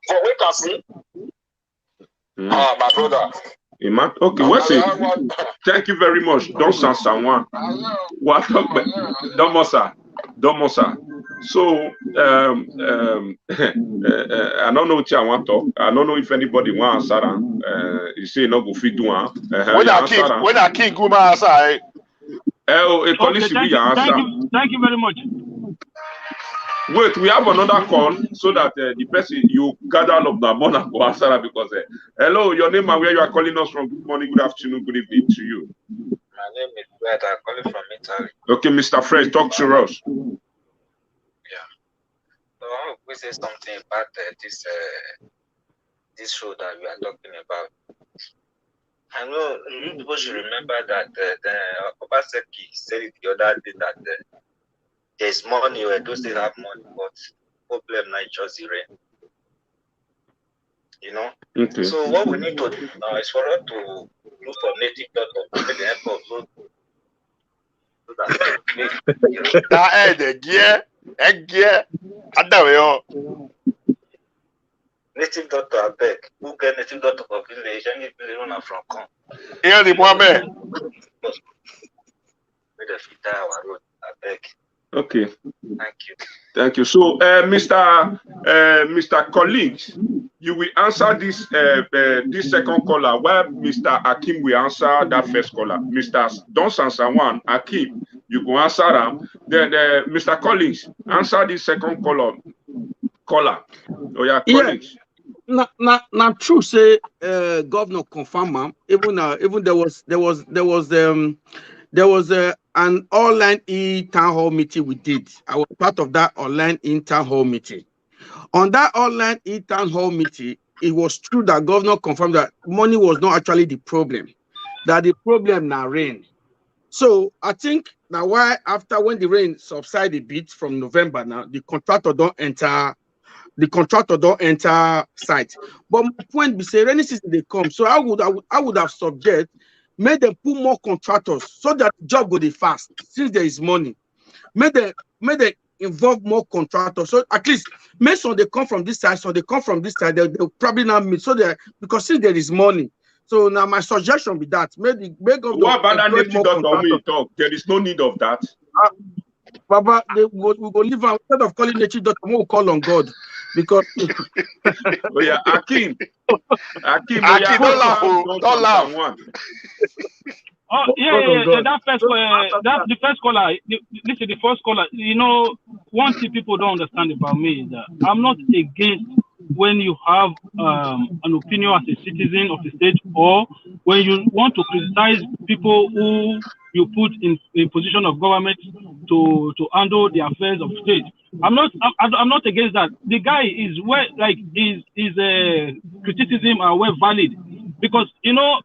K: For we can see. My brother.
B: Okay, what's it? Thank you very much. Don Sansawan. What Domosa. So I don't know what I want to talk. I don't know if anybody wants to answer. You say no go fit do one.
C: When I king Guma answer.
G: Thank you very much.
B: Wait, we have another call so that the person you gather all of the money go answer because hello, your name and where you are calling us from. Good morning, good afternoon, good evening to you.
L: My name is Fred. I'm calling from Italy.
B: Okay, Mr. Fred, talk to us.
L: Yeah. So I want to say something about this show that we are talking about. I know you people should remember that the Obaseki said it the other day that there's money or those still have money, but problem now is just the rain. You know?
B: Okay.
L: So what we need to do now is for us to look for native doctors with the help of those so that native doctor, I beg. Who get native doctor for village? Any village run from come.
C: Here the Mohammed.
L: With the fit our road, I beg.
B: Okay.
L: Thank you.
B: Thank you. So, Mr. Colleagues, you will answer this this second caller, while Mr. Akim will answer that first caller. Mr. Don Sansawan, Akim, you go answer them. Then Mr. Collins, answer this second caller. Oh yeah, Collins.
F: Now true say governor confirm even there was an online town hall meeting we did. I was part of that online town hall meeting. On that online town hall meeting, it was true that governor confirmed that money was not actually the problem, that the problem now rain. So I think now why after when the rain subsided a bit from November now, the contractor don't enter site. But my point be say rainy season they come. So I would have subject, made them put more contractors so that the job go dey fast since there is money. Made them involve more contractors. So at least make some they come from this side, so they come from this side, they'll probably not meet. So they because since there is money. So now my suggestion be that maybe
B: what about that native doctor we talk? There is no need of that.
F: Baba, we go leave out instead of calling native doctor, we'll call on God. Because
B: oh yeah, Akim,
C: don't laugh.
G: Oh yeah. That first, that's the first caller. This is the first caller. You know, one thing people don't understand about me is that I'm not against when you have an opinion as a citizen of the state, or when you want to criticize people who you put in a position of government to handle the affairs of state. I'm not against that. The guy is well, like his criticism are well valid, because you know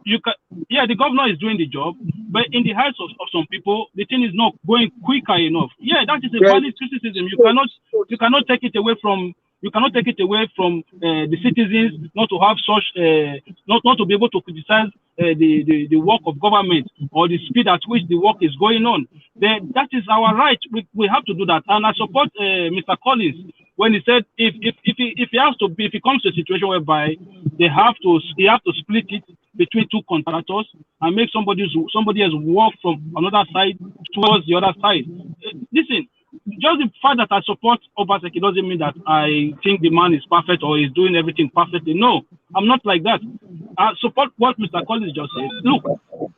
G: you can, yeah, the governor is doing the job, but in the eyes of some people, the thing is not going quicker enough. Yeah, that is a valid criticism. You cannot take it away from. You cannot take it away from the citizens not to have such, not to be able to criticize the work of government or the speed at which the work is going on. Then that is our right. We have to do that. And I support Mr. Collins when he said if he comes to a situation whereby he have to split it between two contractors and make somebody else work from another side towards the other side. Listen. Just the fact that I support Obaseki doesn't mean that I think the man is perfect or is doing everything perfectly. No, I'm not like that. I support what Mr. Collins just said. Look,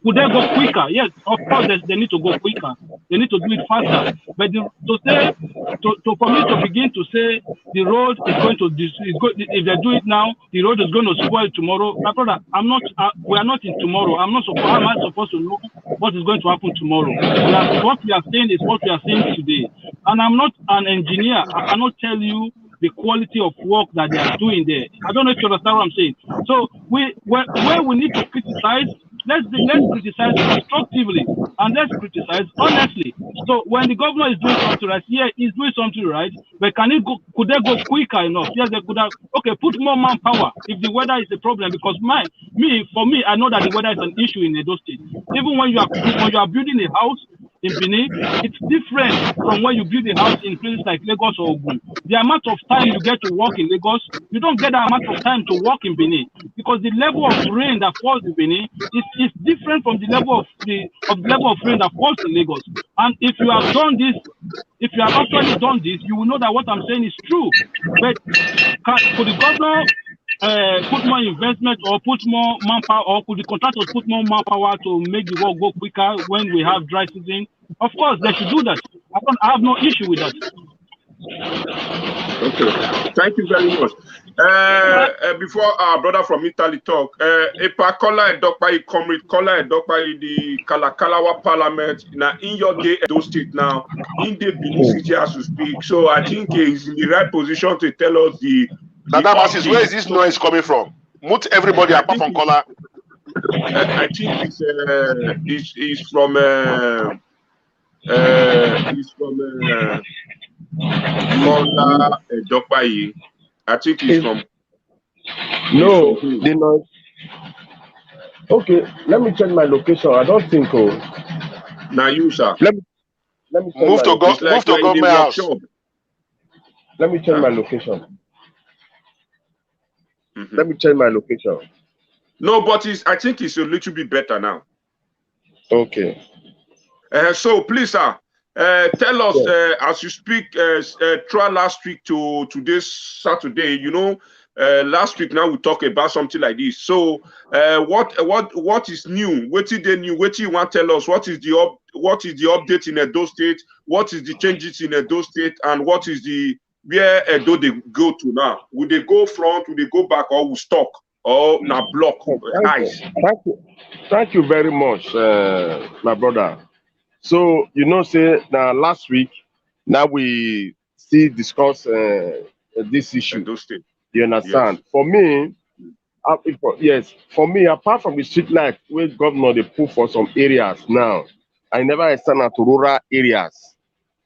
G: could they go quicker? Yes, of course they need to go quicker. They need to do it faster. But for me to begin to say the road is going to, if they do it now, the road is going to spoil tomorrow. My brother, we are not in tomorrow. How am I supposed to know what is going to happen tomorrow? What we are saying is what we are saying today. And I'm not an engineer. I cannot tell you the quality of work that they are doing there. I don't know if you understand what I'm saying. So where we need to criticize, let's criticize constructively and let's criticize honestly. So when the governor is doing something right, yeah, he's doing something right, but could they go quicker enough? Yes, they could have. Okay, put more manpower if the weather is a problem, because for me, I know that the weather is an issue in Edo State. Even when you are building a house in Benin, it's different from when you build a house in places like Lagos or Ogun. The amount of time you get to work in Lagos, you don't get that amount of time to work in Benin, because the level of rain that falls in Benin is different from the level of rain that falls in Lagos. And if you have done this, if you have actually done this, you will know that what I'm saying is true. But could the governor put more investment or put more manpower, or could the contractors put more manpower to make the work go quicker when we have dry season? Of course, they should do that. I have no issue with that.
B: Okay, thank you very much. Before our brother from Italy talk, Epa Kola Edokpai, Comrade Kola Edokpai, the Kalakalawa Parliament, now in your day, Edo State now, in the Benin City as we speak. So I think he's in the right position to tell us the
C: Dadamas, where is this noise coming from? Mute everybody apart from Kola.
B: I think it's from Kola Edokpai. I think he's from.
M: No, the noise. Okay, let me check my location. I don't think so.
B: Now you, sir.
M: Let me
C: move to government house.
M: Let me check my location. Let me check my location.
B: No, but I think it's a little bit better now.
M: Okay.
B: So please, sir, tell us as you speak throughout last week to today's Saturday. You know, last week now we talk about something like this. So what is new? What is the new? What you want to tell us? What is the update in Edo State? What is the changes in Edo State? And what is the where Edo they go to now? Will they go front? Will they go back? Or will stop? Or now block? Ice?
M: Thank you very much, my brother. So you know, say now last week, now we still discuss this issue.
B: Edo State.
M: You understand? Yes. For me, apart from the street light where governor they put for some areas now, I never extend to rural areas.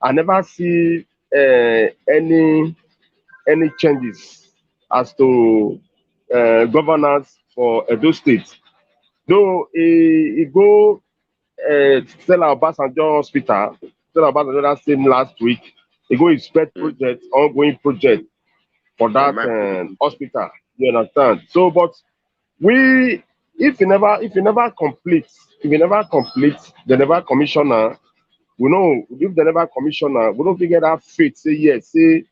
M: I never see any changes as to governance for Edo State. Though he go Stella Obasanjo Hospital, Stella Obasanjo that same last week, he go inspect project, ongoing project for that hospital. You understand? So, but if you never complete the never commissioner, we know if the never commissioner, we don't figure that faith, say yes, say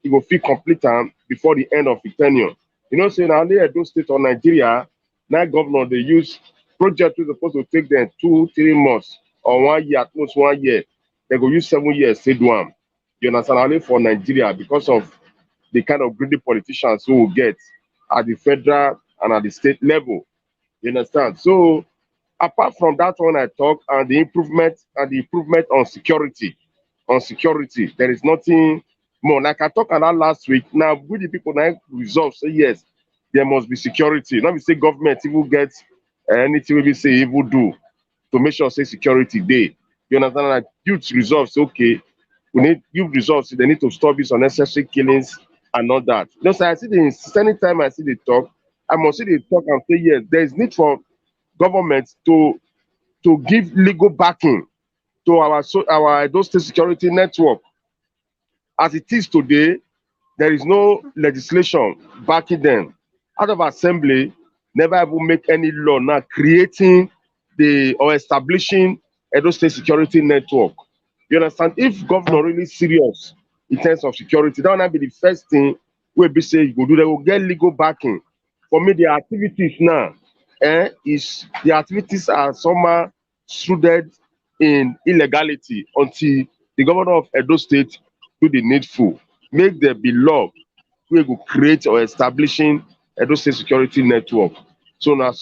M: he will feel complete before the end of the tenure. You know, say now they Edo State or Nigeria, now governor they use project is supposed to take them 2-3 months or 1 year, at most 1 year. They go use 7 years, say do them. You understand? Only for Nigeria because of the kind of greedy politicians who will get at the federal and at the state level. You understand? So apart from that one I talk, and the improvement on security. On security, there is nothing more. Like I talked about last week. Now with the people now resolve say yes, there must be security. Not be say government even get anything we say evil do to make sure say security dey. You understand? Like youth resolve say okay, we need youth resolve say they need to stop these unnecessary killings and all that. You know, so I see the anytime I see the talk, I must see the talk and say yes, there is need for government to give legal backing to our Edo State security network. As it is today, there is no legislation backing them. Out of assembly, never even make any law now creating or establishing Edo State security network. You understand? If governor really serious in terms of security, that will be the first thing we be say you go do. They will get legal backing. For me, the activities now are somehow shrouded in illegality until the governor of Edo State do the needful. Make there be law wey go create or establishing Edo State security network. So now,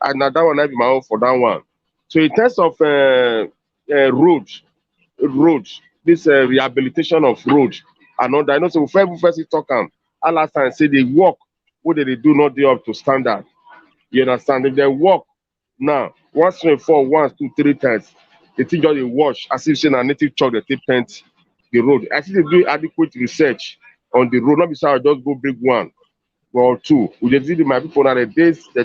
M: and that one I be my own for that one. So in terms of road, this rehabilitation of road and all that, I know so we first talk last time say the work what they do not dey up to standard. You understand? If they work now, once rain fall 1, 2, 3 times, the thing just dey wash as if say na native chalk dey take paint the road. I think they do adequate research on the road. Not be say I just go bring 1 or 2. We just see my people now the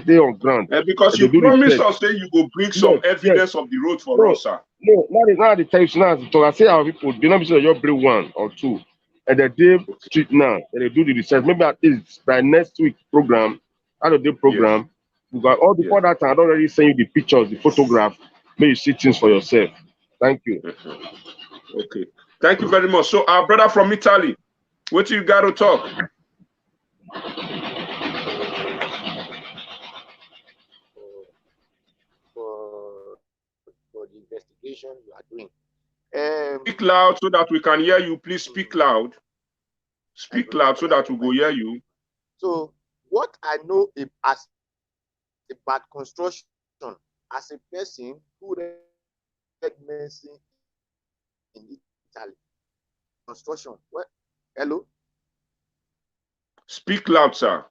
M: day on ground.
B: Because you promised us say you go bring some evidence of the road for us, sir.
M: No, now the time now to talk. I say our people, they not be say just bring 1 or 2. And the day street now, and they do the research. Maybe at least by next week program, out of the program. Yes. Because all before that time, I don't already send you the pictures, the photograph, make you see things for yourself. Thank you.
B: Okay. Thank you very much. So our brother from Italy, what you got to talk?
J: For the investigation you are doing.
B: Speak loud so that we can hear you. Please speak loud. Speak loud so that we go hear you.
J: So what I know as about construction, as a person who read medicine in Italy, construction. What? Hello?
B: Speak loud, sir.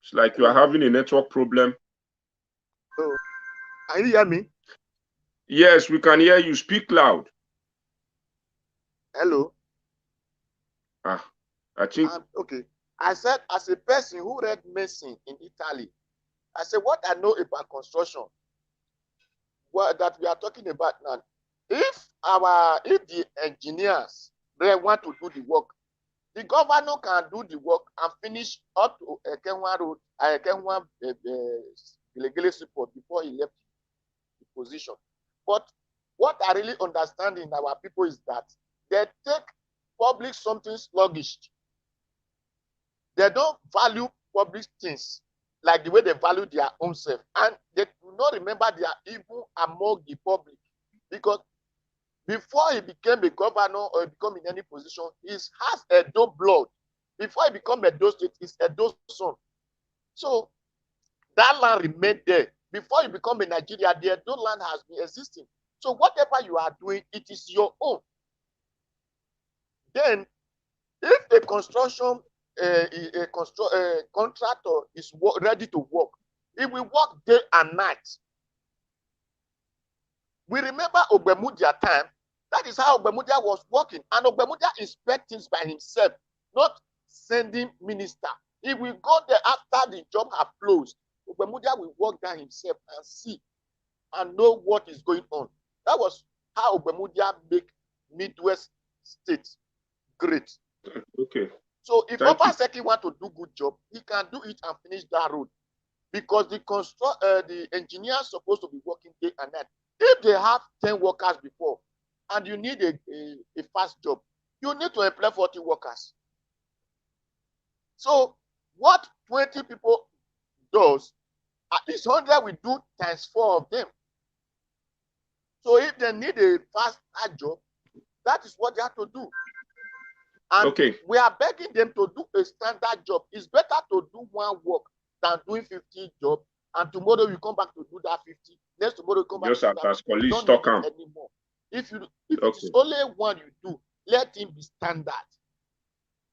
B: It's like you are having a network problem.
J: So, can you hear me?
B: Yes, we can hear you. Speak loud.
J: Hello?
B: I think...
J: okay. I said, as a person who read medicine in Italy, I said, what I know about construction, that we are talking about now, if the engineers they want to do the work, the governor can do the work and finish up to Ekenwa Road, Ekenwa Gelegele support before he left the position. But what I really understand in our people is that they take public something sluggish. They don't value public things like the way they value their own self. And they do not remember they are even among the public. Because before he became a governor or become in any position, he has Edo blood. Before he become Edo State, he's Edo son. So that land remained there. Before you become a Nigeria, the Edo land has been existing. So whatever you are doing, it is your own. Then, if a construction contractor is ready to work, he will work day and night. We remember Ogbemudia time. That is how Ogbemudia was working. And Ogbemudia inspects things by himself, not sending minister. He will go there after the job has closed. Ogbemudia will work there himself and see and know what is going on. That was how Ogbemudia make Midwest states great.
B: Okay.
J: So if Obaseki want to do good job, he can do it and finish that road. Because the engineer is supposed to be working day and night. If they have 10 workers before, and you need a fast job, you need to employ 40 workers. So what 20 people does, at least 100 will do times 4 of them. So if they need a fast job, that is what they have to do. And
B: okay.
J: we are begging them to do a standard job. It's better to do one work than doing 50 jobs. And tomorrow you come back to do that 50. Next tomorrow you come back
B: Just
J: to do that 50.
B: colleagues
J: Don't
B: stock
J: need
B: on
J: it anymore. If it is only one you do, let him be standard.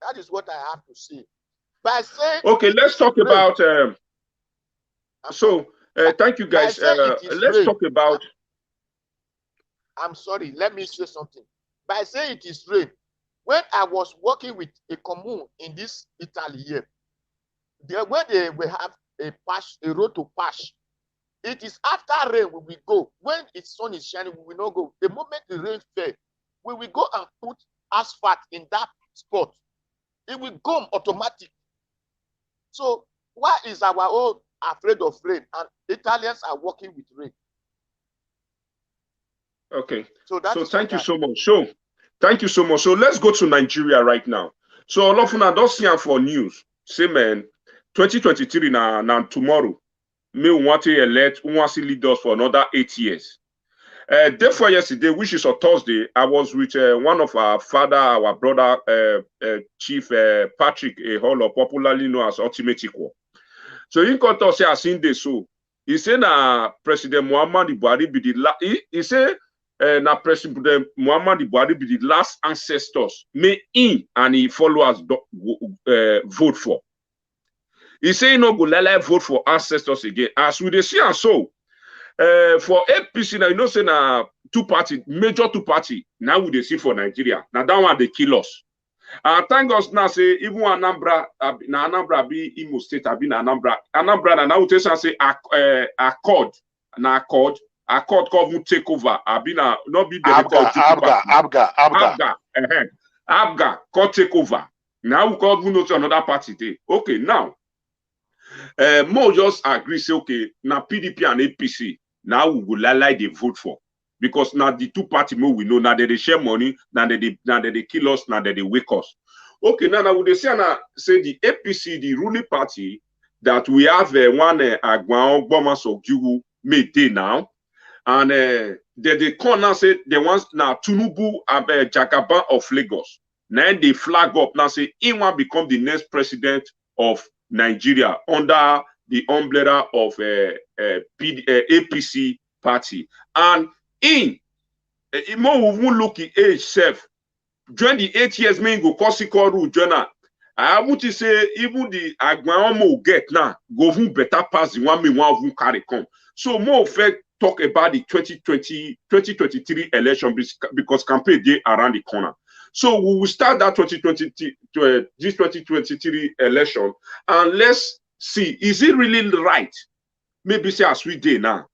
J: That is what I have to say. By saying
B: okay, let's talk about thank you guys. Let's talk about
J: I'm sorry, let me say something. By saying it is rain, when I was working with a commune in this Italy here, when they will have a road to pass, it is after rain we will go. When the sun is shining, we will not go. The moment the rain fell, we will go and put asphalt in that spot. It will come automatic. So why is our own afraid of rain and Italians are working with rain?
B: Okay.
J: So
B: thank you so much. Thank you so much. So let's go to Nigeria right now. So Olofuna don't see for news. Say man, 2023 now tomorrow. Me want to elect, want to lead us for another 8 years. Therefore, yesterday, which is on Thursday, I was with one of our father, our brother, Chief Patrick Eholo, popularly known as Ultimate Equal. So he got us here seen this. So he said, President Muhammad Buhari be the last. He said, President Muhammad Buhari be the last ancestors. May he and his followers vote for. He said, he no go let vote for ancestors again. As we see and so. For APC, now you know, say na major two party. Now we see for Nigeria. Now that one they kill us. Thank us now say even Anambra, na Anambra be Imo State, be na Anambra. Anambra now we say accord come take over. Abi na not be the Abga come take over. Now we call who knows another party day. Okay, now more just agree say okay now PDP and APC. Now we will like they vote for because now the two party more we know now that they share money, now that they kill us, now that they wake us. Okay, now would they say the APC, the ruling party that we have one Agwan Bomas of Jugu made day now, and they come now say they want now Tinubu Jagaban of Lagos. Now they flag up now say he want become the next president of Nigeria under the umbrella of APC party. And in more we look at age self, during the 8 years, me go Kosikoru journal. I want to say even the Agbaomo get now go better pass the one me one carry come. So more fair talk about the 2023 election because campaign day around the corner. So we will start that 2023 election and let's see, is it really right? Maybe say as we day now,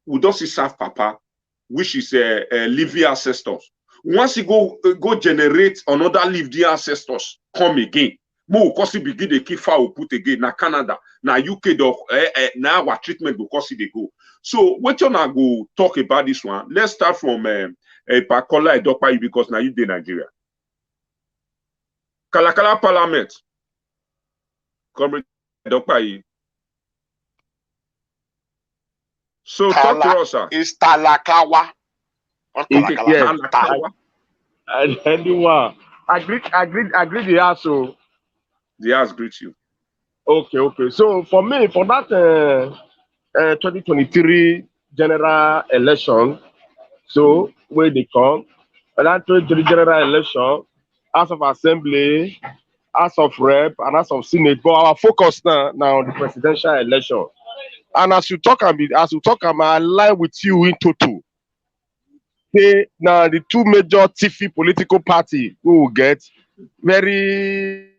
B: we don't see South Papa, which is living ancestors. Once you go generate another living ancestors, come again. More because begin the key file put again. Na Canada, na UK, now our treatment because they go. So what you now go talk about this one? Let's start from Pakola Edopa because now you in Nigeria. Kalakala Parliament. Comrade Edopa. So talk to us, sir.
C: It's Talakawa.
M: Yes. Anyone. Agreed the also.
B: The house greet you.
M: Okay. So for me, for that 2023 general election, so where they come, that 2023 general election, House of Assembly, House of Rep, and House of Senate. But our focus now on the presidential election. And as you talk, I align with you in total. Okay, now the two major TIFI political party we will get very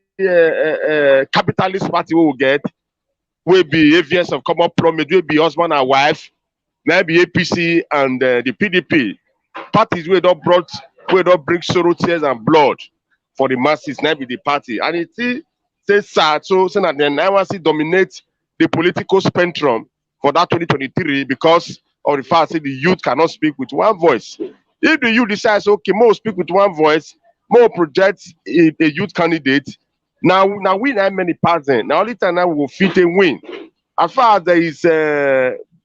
M: capitalist party we will get will be AVS of Common Promise, will be husband and wife, maybe APC and the PDP parties we don't bring sorrow, tears and blood for the masses, maybe the party. And it says sad, so that the NYC dominates the political spectrum for that 2023 because of the fact that the youth cannot speak with one voice. If the youth decides, okay, more speak with one voice, more project a youth candidate, now we have many parts in. Now only time now we will fit a win. As far as there is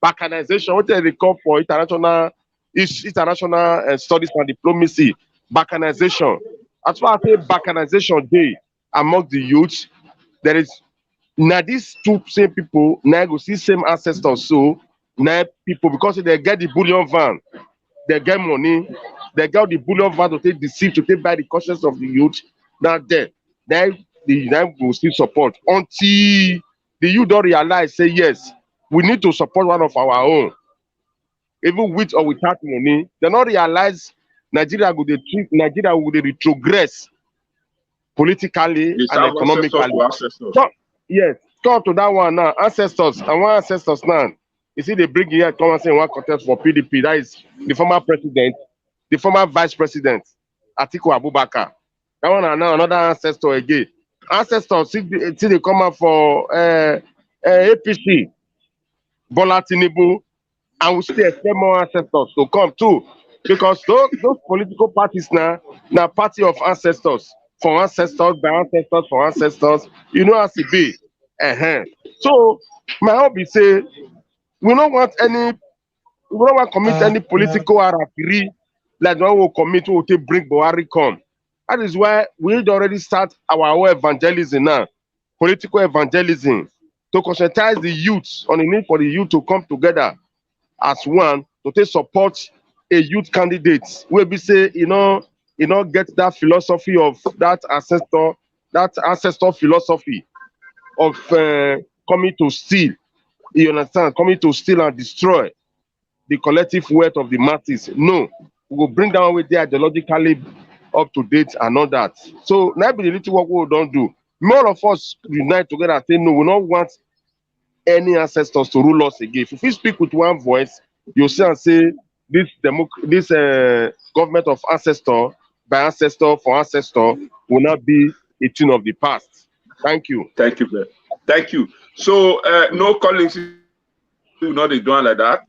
M: balkanization, what they call for international studies and diplomacy, balkanization. as far as the balkanization day among the youth, there is now these two same people now go see same ancestors. So now people, because they get the bullion van, they get money, they got the bullion van to take deceive, to take by the conscience of the youth. Now then the now will still support until the youth don't realize, say yes, we need to support one of our own, even with or without money. They not realize Nigeria will retrogress politically and economically. So, yes, come to that one now. Ancestors, and one ancestors now. You see, they bring here, come and say one contest for PDP. That is the former president, the former vice president, Atiku Abubakar. That one now another ancestor again. Ancestors, see they come out for APC, Bola Tinubu, and we still expect more ancestors to come too. Because those political parties now party of ancestors. For ancestors, by ancestors, for ancestors, you know as it be. So my hobby say we don't want to commit any political arabiri like the one we commit to bring Buhari come. That is why we already start our own evangelism now, political evangelism, to conscientize the youth on the need for the youth to come together as one to take support a youth candidate. We be say get that philosophy of that ancestor philosophy of coming to steal. You understand? Coming to steal and destroy the collective wealth of the masses. No, we will bring down with the ideologically up to date and all that. So now be the little work we don't do. More of us unite together and say no, we don't want any ancestors to rule us again. If we speak with one voice, you see and say this government of ancestor by ancestor for ancestor will not be a thing of the past. Thank you.
B: Thank you, man. Thank you. So no calling, not they doing like that.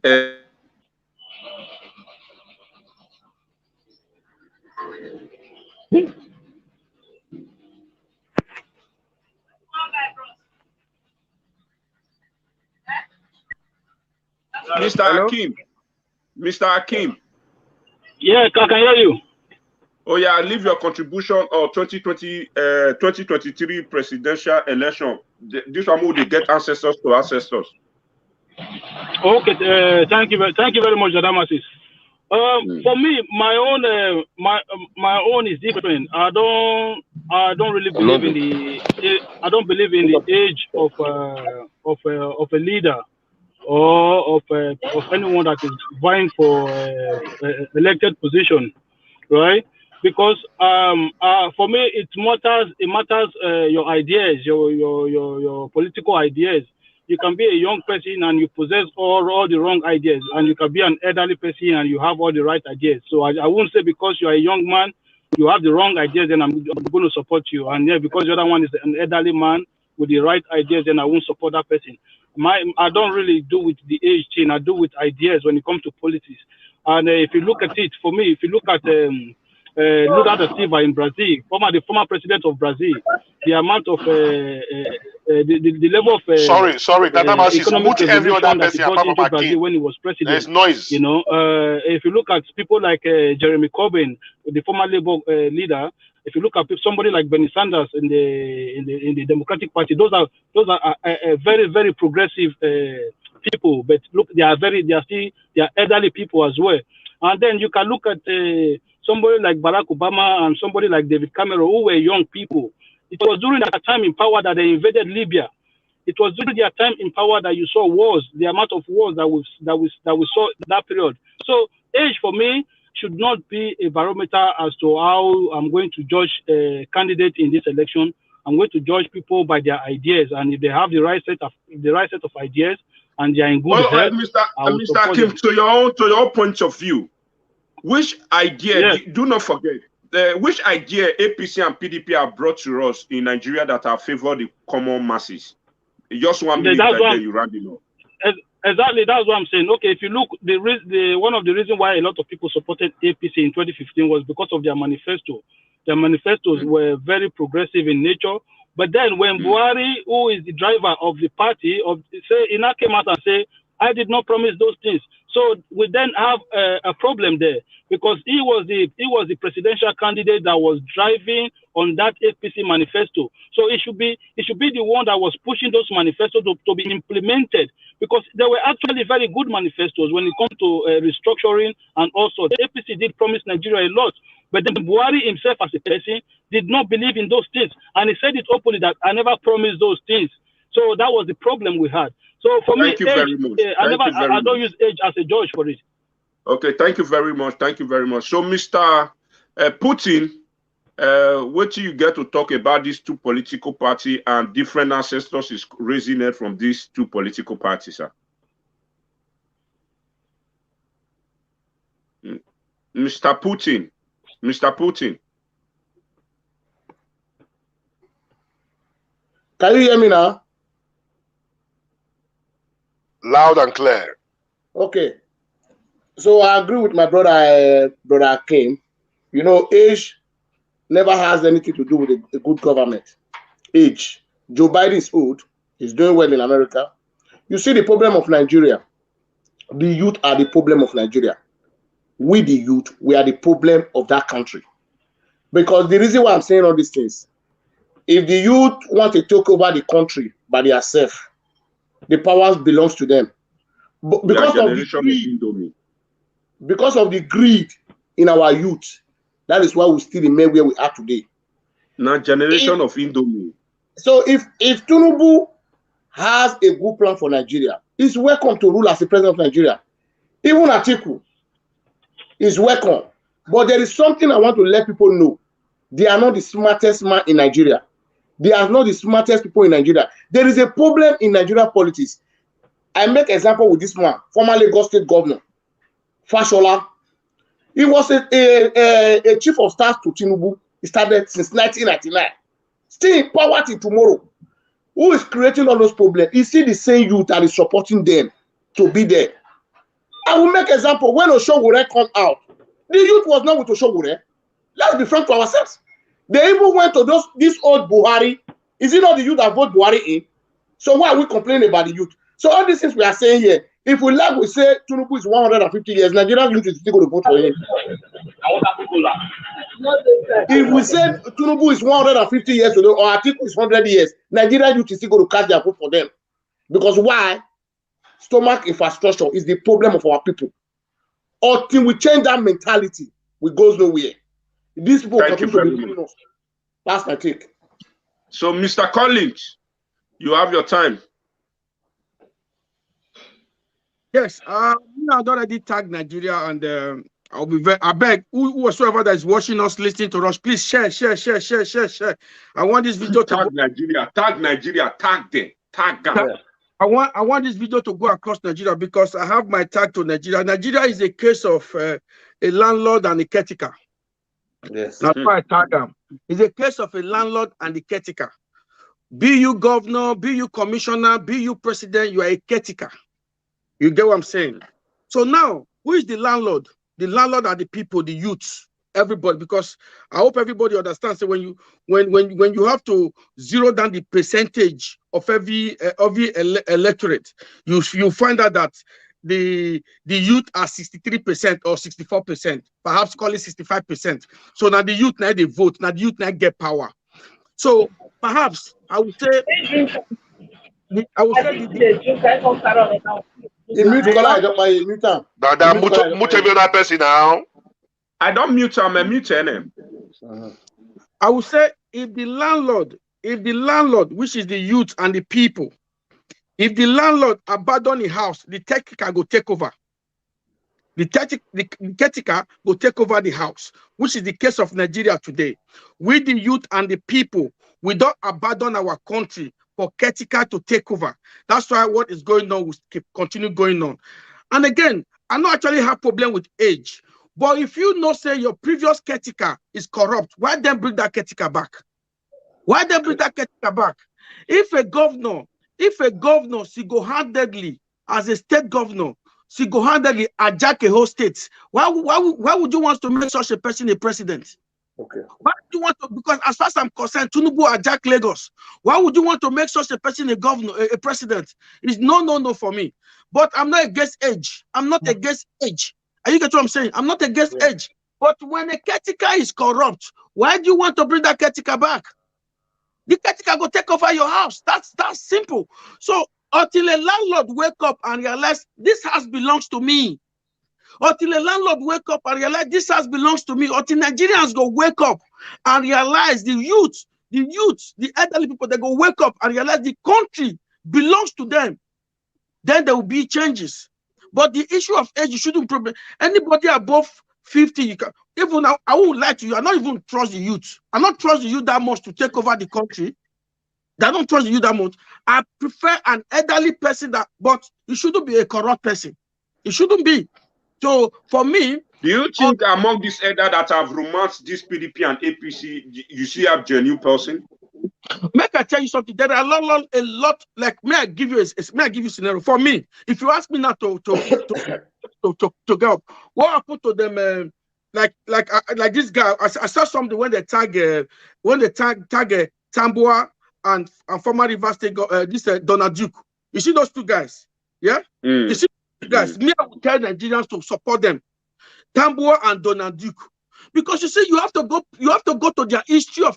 B: Mr. Hakim. Mr. Hakim.
G: Yeah, I can hear you.
B: Oh yeah, leave your contribution of 2023 presidential election. This one will get ancestors to ancestors.
G: Okay, thank you very much, Adamasis. For me, my own is different. I don't really believe in the age of a leader or of anyone that is vying for elected position, right? Because for me it matters your ideas, your political ideas. You can be a young person and you possess all the wrong ideas, and you can be an elderly person and you have all the right ideas. So I won't say because you're a young man you have the wrong ideas, then I'm going to support you. And yeah, because the other one is an elderly man with the right ideas, then I won't support that person. I don't really do with the age thing. I do with ideas when it comes to politics. And if you look at it, for me, if you look at Lula da Silva in Brazil, the former president of Brazil, the amount of the level of
C: sorry, Dadamasis, put every other person apart from
G: Brazil when he was president.
C: There's noise.
G: You know, if you look at people like Jeremy Corbyn, the former Labour leader, if you look at somebody like Bernie Sanders in the Democratic Party, those are very, very progressive people. But look, they are elderly people as well. And then you can look at somebody like Barack Obama and somebody like David Cameron, who were young people. It was during their time in power that they invaded Libya. It was during their time in power that you saw wars, the amount of wars that we saw in that period. So age for me should not be a barometer as to how I'm going to judge a candidate in this election. I'm going to judge people by their ideas, and if they have the right set of ideas and they are in good health,
B: Mr. Kim, to your own point of view, which idea? Yes. Do not forget. Which idea APC and PDP have brought to us in Nigeria that have favored the common masses? Just 1 minute, then you round it up.
G: Exactly, that's what I'm saying. Okay, if you look, one of the reasons why a lot of people supported APC in 2015 was because of their manifesto. Their manifestos were very progressive in nature. But then when Buhari, who is the driver of the party, he now came out and said, I did not promise those things. So we then have a problem there, because he was the presidential candidate that was driving on that APC manifesto. So it should be the one that was pushing those manifestos to be implemented, because they were actually very good manifestos when it comes to restructuring, and also the APC did promise Nigeria a lot. But then Buhari himself as a person did not believe in those things, and he said it openly that I never promised those things. So that was the problem we had. So for me, age, I don't use age as a judge for it.
B: Okay, thank you very much. Thank you very much. So, Mr. Putin, what do you get to talk about these two political parties and different ancestors is raising it from these two political parties, sir? Mr. Putin. Mr. Putin.
E: Can you hear me now?
C: Loud and clear.
E: Okay. So I agree with my brother, brother Kim. You know, age never has anything to do with a good government. Age. Joe Biden is old. He's doing well in America. You see the problem of Nigeria. The youth are the problem of Nigeria. We, the youth, we are the problem of that country. Because the reason why I'm saying all these things, if the youth want to take over the country by themselves, the powers belongs to them. But because of the greed in our youth, that is why we still remain where we are today.
B: Now, generation of Indomie.
E: So if Tinubu has a good plan for Nigeria, he's welcome to rule as the president of Nigeria. Even Atiku is welcome. But there is something I want to let people know. They are not the smartest man in Nigeria. They are not the smartest people in Nigeria. There is a problem in Nigeria politics. I make example with this man, former Lagos State Governor, Fashola. He was a chief of staff to Tinubu. He started since 1999. Still in power till tomorrow. Who is creating all those problems? You see the same youth that is supporting them to be there. I will make example. When Oshogure come out, the youth was not with Oshogure. Let's be frank to ourselves. They even went to this old Buhari. Is it not the youth that vote Buhari in? So why are we complaining about the youth? So all these things we are saying here, if we like, we say Tinubu is 150 years, Nigerian youth is still going to vote for him. If we say Tinubu is 150 years old or Atiku is 100 years, Nigerian youth is still going to cast their vote for them. Because why? Stomach infrastructure is the problem of our people. Until we change that mentality, we goes nowhere. These people continue to be doing us. That's my take.
B: So, Mr. Collins, you have your time.
F: Yes, I've already tagged Nigeria, and I'll be very. I beg whoever that is watching us, listening to us, please share. I want this video to
B: tag Nigeria, tag them, tag them.
F: I want this video to go across Nigeria because I have my tag to Nigeria. Nigeria is a case of a landlord and a caretaker.
E: Yes.
F: That's why I tag them. It's a case of a landlord and a caretaker. Be you governor, be you commissioner, be you president, you are a caretaker. You get what I'm saying? So now, who is the landlord? The landlord are the people, the youths, everybody. Because I hope everybody understands that when you have to zero down the percentage of every electorate, you find out that the youth are 63% or 64%, perhaps call it 65%. So now the youth now they vote, now the youth now get power. So perhaps I would say
B: I don't mute him, I mute him.
F: I would say if the landlord, which is the youth and the people, if the landlord abandon the house, the caretaker go take over. The caretaker will take over the house, which is the case of Nigeria today. We, the youth and the people, we don't abandon our country for caretaker to take over. That's why what is going on will continue going on. And again, I don't actually have problem with age. But if you know, say your previous caretaker is corrupt, why then bring that caretaker back? Why then bring that caretaker back? If a governor single-handedly, as a state governor, single-handedly hijack a whole state, why would you want to make such a person a president?
E: Okay.
F: Why do you want to? Because as far as I'm concerned, Tinubu hijacked Lagos. Why would you want to make such a person a governor, a president? It's no for me. But I'm not against age. I'm not against age. Are you get what I'm saying? I'm not against age. But when a caretaker is corrupt, why do you want to bring that caretaker back? The caretaker go take over your house. That's simple. So until a landlord wake up and realize this house belongs to me, until a landlord wake up and realize this house belongs to me, until Nigerians go wake up and realize the youth, the elderly people, they go wake up and realize the country belongs to them, then there will be changes. But the issue of age, you shouldn't problem. Anybody above 50, you can, even I won't lie to you, I don't even trust the youth. I don't trust the youth that much to take over the country. I don't trust the youth that much. I prefer an elderly person but it shouldn't be a corrupt person. It shouldn't be. So for me,
B: do you think among these elders that have romanced this PDP and APC, you see a genuine person?
F: Make I tell you something. There are a lot. Like, may I give you a scenario? For me, if you ask me now to go up, what happened to them? Like this guy. I saw something when they tag Tambuwal and former Rivers State Donald Duke. You see those two guys? Yeah. You see guys. Me, I would tell Nigerians to support them, Tambuwal and Donald Duke. Because you see, you have to go to their history of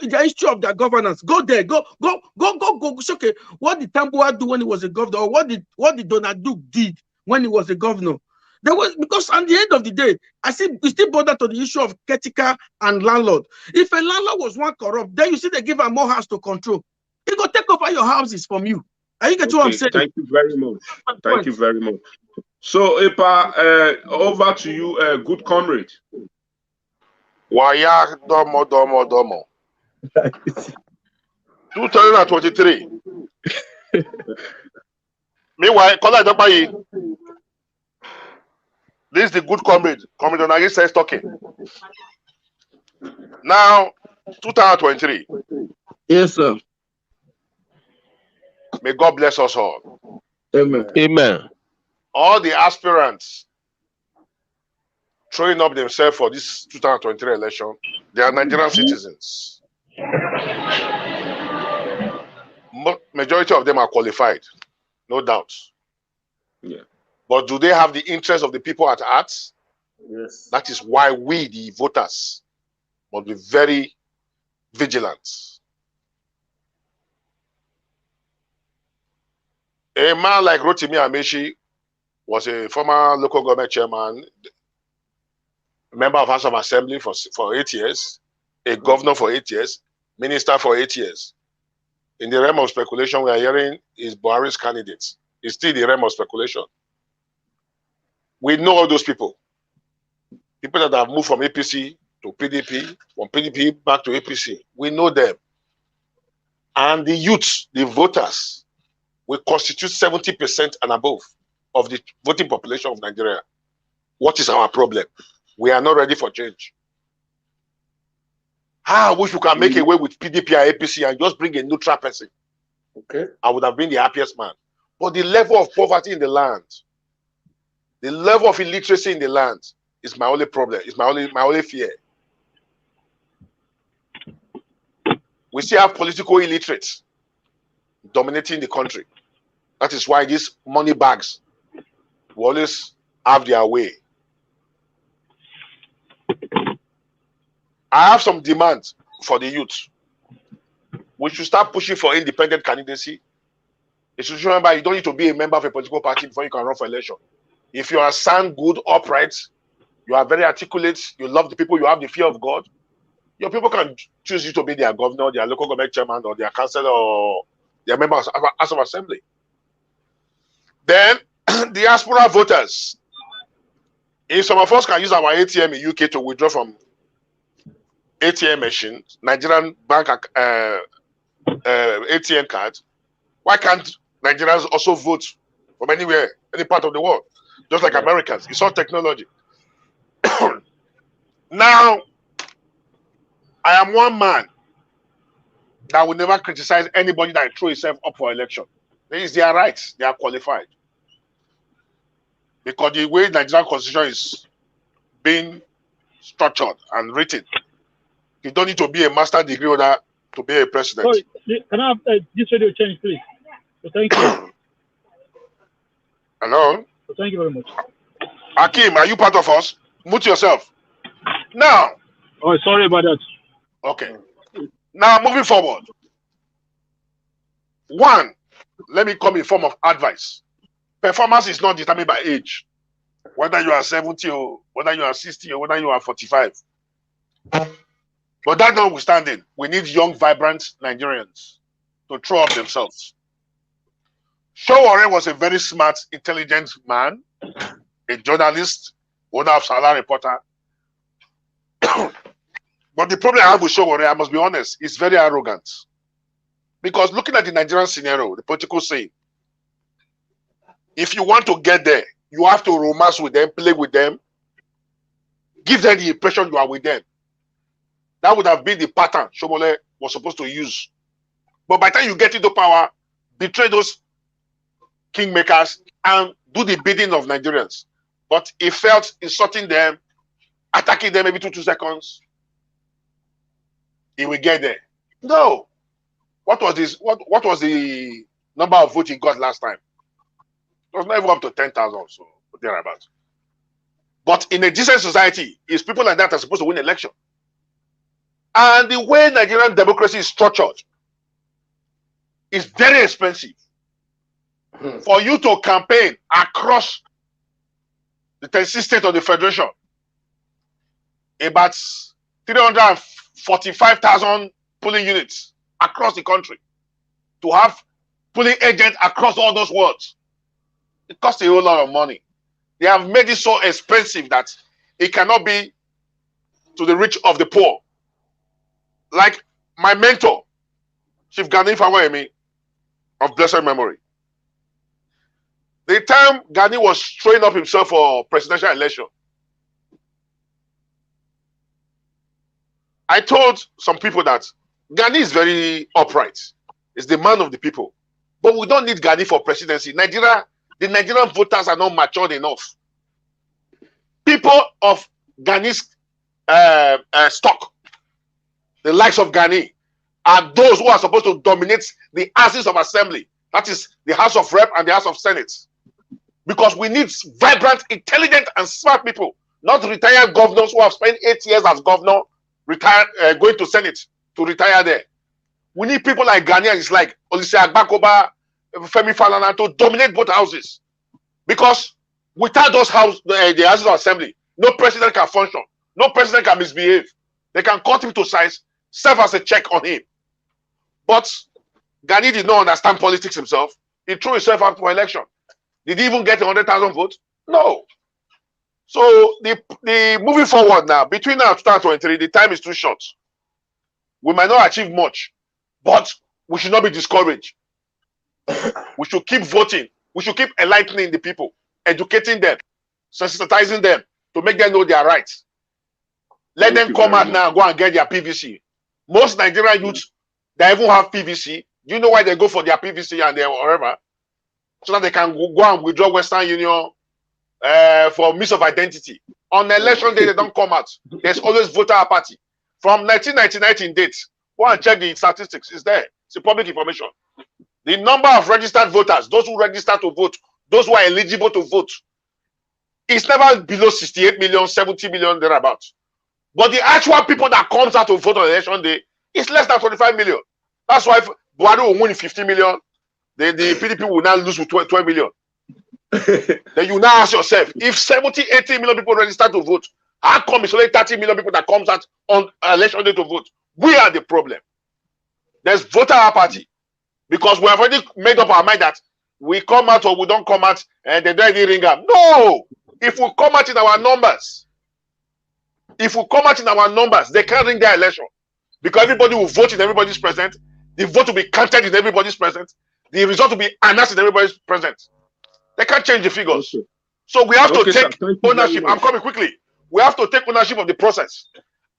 F: their history of their governance. Go there, go. It's okay. What did Tambuwal do when he was a governor? Or what did Donald Duke did when he was a governor? Because at the end of the day, I see we still bother to the issue of caretaker and landlord. If a landlord was one corrupt, then you see they give him more house to control. He go take over your houses from you. Are you get what I'm saying?
B: Thank you very much. Thank you very much. So, Epa, over to you, good comrade.
C: Waya domo. 2023. Meanwhile, this is the good comrade. Comrade Onagi says talking. Now, 2023.
F: Yes, sir.
C: May God bless us all.
F: Amen.
M: Amen.
C: All the aspirants throwing up themselves for this 2023 election, they are Nigerian citizens. Majority of them are qualified, no doubt.
B: Yeah.
C: But do they have the interest of the people at heart?
E: Yes.
C: That is why we, the voters, must be very vigilant. A man like Rotimi Amaechi was a former local government chairman, member of House of Assembly for 8 years, a governor for 8 years, minister for 8 years. In the realm of speculation, we are hearing is Buhari's candidate. It's still the realm of speculation. We know all those people. People that have moved from APC to PDP, from PDP back to APC. We know them. And the youth, the voters, will constitute 70% and above of the voting population of Nigeria. What is our problem? We are not ready for change. I wish we can make away with PDP and APC and just bring a neutral person.
E: Okay.
C: I would have been the happiest man. But the level of poverty in the land, the level of illiteracy in the land is my only problem. It's my only fear. We still have political illiterates dominating the country. That is why these money bags will always have their way. I have some demands for the youth. We should start pushing for independent candidacy. You should remember you don't need to be a member of a political party before you can run for election. If you are sound, good, upright, you are very articulate, you love the people, you have the fear of God, your people can choose you to be their governor, their local government chairman, or their councillor, or their member of House of Assembly. Then, diaspora voters. If some of us can use our ATM in UK to withdraw from ATM machine, Nigerian bank ATM card, why can't Nigerians also vote from anywhere, any part of the world? Just like Americans. It's all technology. Now, I am one man that will never criticize anybody that throw himself up for election. It is their rights. They are qualified. Because the way the Nigerian constitution is being structured and written, You don't need to be a master degree holder to be a president.
G: Sorry, can I have this radio change, please? So thank you.
C: Hello?
G: So thank you very much.
C: Akim, are you part of us? Mute yourself. Now.
G: Oh, sorry about that.
C: Okay. Now, moving forward. One, let me come in form of advice. Performance is not determined by age. Whether you are 70 or whether you are 60 or whether you are 45. But that notwithstanding, we need young, vibrant Nigerians to throw up themselves. Sowore was a very smart, intelligent man, a journalist, owner of Salah Reporter. But the problem I have with Sowore, I must be honest, is very arrogant. Because looking at the Nigerian scenario, the political scene, if you want to get there, you have to romance with them, play with them, give them the impression you are with them. That would have been the pattern Shomole was supposed to use. But by the time you get into power, betray those kingmakers and do the bidding of Nigerians. But he felt insulting them, attacking them every 2 seconds. He will get there. No. What was this? What was the number of votes he got last time? It was not even up to 10,000, so thereabouts. But in a decent society, it's people like that are supposed to win election. And the way Nigerian democracy is structured is very expensive. For you to campaign across the 36 states of the Federation, about 345,000 polling units across the country, to have polling agents across all those wards, it costs a whole lot of money. They have made it so expensive that it cannot be to the rich of the poor. Like my mentor, Chief Gani Fawehinmi, of blessed memory. The time Gani was throwing up himself for presidential election, I told some people that Gani is very upright. He's the man of the people. But we don't need Gani for presidency. The Nigerian voters are not matured enough. People of Gani's stock, the likes of Gani, are those who are supposed to dominate the houses of assembly. That is the House of Rep and the House of Senate. Because we need vibrant, intelligent, and smart people, not retired governors who have spent 8 years as governor, going to Senate to retire there. We need people like Ghanaians, like Olise Agbakoba, Femi Falana, to dominate both houses. Because without those the houses of assembly, no president can function. No president can misbehave. They can cut him to size, serve as a check on him. But Gani did not understand politics himself. He threw himself out for election. Did he even get 100,000 votes? No. So the moving forward now, between now and 2023, the time is too short. We might not achieve much, but we should not be discouraged. We should keep voting. We should keep enlightening the people, educating them, sensitizing them to make them know their rights. Let them come out now and go and get their PVC. Most Nigerian youths, they even have PVC. Do you know why they go for their PVC and their whatever? So that they can go and withdraw Western Union for mis of identity. On election day, they don't come out. There's always voter apathy. From 1999 in date, go and check the statistics. It's there. It's public information. The number of registered voters, those who register to vote, those who are eligible to vote, it's never below 68 million, 70 million, thereabouts. But the actual people that comes out to vote on election day is less than 25 million. That's why Buhari will win 50 million. The PDP will now lose with 12 million. Then you now ask yourself, if 70, 80 million people register to vote, how come it's only 30 million people that comes out on election day to vote? We are the problem. There's voter apathy. Because we have already made up our mind that we come out or we don't come out and they don't even ring up. No! If we come out in our numbers, they can't ring their election. Because everybody will vote in everybody's present. The vote will be counted in everybody's present. The result will be announced in everybody's present. They can't change the figures. Okay. So we have to take ownership. I'm coming quickly. We have to take ownership of the process.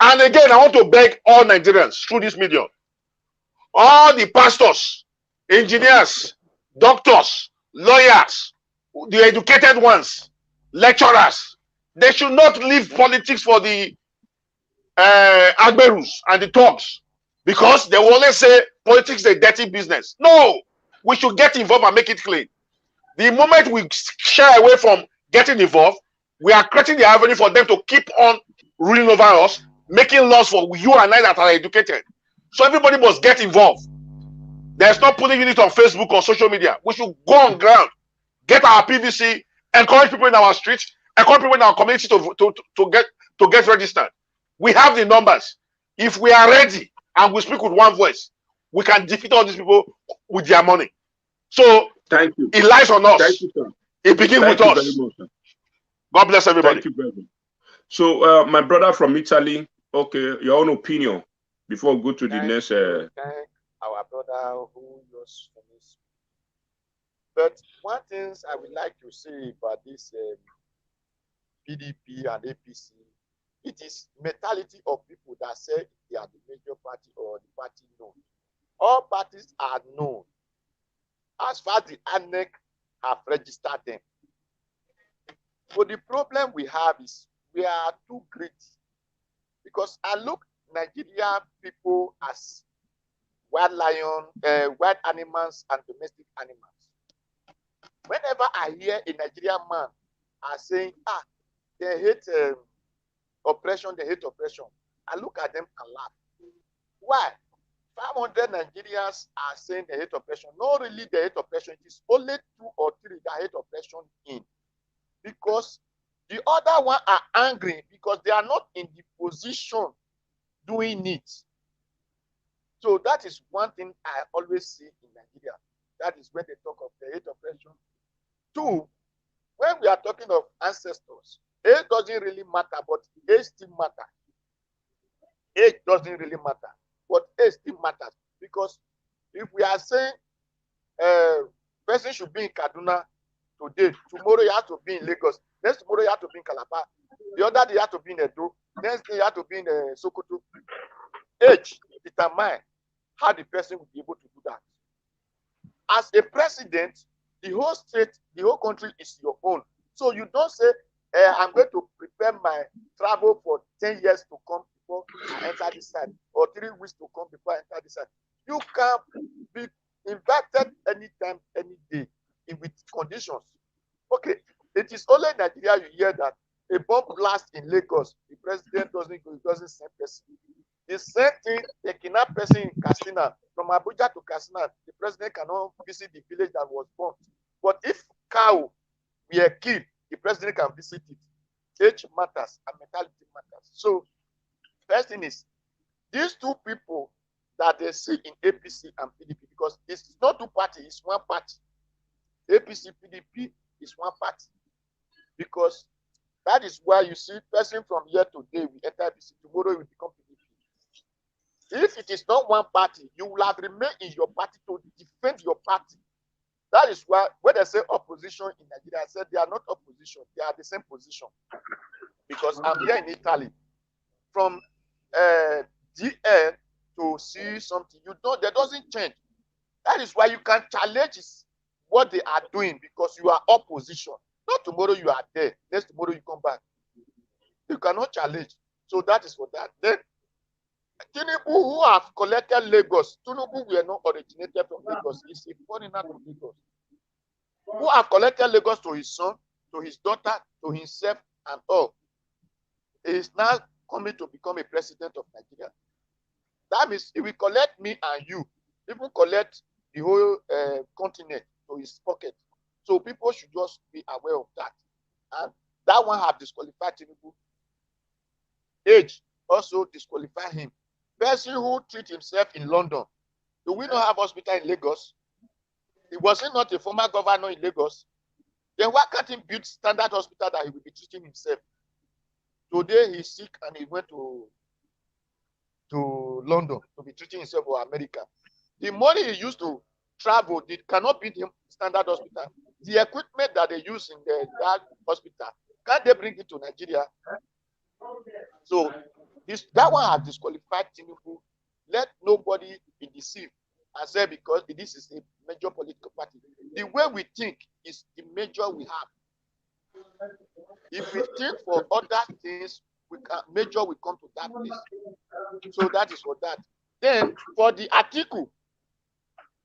C: And again, I want to beg all Nigerians through this medium. All the pastors, engineers, doctors, lawyers, the educated ones, lecturers, they should not leave politics for the Agberus and the thugs, because they will always say politics is a dirty business. No, we should get involved and make it clean. The moment we shy away from getting involved, we are creating the avenue for them to keep on ruling over us, making laws for you and I that are educated. So everybody must get involved. There's no putting it on Facebook or social media. We should go on ground, get our PVC, encourage people in our streets, encourage people in our community to get registered. We have the numbers. If we are ready and we speak with one voice, we can defeat all these people with their money. So
B: thank you.
C: It lies on us.
B: Thank you, sir.
C: It begins with us. God bless everybody.
B: Thank you very much. So my brother from Italy, okay, your own opinion before we go to the next.
J: Thank our brother who just finished. But one thing I would like to say about this PDP and APC, it is mentality of people that say they are the major party or the party known. All parties are known as far as the ANEC have registered them. But the problem we have is we are too greedy, because I look Nigeria people as wild lion, wild animals and domestic animals. Whenever I hear a Nigerian man are saying, they hate oppression, they hate oppression, I look at them and laugh. Why? 500 Nigerians are saying they hate oppression. No, really, they hate oppression. It is only 2 or 3 that hate oppression in. Because the other one are angry because they are not in the position doing it. So that is one thing I always see in Nigeria. That is when they talk of the hate oppression. 2, when we are talking of ancestors, age doesn't really matter, but age still matters. Age doesn't really matter, but age still matters. Because if we are saying person should be in Kaduna today, tomorrow you have to be in Lagos, next tomorrow you have to be in Calabar, the other day you have to be in Edo, next day you have to be in Sokoto. Age determine how the person will be able to do that. As a president, the whole state, the whole country is your own. So you don't say, I'm going to prepare my travel for 10 years to come before I enter this side, or 3 weeks to come before I enter this side. You can be invited anytime, any day, with conditions. Okay, it is only in Nigeria you hear that a bomb blast in Lagos, the president doesn't go, he doesn't send person. The same thing, they kidnap person in Katsina, from Abuja to Katsina, the president cannot visit the village that was bombed. But if cow were killed, the president can visit it. Age matters and mentality matters. So, first thing is, these 2 people that they see in APC and PDP, because it's not 2 parties, it's 1 party. APC, PDP is 1 party. Because that is why you see person from here today will enter APC, tomorrow will become PDP. If it is not 1 party, you will have remained in your party to defend your party. That is why when they say opposition in Nigeria, I said they are not opposition, they are the same position. Because I'm here in Italy. From DN to see something, that doesn't change. That is why you can challenge what they are doing, because you are opposition. Not tomorrow you are there, next tomorrow you come back. You cannot challenge. So that is for that. Then Tinubu, who have collected Lagos, Tinubu were not originated from Lagos. He's a foreigner from Lagos. Who have collected Lagos to his son, to his daughter, to himself, and all. He is now coming to become a president of Nigeria. That means he will collect me and you. People collect the whole continent to his pocket. So people should just be aware of that. And that one have disqualified Tinubu. Age also disqualify him. Person who treat himself in London. Do we not have hospital in Lagos? Was he not a former governor in Lagos? Then why can't he build standard hospital that he will be treating himself? Today he's sick and he went to London to be treating himself or America. The money he used to travel cannot build him standard hospital. The equipment that they use in that hospital, can't they bring it to Nigeria? So that one has disqualified Tinubu. Let nobody be deceived and say because this is a major political party. The way we think is the major we have. If we think for other things, major will come to that place. So that is for that. Then for the Atiku,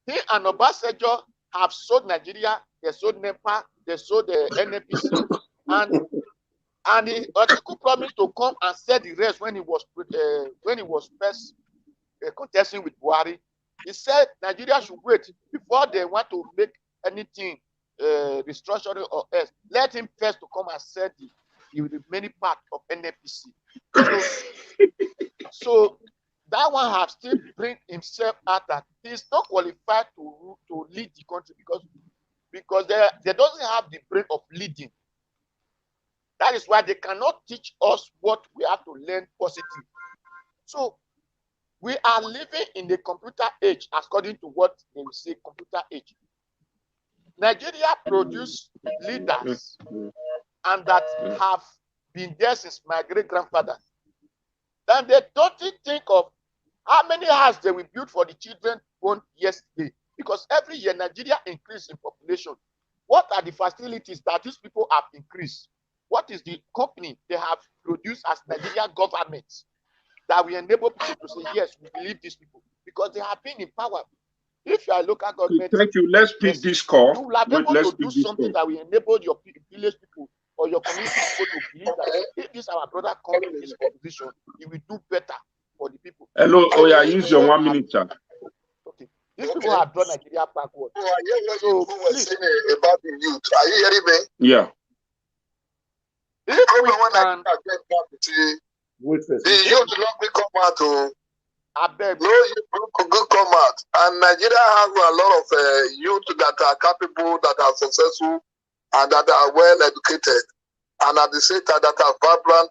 J: he and Obasanjo have sold Nigeria, they sold NEPA, they sold the NNPC, and the Atiku promised to come and sell the rest when he was first contesting with Buhari. He said Nigeria should wait before they want to make anything restructuring or else. Let him first to come and sell the remaining part of NNPC. So that one have still bring himself out that he's not qualified to lead the country because they doesn't have the brain of leading. That is why they cannot teach us what we have to learn positive. So we are living in the computer age, according to what they will say, computer age. Nigeria produced leaders and that have been there since my great-grandfather. Then they don't think of how many houses they will build for the children born yesterday. Because every year Nigeria increases in population. What are the facilities that these people have increased? What is the company they have produced as Nigeria government that will enable people to say, yes, we believe these people? Because they have been in power. If you are a local government,
B: thank you. Let's pick this call.
J: You will have been able to do something that will enable your village people or your community people to believe that if this our brother comes in this position, he will do better for the people.
B: Hello, oh yeah, use your 1 minute, sir.
J: Okay. These people have done Nigeria backward.
A: So I hear what you were saying about the youth. Are you hearing me?
B: Yeah.
A: The problem when I get back to the youth not be come out to no youth could come out. And Nigeria has a lot of youth that are capable, that are successful, and that are well educated, and at the same time that are vibrant,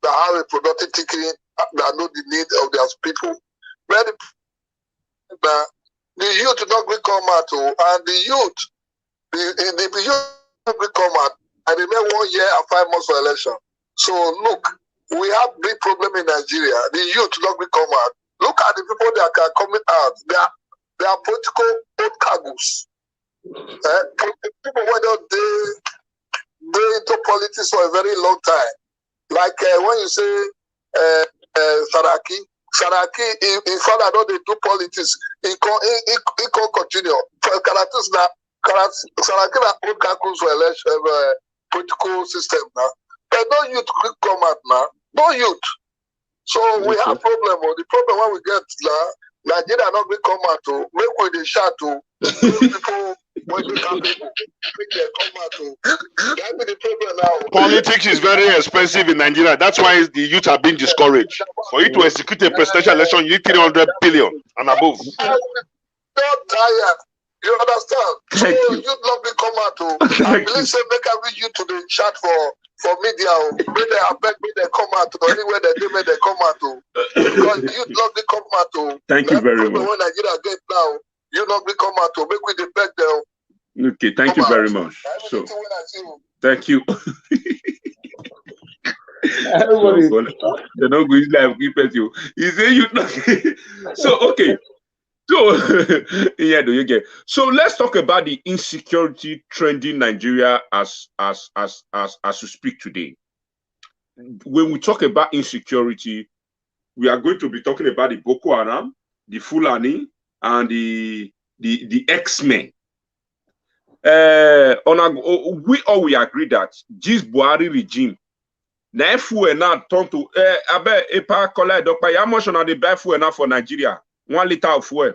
A: that have a productive thinking, that know the need of their people. But the youth not will come out, and the youth will come out. I remember 1 year and 5 months for election. So look, we have big problem in Nigeria. The youth not will come out. Look at the people that are coming out. They are political old cargoes. People went they into politics for a very long time. Like when you say Saraki, in fact, I know they do politics. He can't continue. For characters now, Saraki na old cargoes for election, political system now. But no youth could come out now. No youth. So we have problem. The problem when we get now, Nigeria not will come out to make with the shot to people when they come make them come out to. That be the problem now.
C: Politics is very expensive in Nigeria. That's why the youth are being discouraged. For you to execute a presidential election, you need 300 billion and above.
A: I will not tired. You understand? So you not be come out to. I believe say make every youth to the chat for media. When they are back, when they come out to anywhere they do, when they come out to. Because you not be come out to.
B: Thank you very much.
A: When Nigeria get now, you not be come out to. Make we the back there.
B: Okay, thank you very much. So, thank you. Everybody, they're not going to keep you. You say you not. So okay. So yeah, do you get? So let's talk about the insecurity trending Nigeria as we speak today. When we talk about insecurity, we are going to be talking about the Boko Haram, the Fulani, and the X-Men. We all agree that this Buhari regime now fuel now turn to abe epa collect dokpa ya much on the buy fuel now for Nigeria. 1 liter of fuel.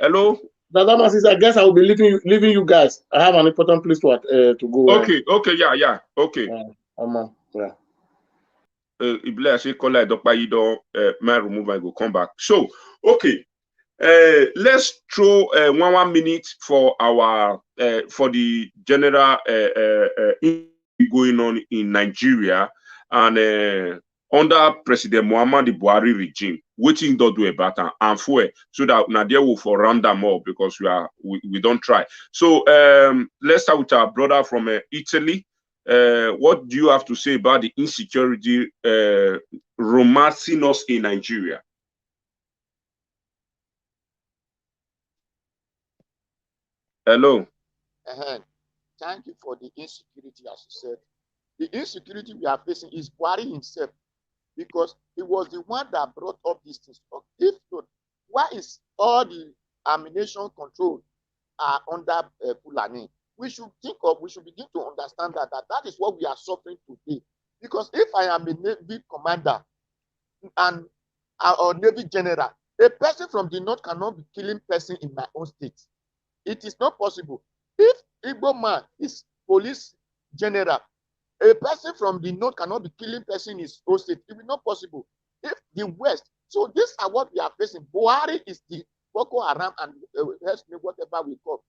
B: Hello?
E: Dadamas, I guess I will be leaving you guys. I have an important place to go.
B: Okay, yeah. Okay.
E: Yeah.
B: Let's remove and go come back. So, okay. Let's throw 1 minute for our for the general going on in Nigeria and under President Muhammadu Buhari regime, waiting to do about and for so that Nadia will for round them up because we don't try. So let's start with our brother from Italy. What do you have to say about the insecurity romancing us in Nigeria? Hello.
J: thank you for the insecurity, as you said. The insecurity we are facing is Buhari himself, because he was the one that brought up these things. If not, why is all the ammunition control under Fulani? We should begin to understand that is what we are suffering today. Because if I am a Navy commander and or Navy general, a person from the north cannot be killing person in my own state. It is not possible. If Igbo man is police general, a person from the north cannot be killing person in his own state. It will not possible. If the west, so these are what we are facing. Buhari is the Boko Haram and whatever we call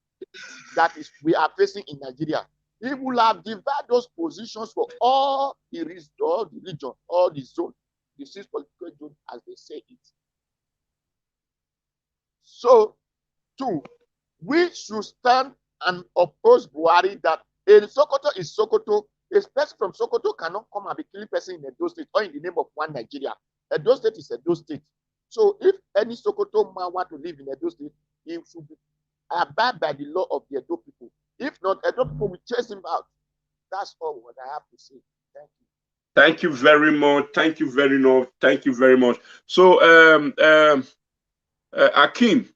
J: that is we are facing in Nigeria. He will have divided those positions for all the region, all the zone, the six political zone, as they say it. So, two, we should stand and oppose Buhari that Sokoto is Sokoto. A person from Sokoto cannot come and be killing person in Edo State or in the name of one Nigeria. Edo State is Edo State. So if any Sokoto man want to live in Edo State, he should be abide by the law of the Edo people. If not, Edo people will chase him out. That's all what I have to say. Thank you.
B: Thank you very much. Thank you very much. Thank you very much. So, Akim.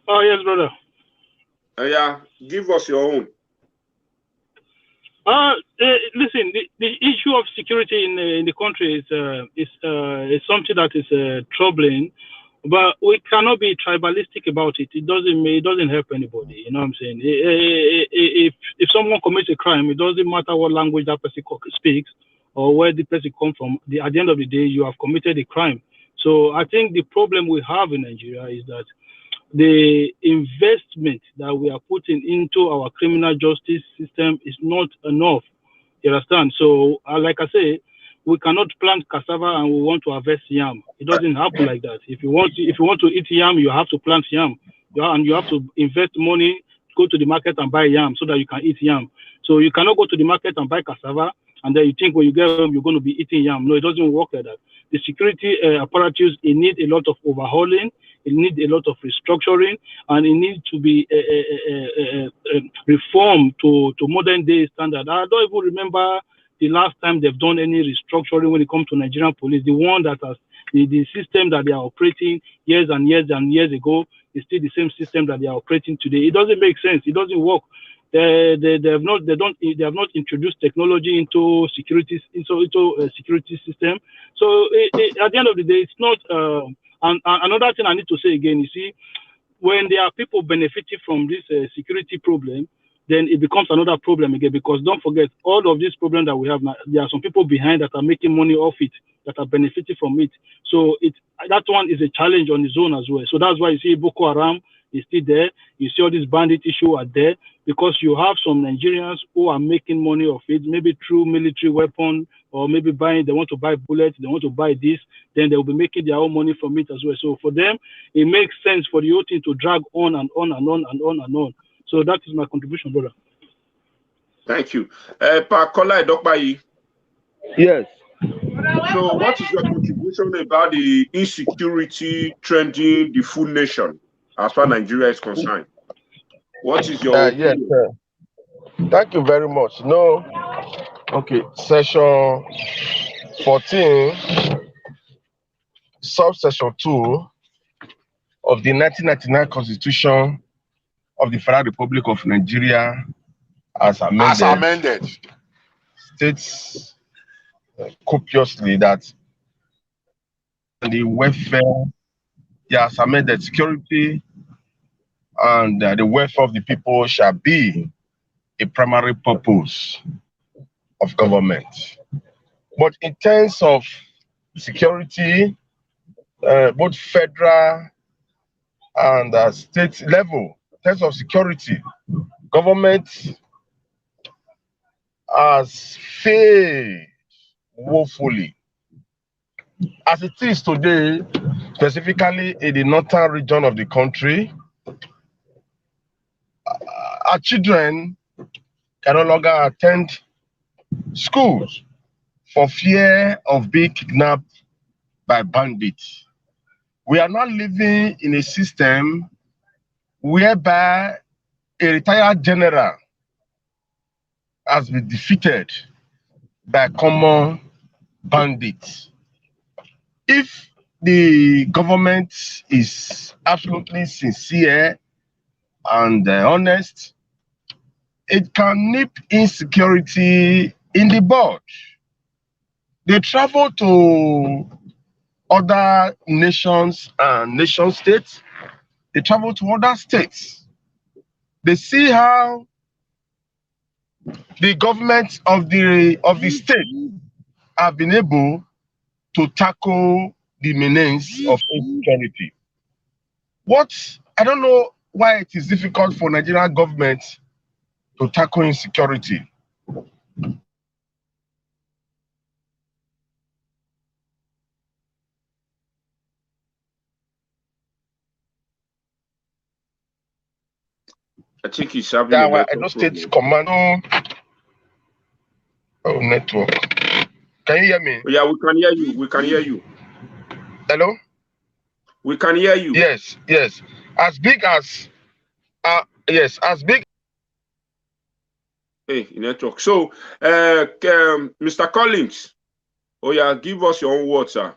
G: Oh yes, brother.
B: Yeah, give us your own.
G: Listen, the issue of security in the country is something that is troubling, but we cannot be tribalistic about it. It doesn't help anybody. You know what I'm saying? If someone commits a crime, it doesn't matter what language that person speaks or where the person comes from. At the end of the day, you have committed a crime. So I think the problem we have in Nigeria is that the investment that we are putting into our criminal justice system is not enough. You understand? So, like I say, we cannot plant cassava and we want to harvest yam. It doesn't happen like that. If you want to eat yam, you have to plant yam, and you have to invest money, go to the market and buy yam so that you can eat yam. So you cannot go to the market and buy cassava and then you think when you get home you're going to be eating yam. No, it doesn't work like that. The security apparatus, it needs a lot of overhauling. It needs a lot of restructuring, and it needs to be reformed to modern day standard. I don't even remember the last time they've done any restructuring when it comes to Nigerian police. The one that has the system that they are operating years and years and years ago is still the same system that they are operating today. It doesn't make sense. It doesn't work. They have not introduced technology into security security system. So at the end of the day, it's not. And another thing I need to say again, you see, when there are people benefiting from this security problem, then it becomes another problem again, because don't forget, all of these problems that we have now, there are some people behind that are making money off it, that are benefiting from it. So that one is a challenge on its own as well. So that's why you see Boko Haram is still there. You see all these bandit issues are there, because you have some Nigerians who are making money off it, maybe through military weapon, or maybe they want to buy bullets, they want to buy this, then they will be making their own money from it as well. So for them, it makes sense for the whole thing to drag on and on and on and on and on. So that is my contribution, brother.
B: Thank you. Pakola Edokpayi.
M: Yes.
B: So what is your contribution about the insecurity trending the full nation as far as Nigeria is concerned? What is your
M: yes, sir. Thank you very much. No, okay, session 14, subsection 2 of the 1999 Constitution of the Federal Republic of Nigeria, as amended, states copiously that the welfare, as amended, security and the welfare of the people shall be a primary purpose of government. But in terms of security, both federal and state level, in terms of security, government has failed woefully. As it is today, specifically in the northern region of the country, our children can no longer attend schools for fear of being kidnapped by bandits. We are not living in a system whereby a retired general has been defeated by common bandits. If the government is absolutely sincere and honest, it can nip insecurity in the bud. They travel to other nations and nation states. They travel to other states. They see how the government of the state have been able to tackle the menace of insecurity. I don't know why it is difficult for Nigerian government to tackle insecurity.
B: I think he's having
M: Yeah,
B: a
M: well,
B: network
M: Edo State
B: problem.
M: Commando. Oh, network. Can you hear me?
B: Yeah, we can hear you. We can hear you.
M: Hello?
B: We can hear you.
M: Yes, yes. As big as, yes, as big.
B: Hey, network. So, Mr. Collins, oh yeah, give us your own words, sir.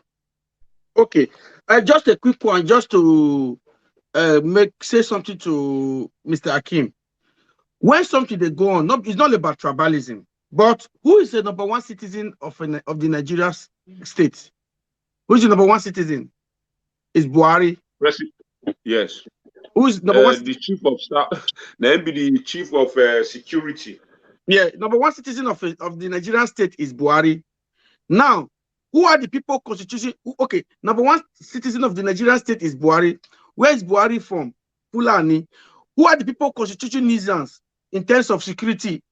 F: Okay, just a quick one, just to say something to Mr. Akim. When something they go on, it's not about tribalism, but who is the number one citizen of the Nigeria state? Who is the number one citizen? Is Buhari.
B: Yes.
F: Who is number one?
B: The chief of staff, then be the chief of security.
F: Yeah, number one citizen of the Nigerian state is Buhari. Now, who are the people constitution? Okay, number one citizen of the Nigerian state is Buhari. Where is Buhari from? Fulani. Who are the people constitutionalisms in terms of security,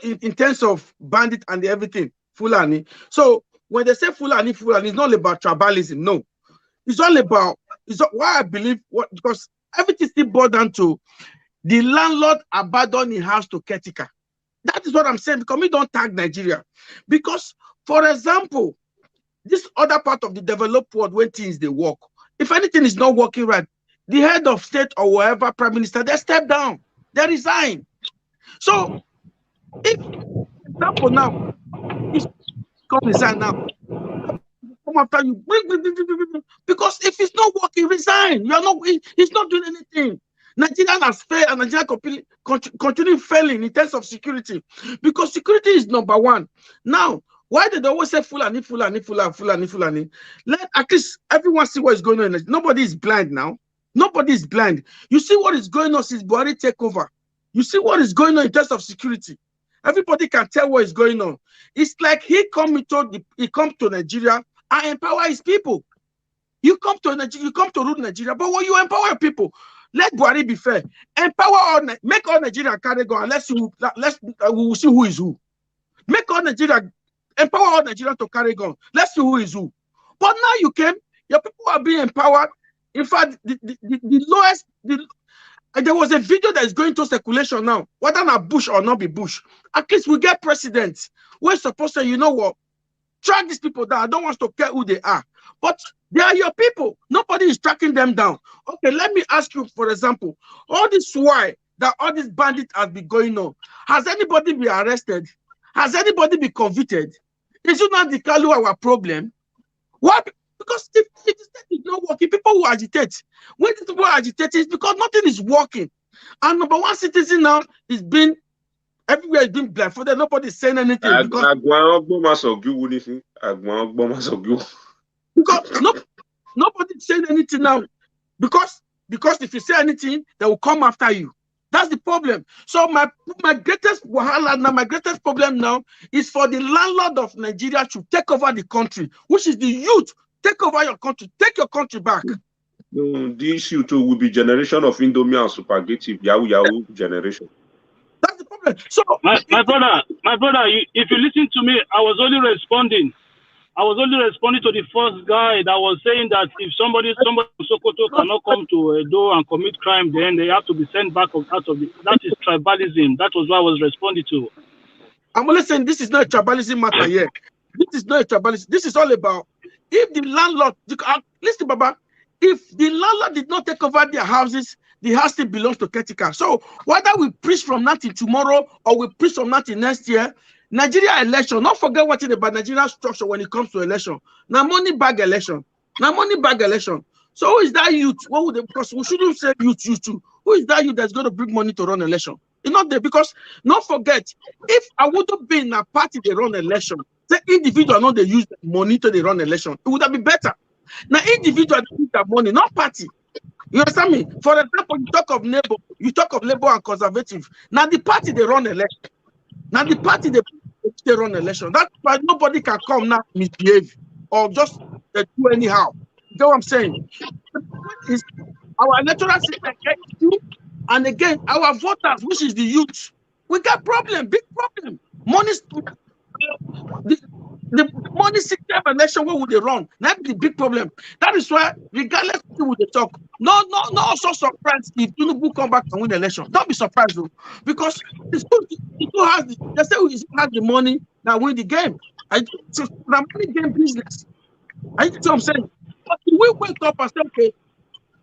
F: in terms of bandit and everything? Fulani. So when they say Fulani, it's not about tribalism. No, it's all about. Why I believe because everything still boiled down to the landlord abandoned his house to caretaker. That is what I'm saying, because we don't tag Nigeria. Because, for example, this other part of the developed world where things they work, if anything is not working right, the head of state or whatever prime minister, they step down, they resign. So, if, for example, now, if come resign now, come after you, because if it's not working, resign. You are not. He's not doing anything. Nigeria has failed, and Nigeria continue failing in terms of security, because security is number one. Now, why did they always say Fulani? Let at least everyone see what is going on. Nobody is blind now. Nobody is blind. You see what is going on since Buhari take over. You see what is going on in terms of security. Everybody can tell what is going on. It's like he come to Nigeria and empower his people. You come to Nigeria, you come to rule Nigeria, but when you empower people, let Buhari be fair. Empower make all Nigeria carry go, and we will see who is who. Make all Nigeria, empower all Nigeria to carry on. Let's see who is who. But now you came, your people are being empowered. In fact, the lowest, there was a video that is going to circulation now, whether not Bush or not be Bush. At least we get presidents. We're supposed to, you know what, track these people down. I don't want to care who they are, but they are your people. Nobody is tracking them down. Okay, let me ask you, for example, all this why that all these bandits have been going on. Has anybody been arrested? Has anybody been convicted? Is it not the Kalu our problem? Why? Because if the state is not working, people will agitate. When people are agitating, it's because nothing is working. And number one citizen now is being everywhere is being blindfolded. Nobody is saying anything. Because nobody is saying anything now. Because if you say anything, they will come after you. That's the problem. So my greatest wahala now, my greatest problem now is for the landlord of Nigeria to take over the country, which is the youth. Take over your country. Take your country back.
B: No, this youth will be generation of Indomie and spaghetti, Yahoo generation.
F: That's the problem. So
G: my brother, if you listen to me, I was only responding to the first guy that was saying that if somebody from Sokoto cannot come to Edo and commit crime, then they have to be sent back out of the. That is tribalism. That was what I was responding to.
F: I'm only saying this is not a tribalism matter yet. This is not a tribalism. This is all about if the landlord, listen, Baba, if the landlord did not take over their houses, the house still belongs to caretaker. So whether we preach from that till tomorrow or we preach from that till next year, Nigeria election, not forget what it about Nigeria structure when it comes to election. Now money bag election. Now money bag election. So who is that youth? What would they, because we shouldn't say youth too. Who is that youth that's going to bring money to run election? It's not there, because not forget, if I would have been in a party they run election, the individual not they use money to they run election, it would have been better. Now individual use that money, not party. You understand me? For example, you talk of Labour, you talk of Labour and Conservative. Now the party they run election. Now the party they run election. That's why nobody can come now misbehave or just do anyhow. You know what I'm saying? Is our electoral system you, and again our voters, which is the youth, we got problem, big problem. Money, the money system election, where would they run? That's the big problem. That is why, regardless of who they talk, no also surprised if Tinubu come back and win the election. Don't be surprised though, because the still has they say he has the money that win the game. So the money game business. I see what I'm saying. But we wake up and say, okay,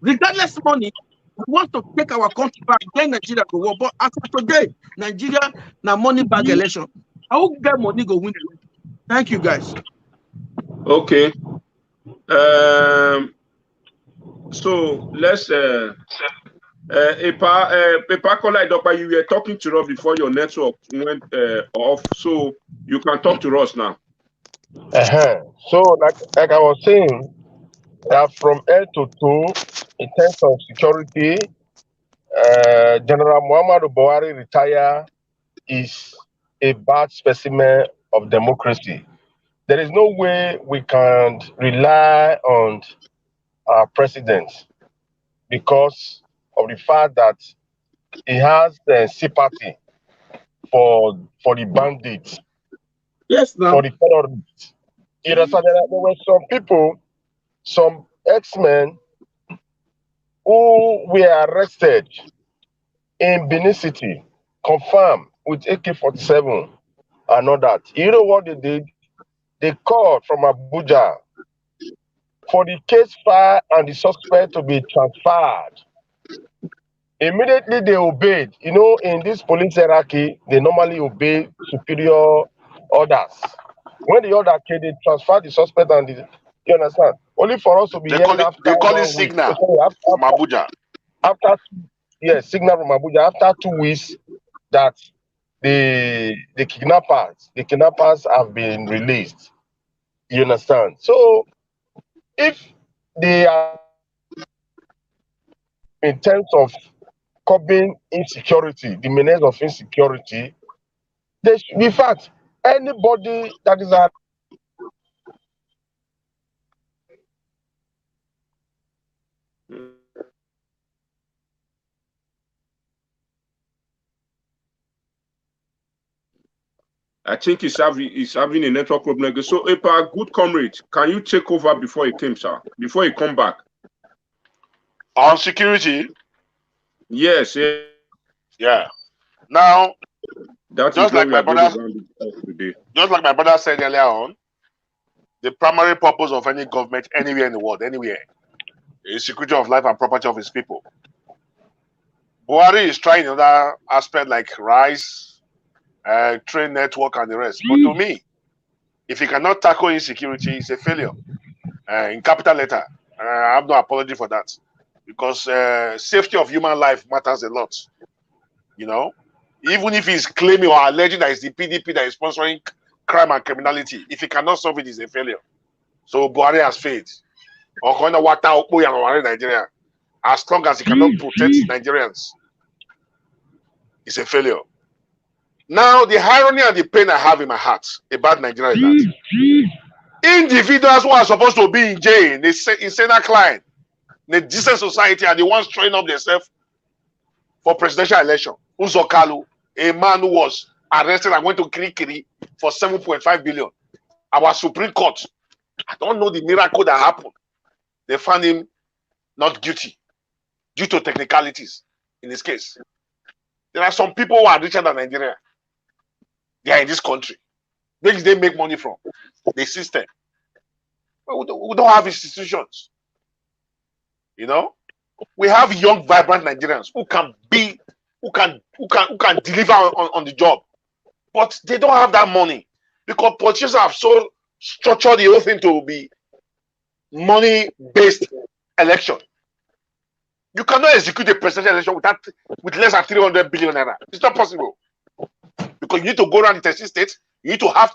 F: regardless of money, we want to take our country back, then Nigeria go war. But as of today, Nigeria now money bag election. I will get money go win the election. Thank you, guys.
B: Okay. So let's Epa Dopa, you were talking to us before your network went off, so you can talk to us now.
M: So, like I was saying, that from head to toe, in terms of security, General Muhammadu Buhari retire is a bad specimen of democracy. There is no way we can rely on our president because of the fact that he has sympathy for the bandits.
F: Yes, no.
M: For the terrorists. You know, so there were some people, some X-Men who were arrested in Benin City, confirmed with AK-47 and all that. You know what they did? They called from Abuja for the case file and the suspect to be transferred. Immediately they obeyed. You know, in this police hierarchy, they normally obey superior orders. When the order came, they transferred the suspect and the, you understand? Only for us to be
C: they call it signal from Abuja.
M: After signal from Abuja. After 2 weeks, that the kidnappers have been released. You understand? So if they are in terms of curbing insecurity, the menace of insecurity, they should, in fact, anybody that is a
B: I think he's having a network problem. So, Epa, good comrade, can you take over before he came, sir? Before he come back?
C: On security?
B: Yes.
C: Yeah. Now,
B: just
C: like my brother said earlier on, the primary purpose of any government anywhere in the world, anywhere, is security of life and property of its people. Buhari is trying another aspect like rice, train network and the rest. But to me, if he cannot tackle insecurity, it's a failure. In capital letter, I have no apology for that, because safety of human life matters a lot. You know, even if he's claiming or alleging that it's the PDP that is sponsoring crime and criminality, if he cannot solve it, it's a failure. So Buhari has failed. Nigeria, as long as he cannot protect Nigerians, it's a failure. Now, the irony and the pain I have in my heart about Nigeria is that individuals who are supposed to be in jail, in Senate client, in a decent society, are the ones throwing up themselves for presidential election. Uzokalu, a man who was arrested and went to Kirikiri for 7.5 billion. Our Supreme Court, I don't know the miracle that happened. They found him not guilty due to technicalities in this case. There are some people who are richer than Nigeria. They are in this country. Where do they make money from? The system. We don't have institutions. You know? We have young, vibrant Nigerians who can deliver on the job, but they don't have that money because politicians have so structured the whole thing to be money-based election. You cannot execute a presidential election with less than 300 billion naira. It's not possible because you need to go around the 36 states. You need to have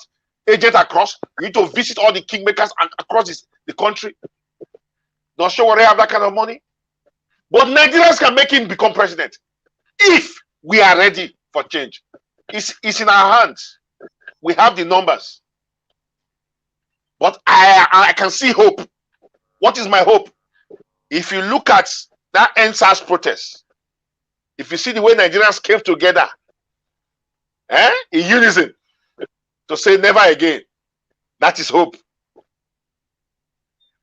C: agents across. You need to visit all the kingmakers across the country. Not sure whether they have that kind of money. But Nigerians can make him become president if we are ready for change. It's in our hands. We have the numbers. But I can see hope. What is my hope? If you look at that NSAS protest, if you see the way Nigerians came together in unison to say never again, that is hope.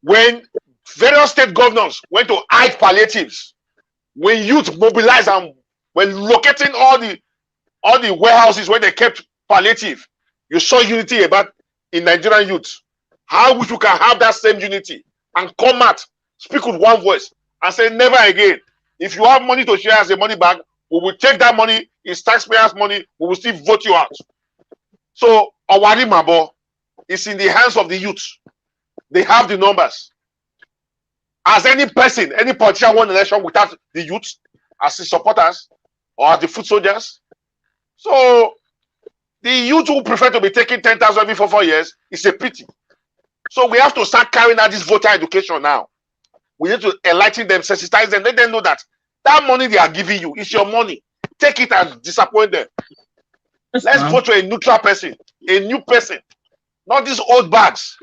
C: When various state governors went to hide palliatives, when youth mobilized and when locating all the warehouses where they kept palliative, you saw unity in Nigerian youth. How we can have that same unity and come out, speak with one voice, and say never again. If you have money to share as a money bag, we will take that money, it's taxpayers' money, we will still vote you out. So Awari Mabo is in the hands of the youth. They have the numbers. As any person, any politician won an election without the youth as his supporters or as the foot soldiers. So the youth who prefer to be taking 10,000 every 4 years is a pity. So we have to start carrying out this voter education now. We need to enlighten them, sensitize them, let them know that that money they are giving you is your money. Take it and disappoint them. Let's vote for a neutral person, a new person, not these old bags,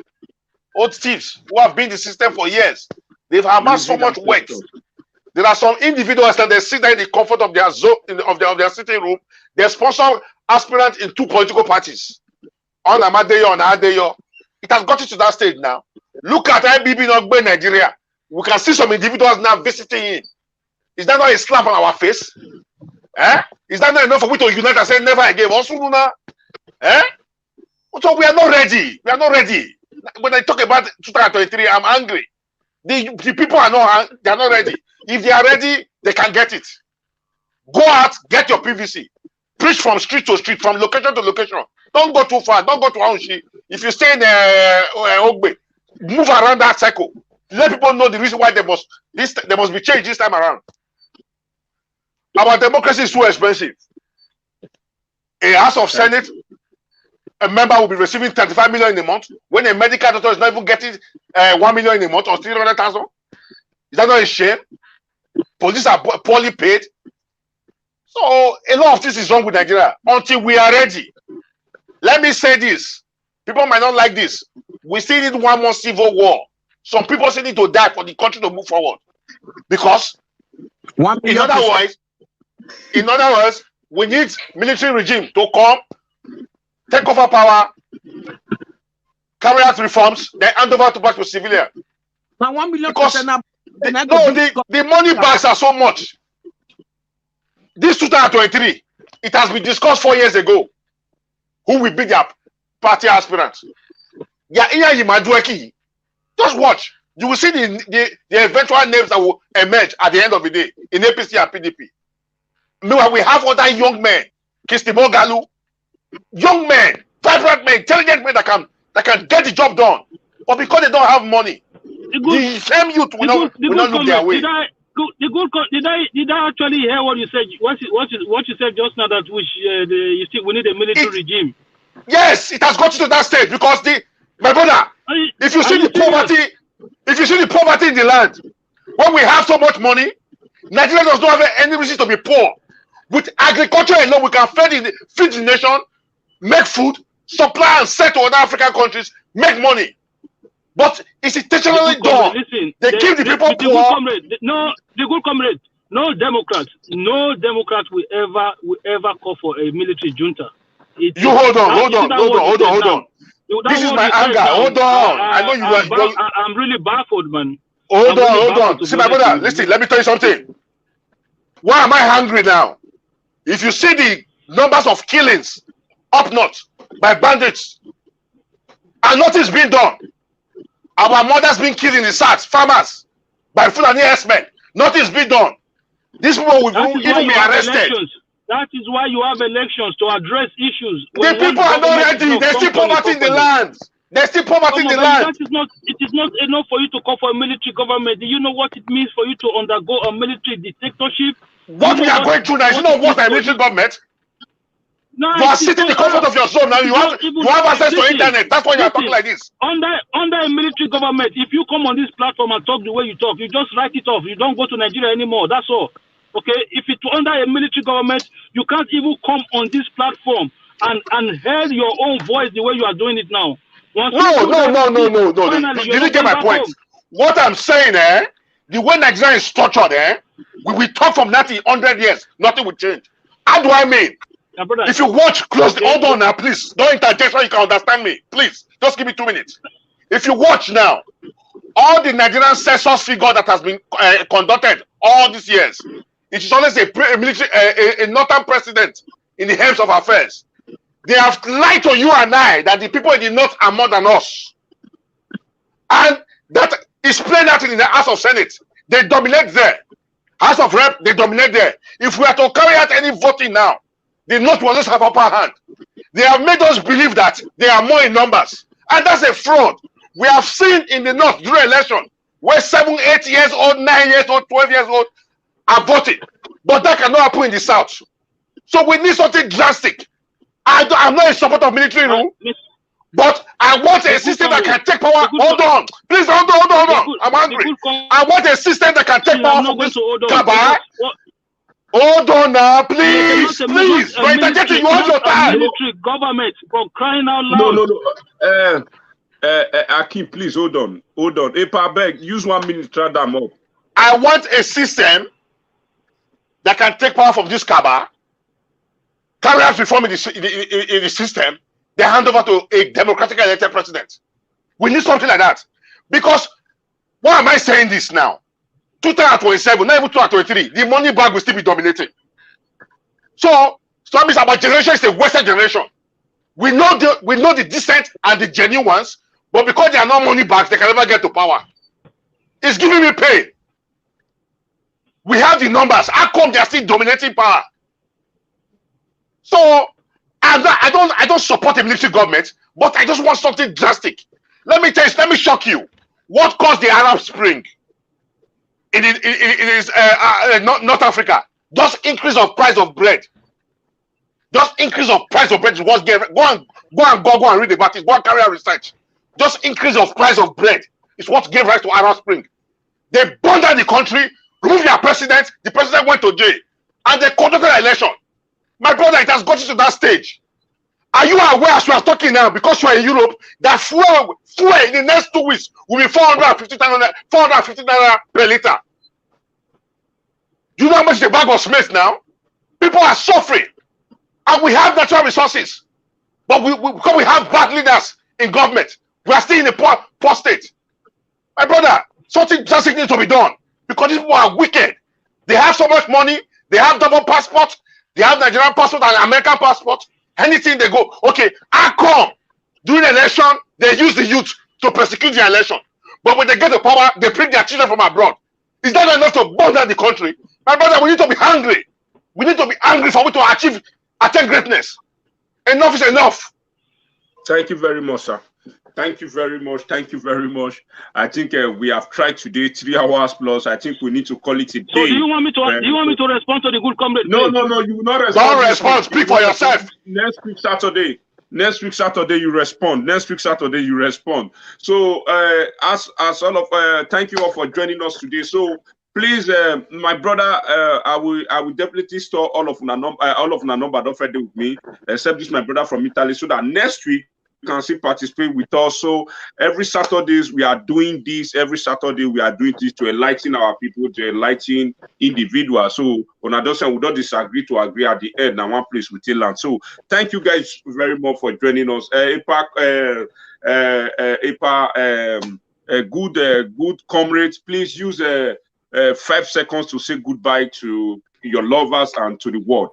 C: old thieves who have been in the system for years. They've amassed so much wealth. There are some individuals that they sit there in the comfort of their zone, of their sitting room. They sponsor aspirants in 2 political parties. On Amadeyo, on Adeyo. It has gotten to that stage now. Look at IBB Nogbe, Nigeria. We can see some individuals now visiting him. Is that not a slap on our face? Is that not enough for we to unite and say never again? Also, so we are not ready. We are not ready. When I talk about 2023, I'm angry. The people are not ready. If they are ready, they can get it. Go out, get your PVC. Preach from street to street, from location to location. Don't go too far. Don't go to Aunshi. If you stay in Ogbe, move around that circle. Let people know the reason why there must be change this time around. Our democracy is too expensive. A House of Senate, a member will be receiving 35 million in a month when a medical doctor is not even getting 1 million in a month or 300,000. Is that not a shame? Police are poorly paid. So a lot of this is wrong with Nigeria until we are ready. Let me say this. People might not like this. We still need one more civil war. Some people still need to die for the country to move forward. Because in other words, we need military regime to come, take over power, carry out reforms, then hand over back to civilian.
F: Now 1 million
C: because the money bags are so much. This 2023, it has been discussed 4 years ago. Who will be their party aspirants? Just watch. You will see the eventual names that will emerge at the end of the day in APC and PDP. Meanwhile, we have other young men, Kisti Mogalu, young men, vibrant men, intelligent men that can get the job done. But because they don't have money, the same youth will not look their way.
G: Did I actually hear what you said? What you said just now, that you think we need a military regime?
C: Yes, it has gotten to that stage because my brother, if you see the poverty in the land, when we have so much money, Nigeria does not have any reason to be poor. With agriculture alone, we can feed the nation, make food, supply and sell to other African countries, make money. But it's intentionally done.
G: Listen,
C: they keep the people poor.
G: The good comrade, no Democrat will ever call for a military junta.
C: Hold on. This is my anger. Hold on. I know you are.
G: I'm really baffled, man.
C: Hold on. See, my brother, listen, let me tell you something. Why am I hungry now? If you see the numbers of killings up north by bandits, and nothing's being done. Our mothers being killed in the south, farmers, by Fulani herdsmen. Nothing's been done. These people will even be arrested.
G: That is why you have elections, to address issues.
C: The people are not ready. There's still poverty in the land. There's still poverty in the land.
G: It is not enough for you to call for a military government. Do you know what it means for you to undergo a military dictatorship?
C: What we are going through now is not what a military government.
G: No,
C: you are sitting in the comfort of your zone now. You have access to internet. That's why you are talking like this.
G: Under a military government, if you come on this platform and talk the way you talk, you just write it off. You don't go to Nigeria anymore. That's all. Okay? If it's under a military government, you can't even come on this platform and hear your own voice the way you are doing it now.
C: No. Did you get my point? What I'm saying, the way Nigeria is structured, we will talk from 100 years, nothing will change. How do I mean?
G: Yeah,
C: if you watch closely, hold on now, please. Don't interject so you can understand me. Please, just give me 2 minutes. If you watch now, all the Nigerian census figure that has been conducted all these years, it is always a northern president in the helms of affairs. They have lied to you and I that the people in the north are more than us. And that is plain out in the House of Senate. They dominate there. House of Rep, they dominate there. If we are to carry out any voting now, the north will just have upper hand. They have made us believe that they are more in numbers. And that's a fraud. We have seen in the north during election where 7, 8 years old, 9 years old, 12 years old are voting. But that cannot happen in the south. So we need something drastic. I'm not in support of military rule, but I want a system that can take power. Hold on. Please, hold on. I'm angry. I want a system that can take power from this cabal. Hold on now, please. You're interjecting. You want your time.
G: Military government, for crying out loud.
B: No. Akim, please, hold on. Epa, beg, use 1 minute to them up.
C: I want a system that can take power from this cabal, carry out reform in the system, they hand over to a democratically elected president. We need something like that. Because, why am I saying this now? 2027, not even 2023, the money bag will still be dominating. So that means our generation is a Western generation. We know the decent and the genuine ones, but because they are not money bags, they can never get to power. It's giving me pain. We have the numbers. How come they are still dominating power? So I don't support a military government, but I just want something drastic. Let me shock you. What caused the Arab Spring in North Africa? Just increase of price of bread. Just increase of price of bread is what gave. Go and read about it. Go and carry out research. Just increase of price of bread is what gave rise to Arab Spring. They burned down the country, removed their president. The president went to jail, and they conducted an election. My brother, it has gotten to that stage. Are you aware, as we are talking now, because you are in Europe, that fuel in the next 2 weeks will be 450 naira per liter? Do you know how much the bag of cement now? People are suffering. And we have natural resources. But because we have bad leaders in government, we are still in a poor state. My brother, something drastic needs to be done. Because these people are wicked. They have so much money. They have double passport. They have Nigerian passport and American passport. Anything they go, okay, how come during the election they use the youth to persecute the election? But when they get the power, they bring their children from abroad. Is that enough to burn down the country? My brother, we need to be hungry. We need to be angry for we to attain greatness. Enough is enough.
B: Thank you very much, sir. Thank you very much. I think we have tried today 3 hours plus. I think we need to call it a day.
G: So do you want me to respond to the good comrade?
B: No, you will not respond.
C: Don't respond. Speak for yourself.
B: Next week Saturday, you respond. So as all of thank you all for joining us today. So please, my brother, I will definitely store all of my number. Don't forget with me, except this my brother from Italy, so that next week you can still participate with us. So every Saturdays we are doing this. Every Saturday we are doing this to enlighten our people, to enlighten individuals. So on a dozen, we don't disagree to agree at the end. Now one place we till land. So thank you guys very much for joining us. Good comrades, please use 5 seconds to say goodbye to your lovers and to the world.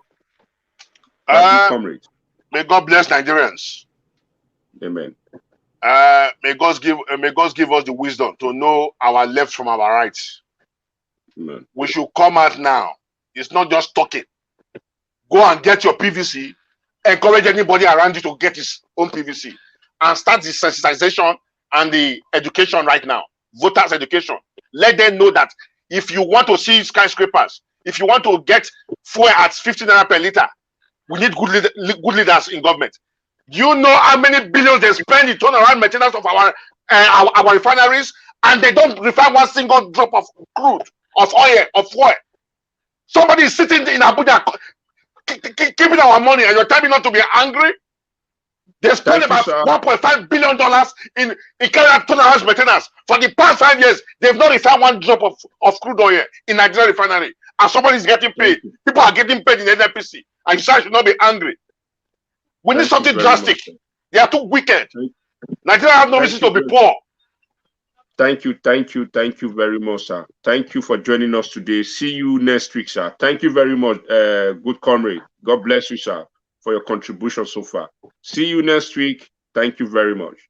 C: May God bless Nigerians.
B: Amen.
C: May God give us the wisdom to know our left from our right.
B: Amen.
C: We should come out now. It's not just talking. Go and get your PVC. Encourage anybody around you to get his own PVC. And start the sensitization and the education right now. Voters education. Let them know that if you want to see skyscrapers, if you want to get fuel at 50 naira per liter, we need good leaders in government. Do you know how many billions they spend in turnaround maintenance of our refineries, and they don't refine one single drop of crude, of oil, of fuel? Somebody is sitting in Abuja keeping our money, and you're telling me not to be angry? They spent about $1.5 billion in carrying out turnaround maintenance. For the past 5 years, they've not refined one drop of crude oil in Nigeria refinery. And somebody is getting paid. People are getting paid in NNPC. And you should not be angry. We need something drastic. They are too wicked. Nigeria have no reason to be poor.
B: Thank you very much, sir. Thank you for joining us today. See you next week, sir. Thank you very much, good comrade. God bless you, sir, for your contribution so far. See you next week. Thank you very much.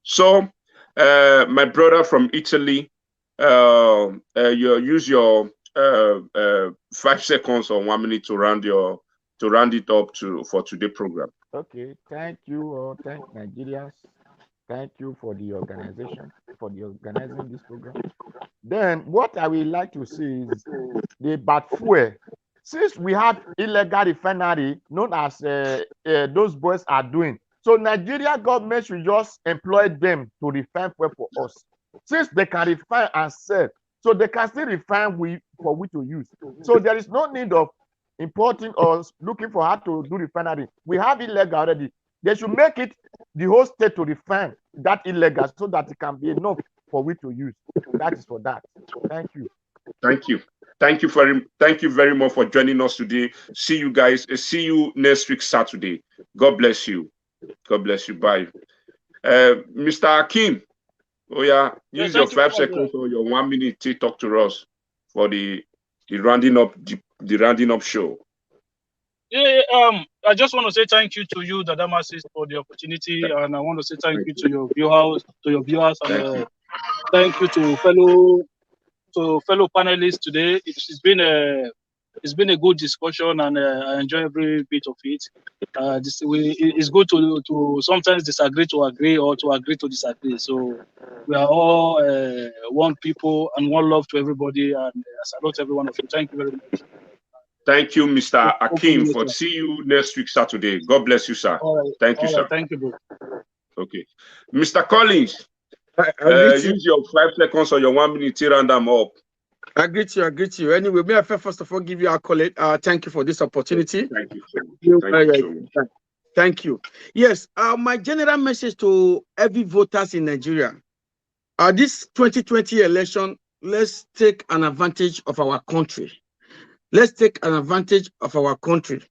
B: So, my brother from Italy, you use your 5 seconds or 1 minute to round it up for today's program.
J: Okay, thank you. Thank Nigerians. Thank you for the organization, for the organizing this program. Then what I would like to see is the bad fuel. Since we have illegal refinery known as those boys are doing, so Nigeria government should just employ them to refine fuel for us. Since they can refine and sell, so they can still refine for we to use. So there is no need of importing or looking for how to do refinery. We have illegal already. They should make it the whole state to refine that illegal so that it can be enough for we to use. That is for that. Thank you.
B: Thank you. Thank you very much for joining us today. See you guys. See you next week Saturday. God bless you. God bless you. Bye. Mr. Akim. Oh yeah, use your 5 seconds or your 1 minute to talk to us for the rounding up show.
G: Yeah, I just want to say thank you to you, Dadamasist, for the opportunity, and I want to say thank you to your viewers, and thank you to fellow panelists today. It's been a good discussion, and I enjoy every bit of it. It's good to sometimes disagree to agree, or to agree to disagree. So we are all one people and one love to everybody, and I salute every one of you. Thank you very much.
B: Thank you, Mr. Akim, for see you next week Saturday. God bless you, sir.
G: All right.
B: Thank you, sir.
G: Thank you, bro.
B: Okay. Mr. Collins, use your 5 seconds or your 1 minute to round them up.
F: I greet you. Anyway, may I first of all give you a call. Thank you for this opportunity.
B: Thank you so much.
F: Thank you. Yes, my general message to every voters in Nigeria, this 2020 election, let's take an advantage of our country. Let's take an advantage of our country.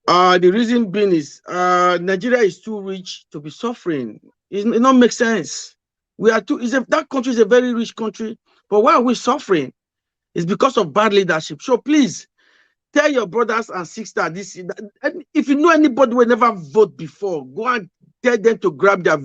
F: The reason being is Nigeria is too rich to be suffering. It don't make sense. That country is a very rich country, but why are we suffering? It's because of bad leadership. So please tell your brothers and sisters if you know anybody who never vote before, go and tell them to grab their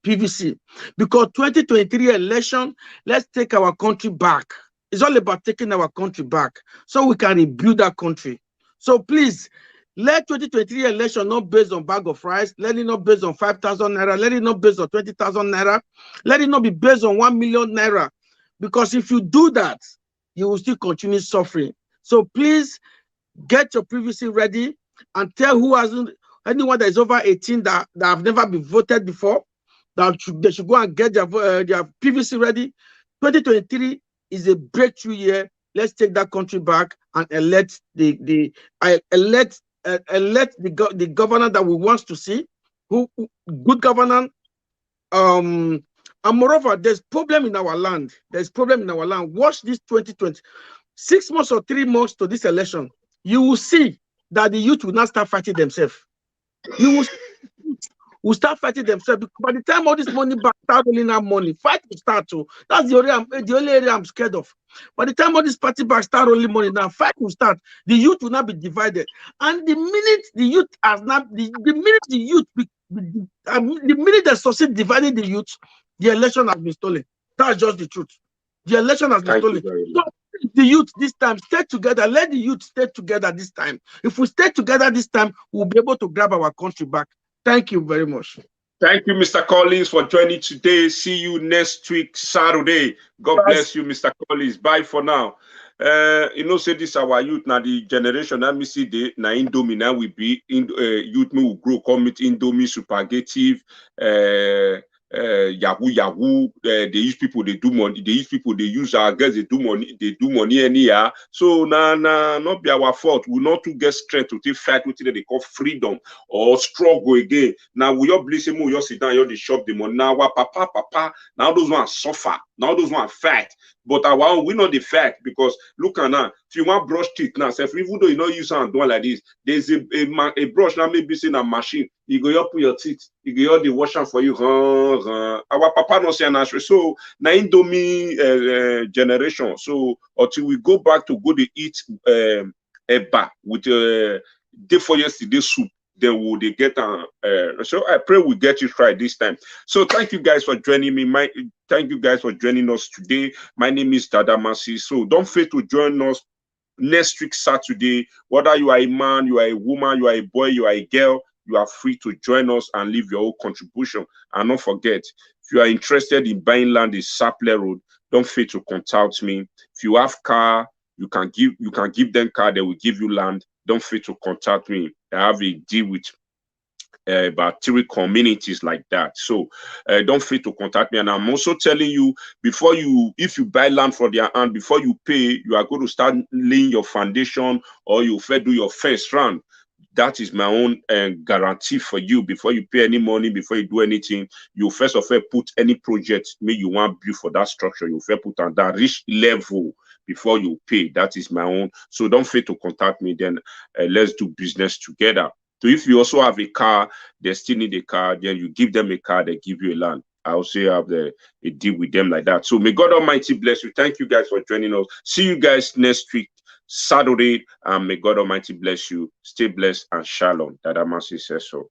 F: PVC. Because 2023 election, let's take our country back. It's all about taking our country back so we can rebuild that country. So please, let 2023 election not based on bag of rice. Let it not based on 5,000 naira. Let it not based on 20,000 naira. Let it not be based on 1 million naira. Because if you do that, you will still continue suffering. So please get your PVC ready and tell anyone that is over 18 that have never been voted before, that they should go and get their PVC ready. 2023 is a breakthrough year. Let's take that country back and elect the governor that we want to see, good governance. And moreover, there's problem in our land. Watch this 2020. 6 months or 3 months to this election, you will see that the youth will not start fighting themselves. You will start fighting themselves. Because by the time all this money start rolling out money, fight will start to. That's the only area I'm scared of. By the time all this party back start rolling money, now fight will start. The youth will not be divided. And the minute the youth has not, the minute they succeed dividing the youth, the election has been stolen. That's just the truth. The election has been stolen. So the youth this time stay together. Let the youth stay together this time. If we stay together this time, we'll be able to grab our country back. Thank you very much.
B: Thank you, Mr. Collins, for joining today. See you next week, Saturday. God bless you, Mr. Collins. Bye for now. You know, say this our youth now, the generation that me see the na Indomie now will be in youth me will grow, come with Indomie, Supergative, Yahoo. They use people, they do money. They use people, they use our girls, they do money anyhow. So not be our fault. We not to get strength to take fight with it they call freedom or struggle again. Now we all believe we all sit down, you the shop the money. Now our papa, now those ones suffer. Now those ones fight. But our own, we know the fact because look at now. If you want brush teeth now, even though you know use and doing like this, there's a brush now maybe saying a machine. You go up with your teeth, you go up the washer for you. Our papa no say an answer. So now Indomie generation. So until we go back to go to eat eba with day for yesterday soup. Then will they get so I pray we get it right this time. So thank you guys for joining me. Thank you guys for joining us today. My name is Dada Masi. So don't fail to join us next week Saturday. Whether you are a man, you are a woman, you are a boy, you are a girl, you are free to join us and leave your own contribution. And don't forget, if you are interested in buying land in Sapler Road, don't fail to contact me. If you have car, you can give them car, they will give you land. Don't fail to contact me. I have a deal with about 3 communities like that. So don't fail to contact me. And I'm also telling you, if you buy land for their hand, before you pay, you are going to start laying your foundation or you first do your first round. That is my own guarantee for you. Before you pay any money, before you do anything, you first of all put any project maybe you want build for that structure. You first put on that rich level before you pay. That is my own. So don't fail to contact me. Then let's do business together. So if you also have a car, they still need a car. Then you give them a car, they give you a land. I also have a deal with them like that. So may God Almighty bless you. Thank you guys for joining us. See you guys next week, Saturday, and may God Almighty bless you. Stay blessed and shalom. Dada Masi says so.